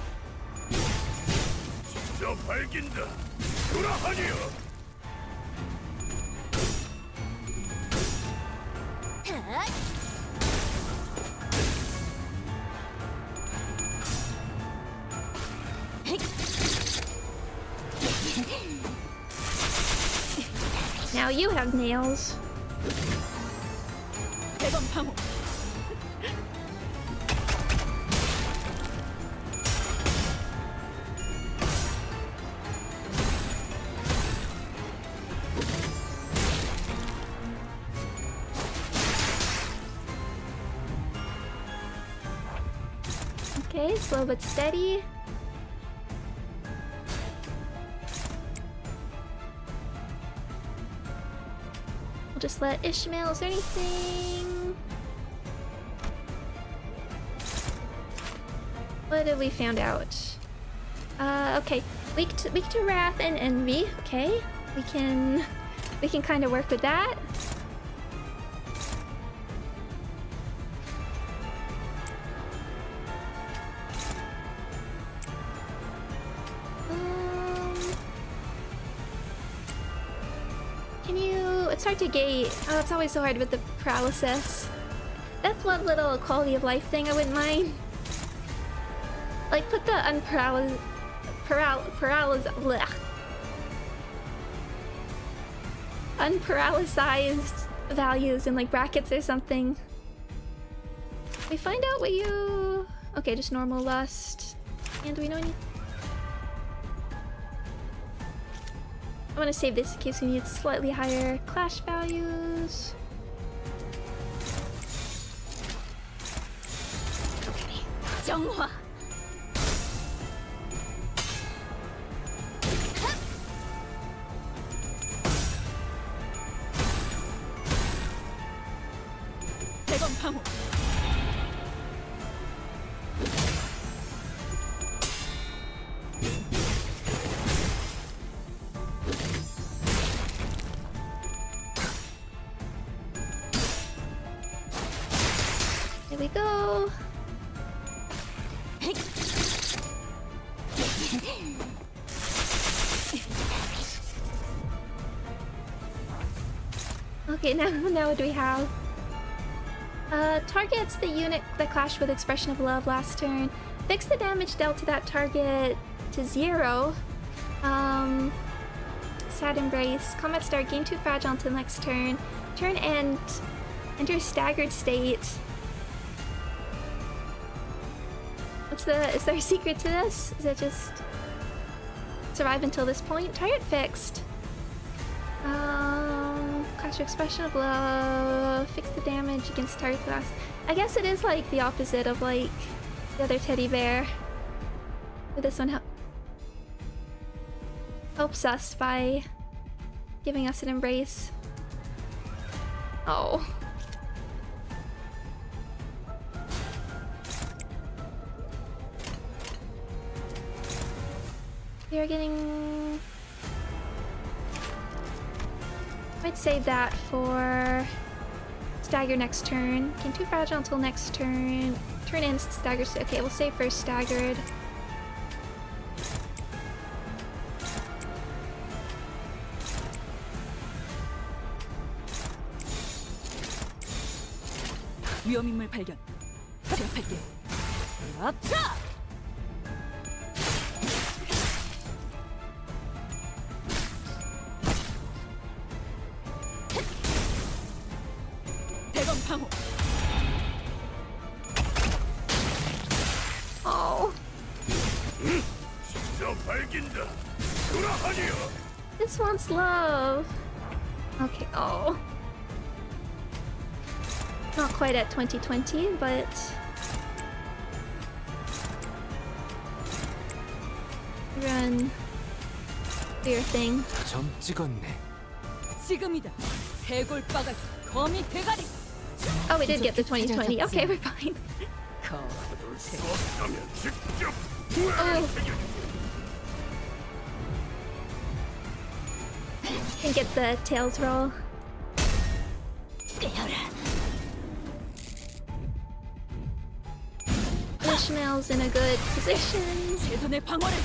저 발긴다. 그러하니요.
Now you have nails.
대검 방어.
Okay, slow but steady. We'll just let Ishmael. Is there anything? What have we found out? Okay, weak to wrath and envy. Okay, we can kind of work with that. It's hard to gate. Oh, it's always so hard with the paralysis. That's one little quality of life thing I wouldn't mind. Like, put the unparalyzed values in like brackets or something. We find out what you... Okay, just normal lust. And do we know any... want to save this in case we need slightly higher clash values. Okay. 정화.
대검 방어.
Here we go. Okay, now what do we have? Targets the unit that clashed with Expression of Love last turn. Fix the damage dealt to that target to 0. Sad Embrace. Combat start. Gain 2 fragile until next turn. Turn end. Enter staggered state. Is there a secret to this? Is it just survive until this point? Target fixed. Clash Expression of Love. Fix the damage against target last. I guess it is like the opposite of like the other teddy bear. But this one helps us by giving us an embrace. Oh. You're getting... Might save that for stagger next turn. Gain 2 fragile until next turn. Turn in stagger. Okay, we'll save first staggered.
위험인물 발견. 제압할게. 아차! 대검 방어.
Oh.
진짜 밝긴다. 돌아하니요.
This wants love. Okay, oh. Not quite at 2020, but... Run. Do your thing.
점 찍었네.
지금이다. 해골 바가지. 거미 대가리.
Oh, we did get the 2020. Okay, we're fine. Oh. Can get the tails roll. Ishmael's in a good position.
최선의 방어를.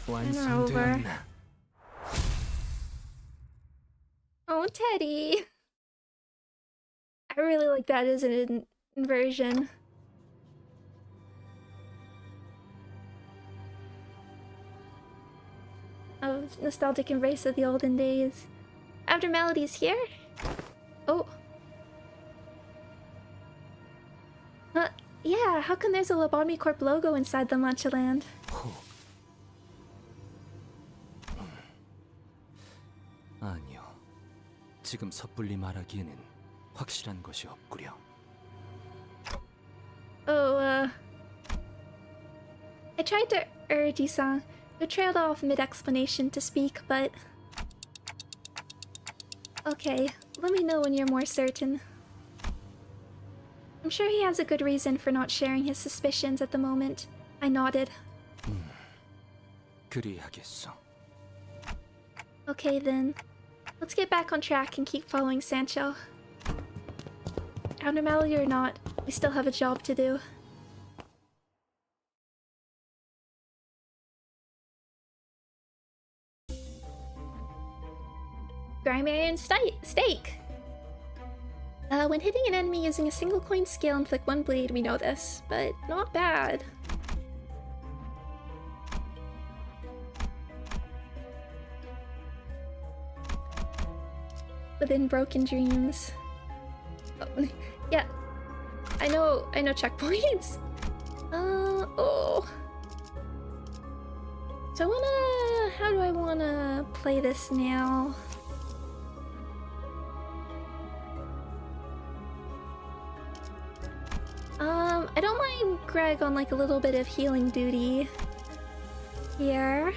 완성되었나?
Oh, Teddy. I really like that as an inversion. Of nostalgic embrace of the olden days. After Melody's here? Oh. Yeah, how come there's a Lobotomy Corp logo inside the Matcha Land?
아니요. 지금 섣불리 말하기에는 확실한 것이 없구려.
Oh, I tried to urge Isang, who trailed off mid-explanation to speak, but... Okay, let me know when you're more certain. I'm sure he has a good reason for not sharing his suspicions at the moment. I nodded.
그리하겠소.
Okay then. Let's get back on track and keep following Sancho. Abnormality or not, we still have a job to do. Grimarian Steak! When hitting an enemy using a single coin skill, inflict 1 bleed, we know this, but not bad. Within Broken Dreams. Oh, yeah, I know checkpoints. Oh. So how do I wanna play this now? I don't mind Greg on like a little bit of healing duty here.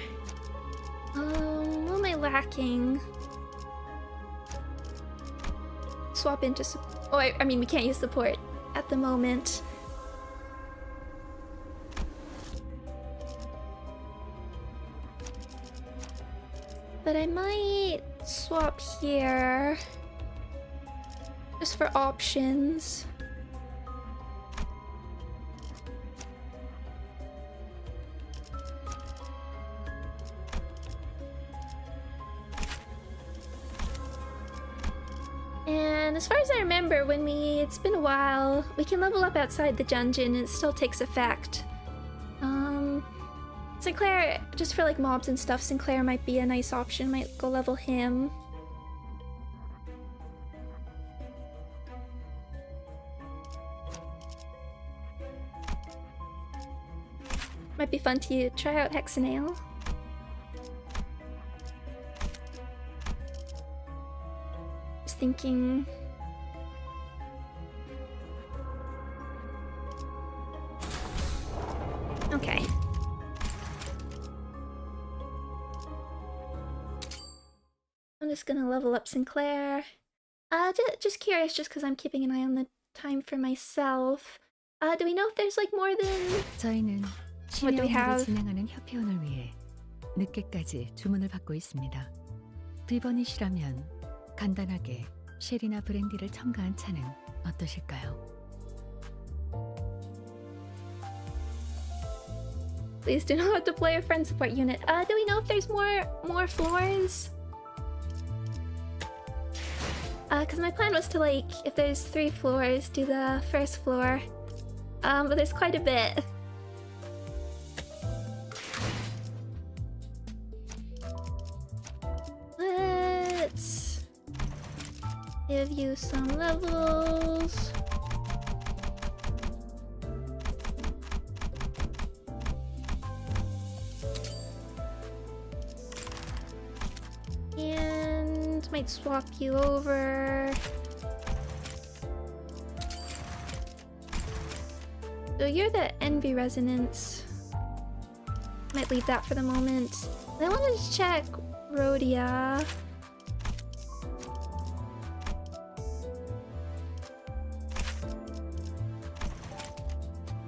What am I lacking? Swap into oh, I mean we can't use support at the moment. But I might swap here just for options. And as far as I remember, it's been a while, we can level up outside the dungeon and it still takes effect. Sinclair, just for like mobs and stuff, Sinclair might be a nice option, might go level him. Might be fun to try out Hexanail. Just thinking. Okay. I'm just gonna level up Sinclair. Just curious, just because I'm keeping an eye on the time for myself. Do we know if there's like more than...
저희는
What do we
심야 업무를
have?
진행하는 협회원을 위해 늦게까지 주문을 받고 있습니다. 비번이시라면 간단하게 쉘이나 브랜디를 첨가한 차는 어떠실까요?
Please do not deploy a friend support unit. Do we know if there's more floors? Because my plan was to like, if there's 3 floors, do the first floor. But there's quite a bit. Let's give you some levels. And might swap you over. So you're the Envy Resonance. Might leave that for the moment. I wanted to check Rhodia.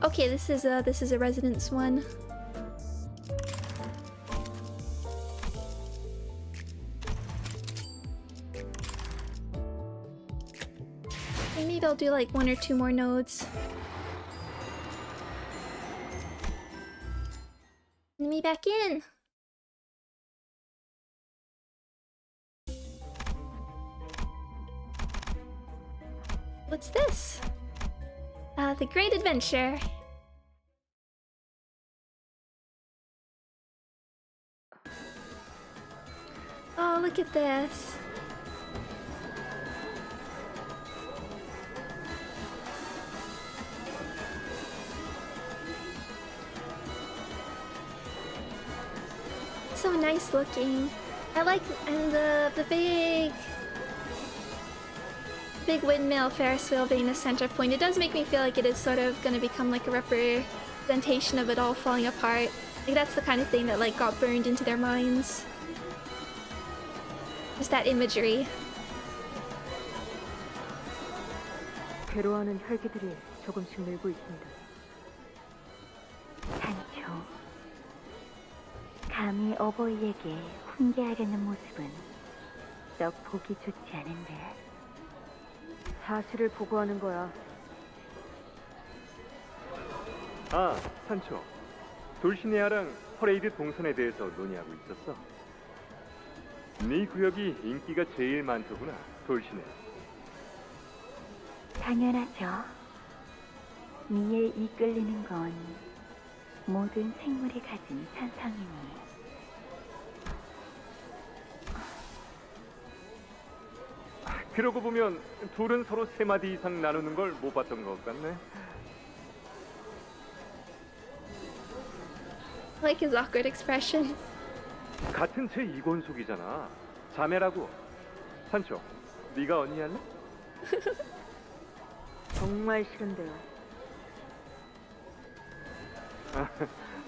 Okay, this is a Resonance one. Maybe I'll do like 1 or 2 more nodes. Let me back in. What's this? The Great Adventure. Oh, look at this. So nice looking. I like, and the big windmill Ferris wheel being the center point. It does make me feel like it is sort of gonna become like a representation of it all falling apart. Like that's the kind of thing that like got burned into their minds. Just that imagery.
괴로워하는 혈기들이 조금씩 늘고 있습니다.
산초, 감히 어버이에게 훈계하려는 모습은 썩 보기 좋지 않은데.
사실을 보고하는 거야.
아, 산초. 돌시네아랑 퍼레이드 동선에 대해서 논의하고 있었어. 네 구역이 인기가 제일 많더구나, 돌시네.
당연하죠. 미에 이끌리는 건 모든 생물이 가진 산성이니.
그러고 보면 둘은 서로 3마디 이상 나누는 걸 못 봤던 것 같네.
I like his awkward expression.
같은 제 이권속이잖아. 자매라고. 산초, 네가 언니 할래?
정말 싫은데요.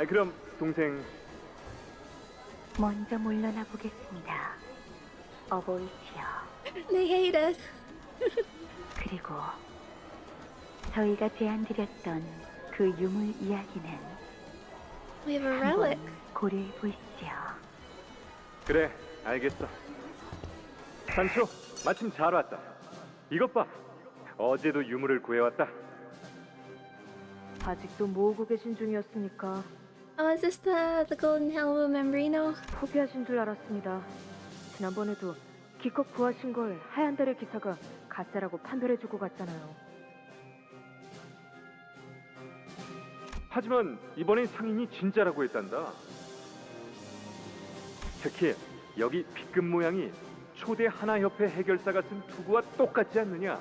그럼 동생.
먼저 물러나 보겠습니다. 어보이시여.
They hate it.
그리고 저희가 제안드렸던 그 유물 이야기는
We have a relic.
한번 고려해 보시죠.
그래, 알겠어. 산초, 마침 잘 왔다. 이것 봐. 어제도 유물을 구해왔다.
아직도 모으고 계신 중이었으니까
Oh, is this the golden helm of Membrino?
포기하신 줄 알았습니다. 지난번에도 기껏 구하신 걸 하얀 달의 기사가 가짜라고 판별해주고 갔잖아요.
하지만 이번엔 상인이 진짜라고 했단다. 특히 여기 빗금 모양이 초대 하나협회 해결사가 쓴 투구와 똑같지 않느냐?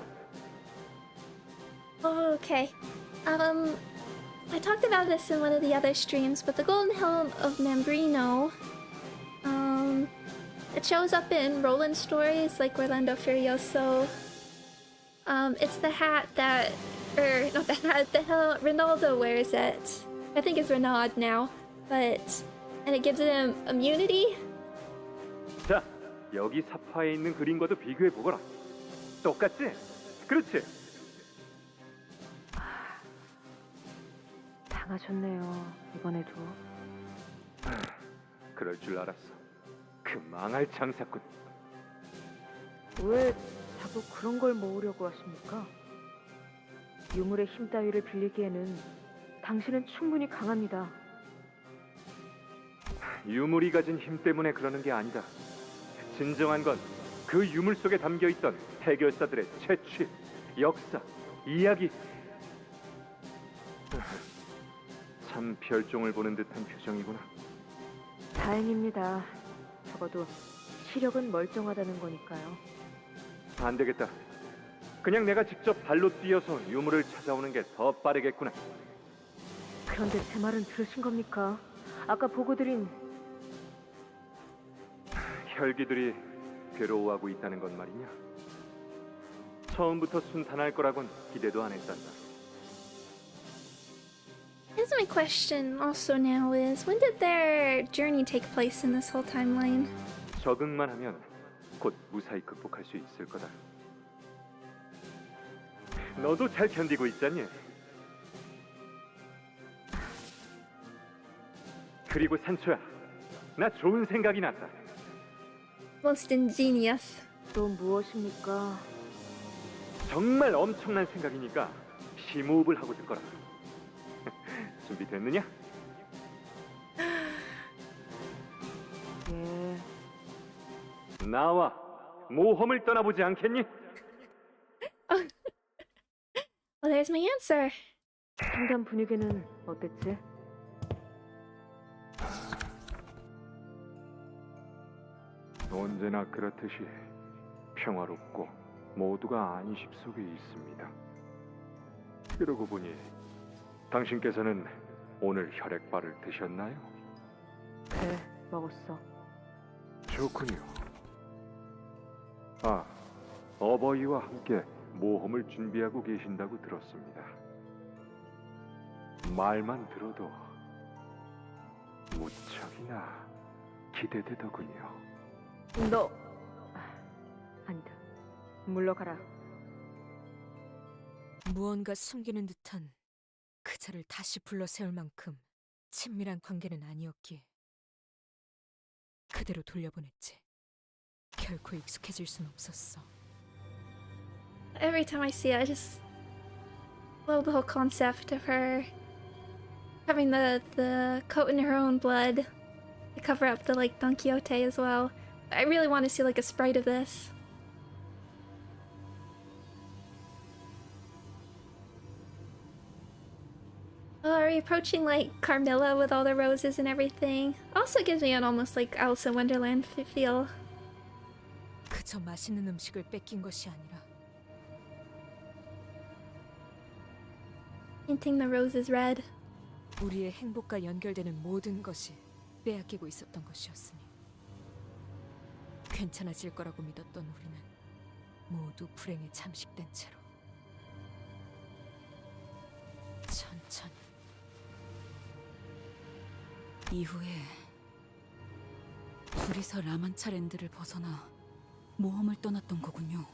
Oh, okay. I talked about this in one of the other streams, but the golden helm of Membrino, it shows up in Roland stories like Orlando Furioso. It's the hat that, or not the hat, the hell Ronaldo wears it. I think it's Renaud now, and it gives him immunity.
자, 여기 사파에 있는 그림과도 비교해 보거라. 똑같지? 그렇지?
당하셨네요, 이번에도.
그럴 줄 알았어. 그 망할 장사꾼.
왜 자꾸 그런 걸 모으려고 하십니까? 유물의 힘 따위를 빌리기에는 당신은 충분히 강합니다.
유물이 가진 힘 때문에 그러는 게 아니다. 진정한 건 그 유물 속에 담겨있던 해결사들의 채취, 역사, 이야기. 참 별종을 보는 듯한 표정이구나.
다행입니다. 적어도 시력은 멀쩡하다는 거니까요.
안 되겠다. 그냥 내가 직접 발로 뛰어서 유물을 찾아오는 게 더 빠르겠구나.
그런데 제 말은 들으신 겁니까? 아까 보고 드린
혈기들이 괴로워하고 있다는 건 말이냐? 처음부터 순탄할 거라곤 기대도 안 했단다.
Here's my question also now is, when did their journey take place in this whole timeline?
적응만 하면 곧 무사히 극복할 수 있을 거다. 너도 잘 견디고 있잖니? 그리고 산초야, 나 좋은 생각이 났다.
Most ingenious.
또 무엇입니까?
정말 엄청난 생각이니까 심호흡을 하고 듣거라. 준비됐느냐?
예.
나와 모험을 떠나보지 않겠니?
Well, there's my answer.
상담 분위기는 어땠지?
언제나 그렇듯이 평화롭고 모두가 안식 속에 있습니다. 그러고 보니 당신께서는 오늘 혈액발을 드셨나요?
그래, 먹었어.
좋군요. 아, 어버이와 함께 모험을 준비하고 계신다고 들었습니다. 말만 들어도 무척이나 기대되더군요.
너 아니다. 물러가라.
무언가 숨기는 듯한 그자를 다시 불러 세울 만큼 친밀한 관계는 아니었기에 그대로 돌려보냈지. 결코 익숙해질 순 없었어.
Every time I see it, I just love the whole concept of her having the coat in her own blood to cover up the like Don Quixote as well. I really want to see like a sprite of this. Oh, are we approaching like Carmilla with all the roses and everything? Also gives me an almost like Alice in Wonderland feel.
저 맛있는 음식을 뺏긴 것이 아니라
Painting the roses red.
우리의 행복과 연결되는 모든 것이 빼앗기고 있었던 것이었으니 괜찮아질 거라고 믿었던 우리는 모두 불행에 잠식된 채로 천천히
이후에 둘이서 라만차랜드를 벗어나 모험을 떠났던 거군요.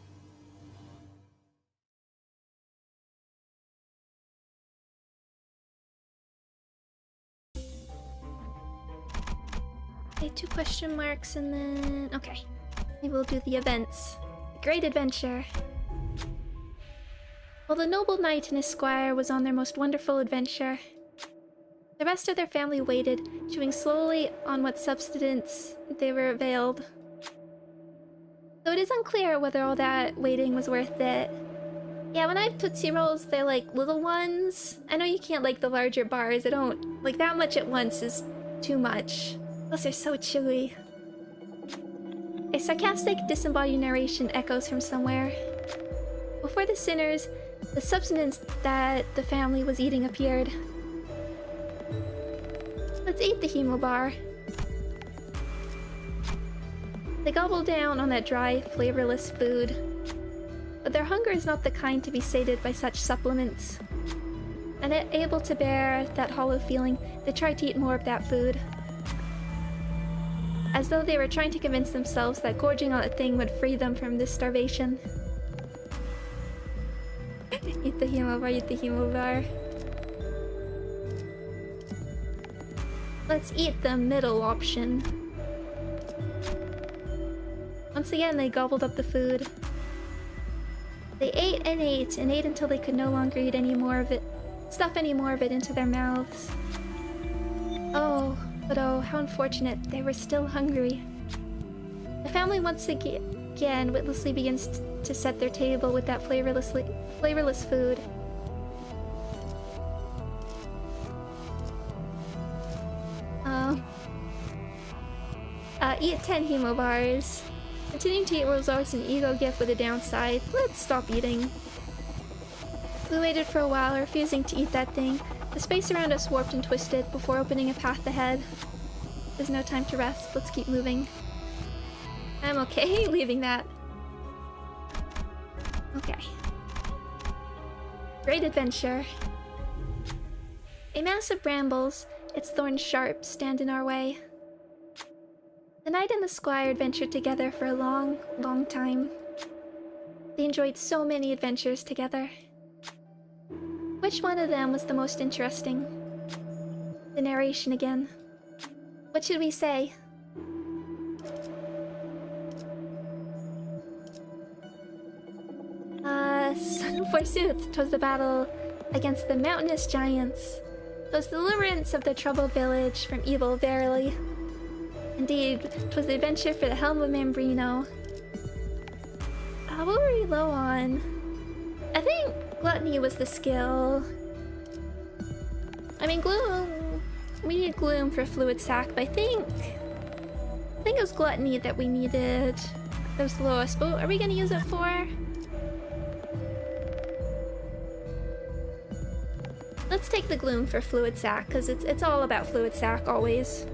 Okay, 2 question marks and then... Okay. Maybe we'll do the events. Great adventure. While the noble knight and his squire was on their most wonderful adventure, the rest of their family waited, chewing slowly on what substance they were availed. Though it is unclear whether all that waiting was worth it. Yeah, when I have Tootsie Rolls, they're like little ones. I know you can't like the larger bars. I don't like that much at once is too much. Plus they're so chewy. A sarcastic, disembodied narration echoes from somewhere. Before the sinners, the substance that the family was eating appeared. Let's eat the hemo bar. They gobble down on that dry, flavorless food. But their hunger is not the kind to be sated by such supplements. Unable to bear that hollow feeling, they try to eat more of that food. As though they were trying to convince themselves that gorging on a thing would free them from this starvation. Eat the hemo bar, eat the hemo bar. Let's eat the middle option. Once again, they gobbled up the food. They ate and ate and ate until they could no longer eat any more of it, stuff any more of it into their mouths. Oh, but oh, how unfortunate, they were still hungry. The family once again witlessly begins to set their table with that flavorless food. Eat 10 hemo bars. Continuing to eat was always an ego gift with a downside. Let's stop eating. We waited for a while, refusing to eat that thing. The space around us warped and twisted before opening a path ahead. There's no time to rest. Let's keep moving. I'm okay leaving that. Okay. Great adventure. A mass of brambles, its thorns sharp, stand in our way. The knight and the squire adventured together for a long, long time. They enjoyed so many adventures together. Which one of them was the most interesting? The narration again. What should we say? Forsooth, 'twas the battle against the mountainous giants. 'Twas the deliverance of the troubled village from evil, verily. Indeed, 'twas the adventure for the helm of Mambrino. What were we low on? I think gluttony was the skill. I mean, gloom. We need gloom for fluid sac, but I think it was gluttony that we needed. That was the lowest. But are we gonna use it for? Let's take the gloom for fluid sac, because it's all about fluid sac always.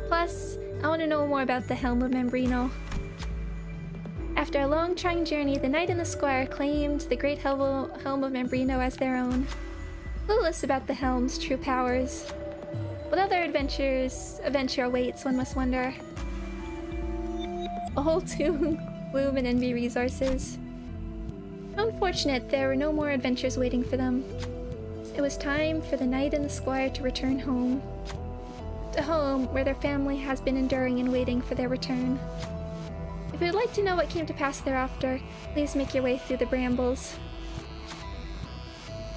Plus, I want to know more about the helm of Mambrino. After a long, trying journey, the knight and the squire claimed the great helm of Mambrino as their own. Clueless about the helm's true powers. What other adventure awaits, one must wonder. A whole tomb, gloom and envy resources. How unfortunate there were no more adventures waiting for them. It was time for the knight and the squire to return home. To home where their family has been enduring and waiting for their return. If you would like to know what came to pass thereafter, please make your way through the brambles.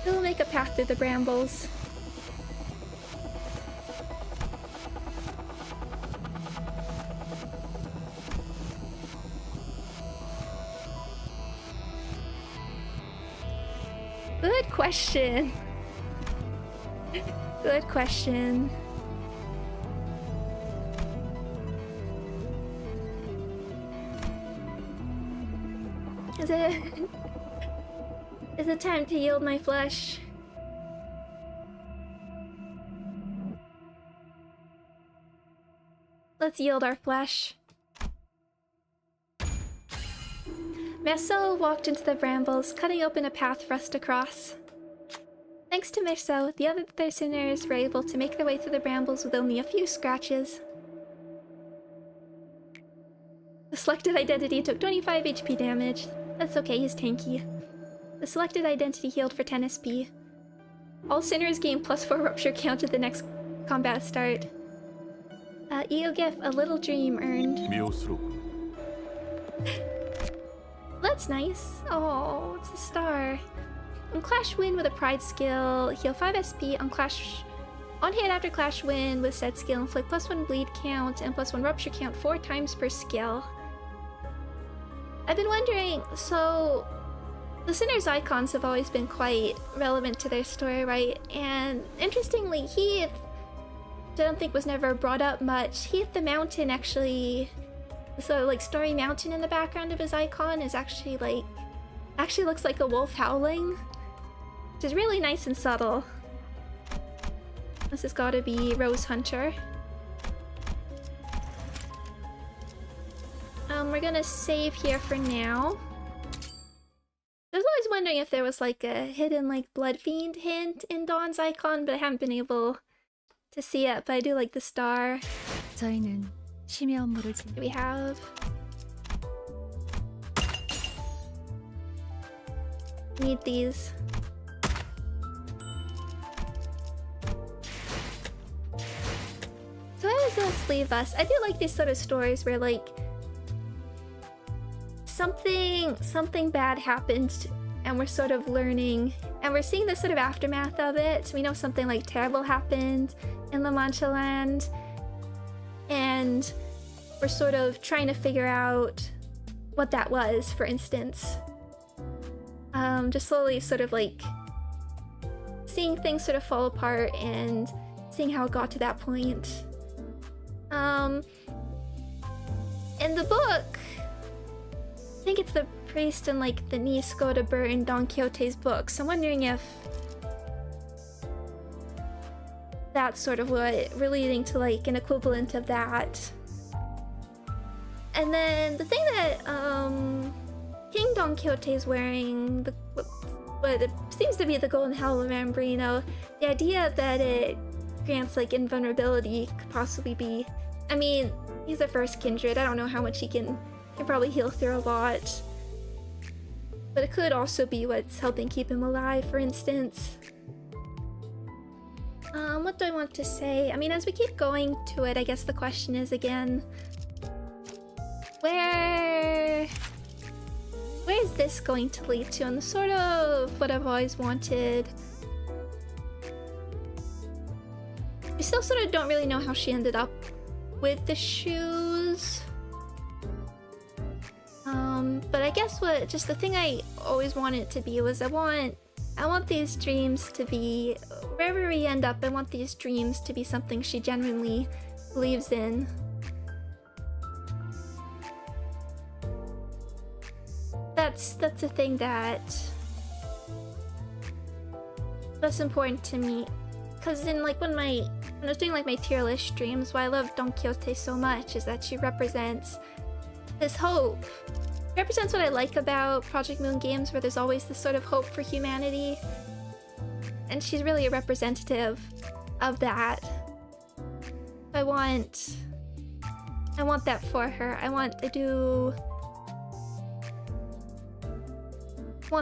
We will make a path through the brambles. Good question. Good question. Is it time to yield my flesh? Let's yield our flesh. Meso walked into the brambles, cutting open a path for us to cross. Thanks to Meso, the other sinners were able to make their way through the brambles with only a few scratches. The selected identity took 25 HP damage. That's okay, he's tanky. The selected identity healed for 10 SP. All sinners gain +4 rupture count at the next combat start. Eogif, a little dream earned. That's nice. Oh, it's a star. On Clash Win with a Pride skill, heal 5 SP. On hit after Clash Win with said skill, inflict +1 bleed count and +1 rupture count 4 times per skill. I've been wondering, so the Sinner's icons have always been quite relevant to their story, right? And interestingly, Heath, I don't think was never brought up much. Heath the Mountain actually, so like Story Mountain in the background of his icon is actually looks like a wolf howling, which is really nice and subtle. This has got to be Rose Hunter. We're gonna save here for now. I was always wondering if there was like a hidden like Blood Fiend hint in Dawn's icon, but I haven't been able to see it. But I do like the star.
저희는 심야 업무를
Do we have? Need these. So how does this leave us? I do like these sort of stories where like something bad happened and we're sort of learning and we're seeing the sort of aftermath of it. So we know something like terrible happened in La Mancha Land and we're sort of trying to figure out what that was, for instance. Just slowly sort of like seeing things sort of fall apart and seeing how it got to that point. In the book, I think it's the priest and like the niece go to burn Don Quixote's book, so I'm wondering if that's sort of what we're leading to, like an equivalent of that. And then the thing that King Don Quixote is wearing, what it seems to be the golden helm of Ambrino, the idea that it grants like invulnerability could possibly be, I mean, he's a first kindred, I don't know how much he can probably heal through a lot. But it could also be what's helping keep him alive, for instance. What do I want to say? I mean, as we keep going to it, I guess the question is again, where is this going to lead to? And the sort of what I've always wanted. We still sort of don't really know how she ended up with the shoes. But I guess just the thing I always wanted it to be was I want these dreams to be, wherever we end up, I want these dreams to be something she genuinely believes in. That's the thing that's important to me. Cause in like when I was doing like my tier list streams, why I love Don Quixote so much is that she represents this hope. Represents what I like about Project Moon games, where there's always this sort of hope for humanity, and she's really a representative of that. I want that for her. I want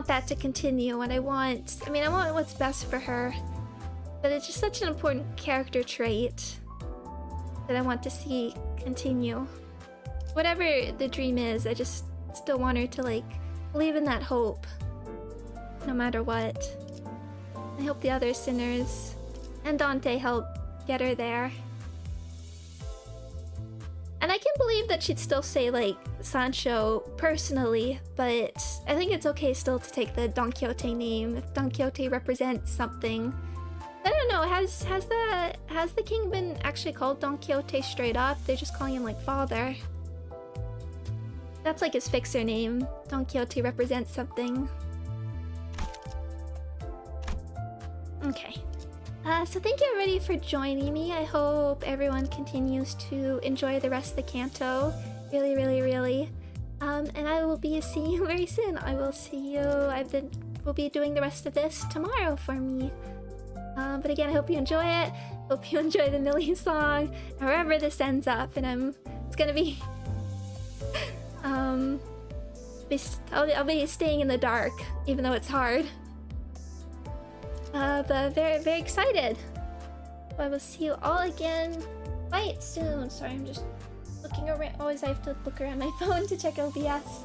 that to continue, and I want what's best for her. But it's just such an important character trait that I want to see continue. Whatever the dream is, I just still want her to like believe in that hope no matter what. I hope the other sinners and Dante help get her there. And I can believe that she'd still say like Sancho personally, but I think it's okay still to take the Don Quixote name if Don Quixote represents something. I don't know, has the king been actually called Don Quixote straight up? They're just calling him like father. That's like his fixer name. Don Quixote represents something. Okay. So thank you everybody for joining me. I hope everyone continues to enjoy the rest of the Canto. Really, really, really. And I will be seeing you very soon. I will see you. We'll be doing the rest of this tomorrow for me. But again, I hope you enjoy it. Hope you enjoy the Millie song. However this ends up, and it's gonna be I'll be staying in the dark, even though it's hard. But very, very excited. I will see you all again quite soon. Sorry, I'm just looking around. Always I have to look around my phone to check OBS.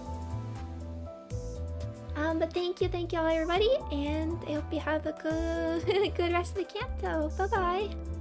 But thank you all everybody, and I hope you have a good rest of the Canto. Bye bye.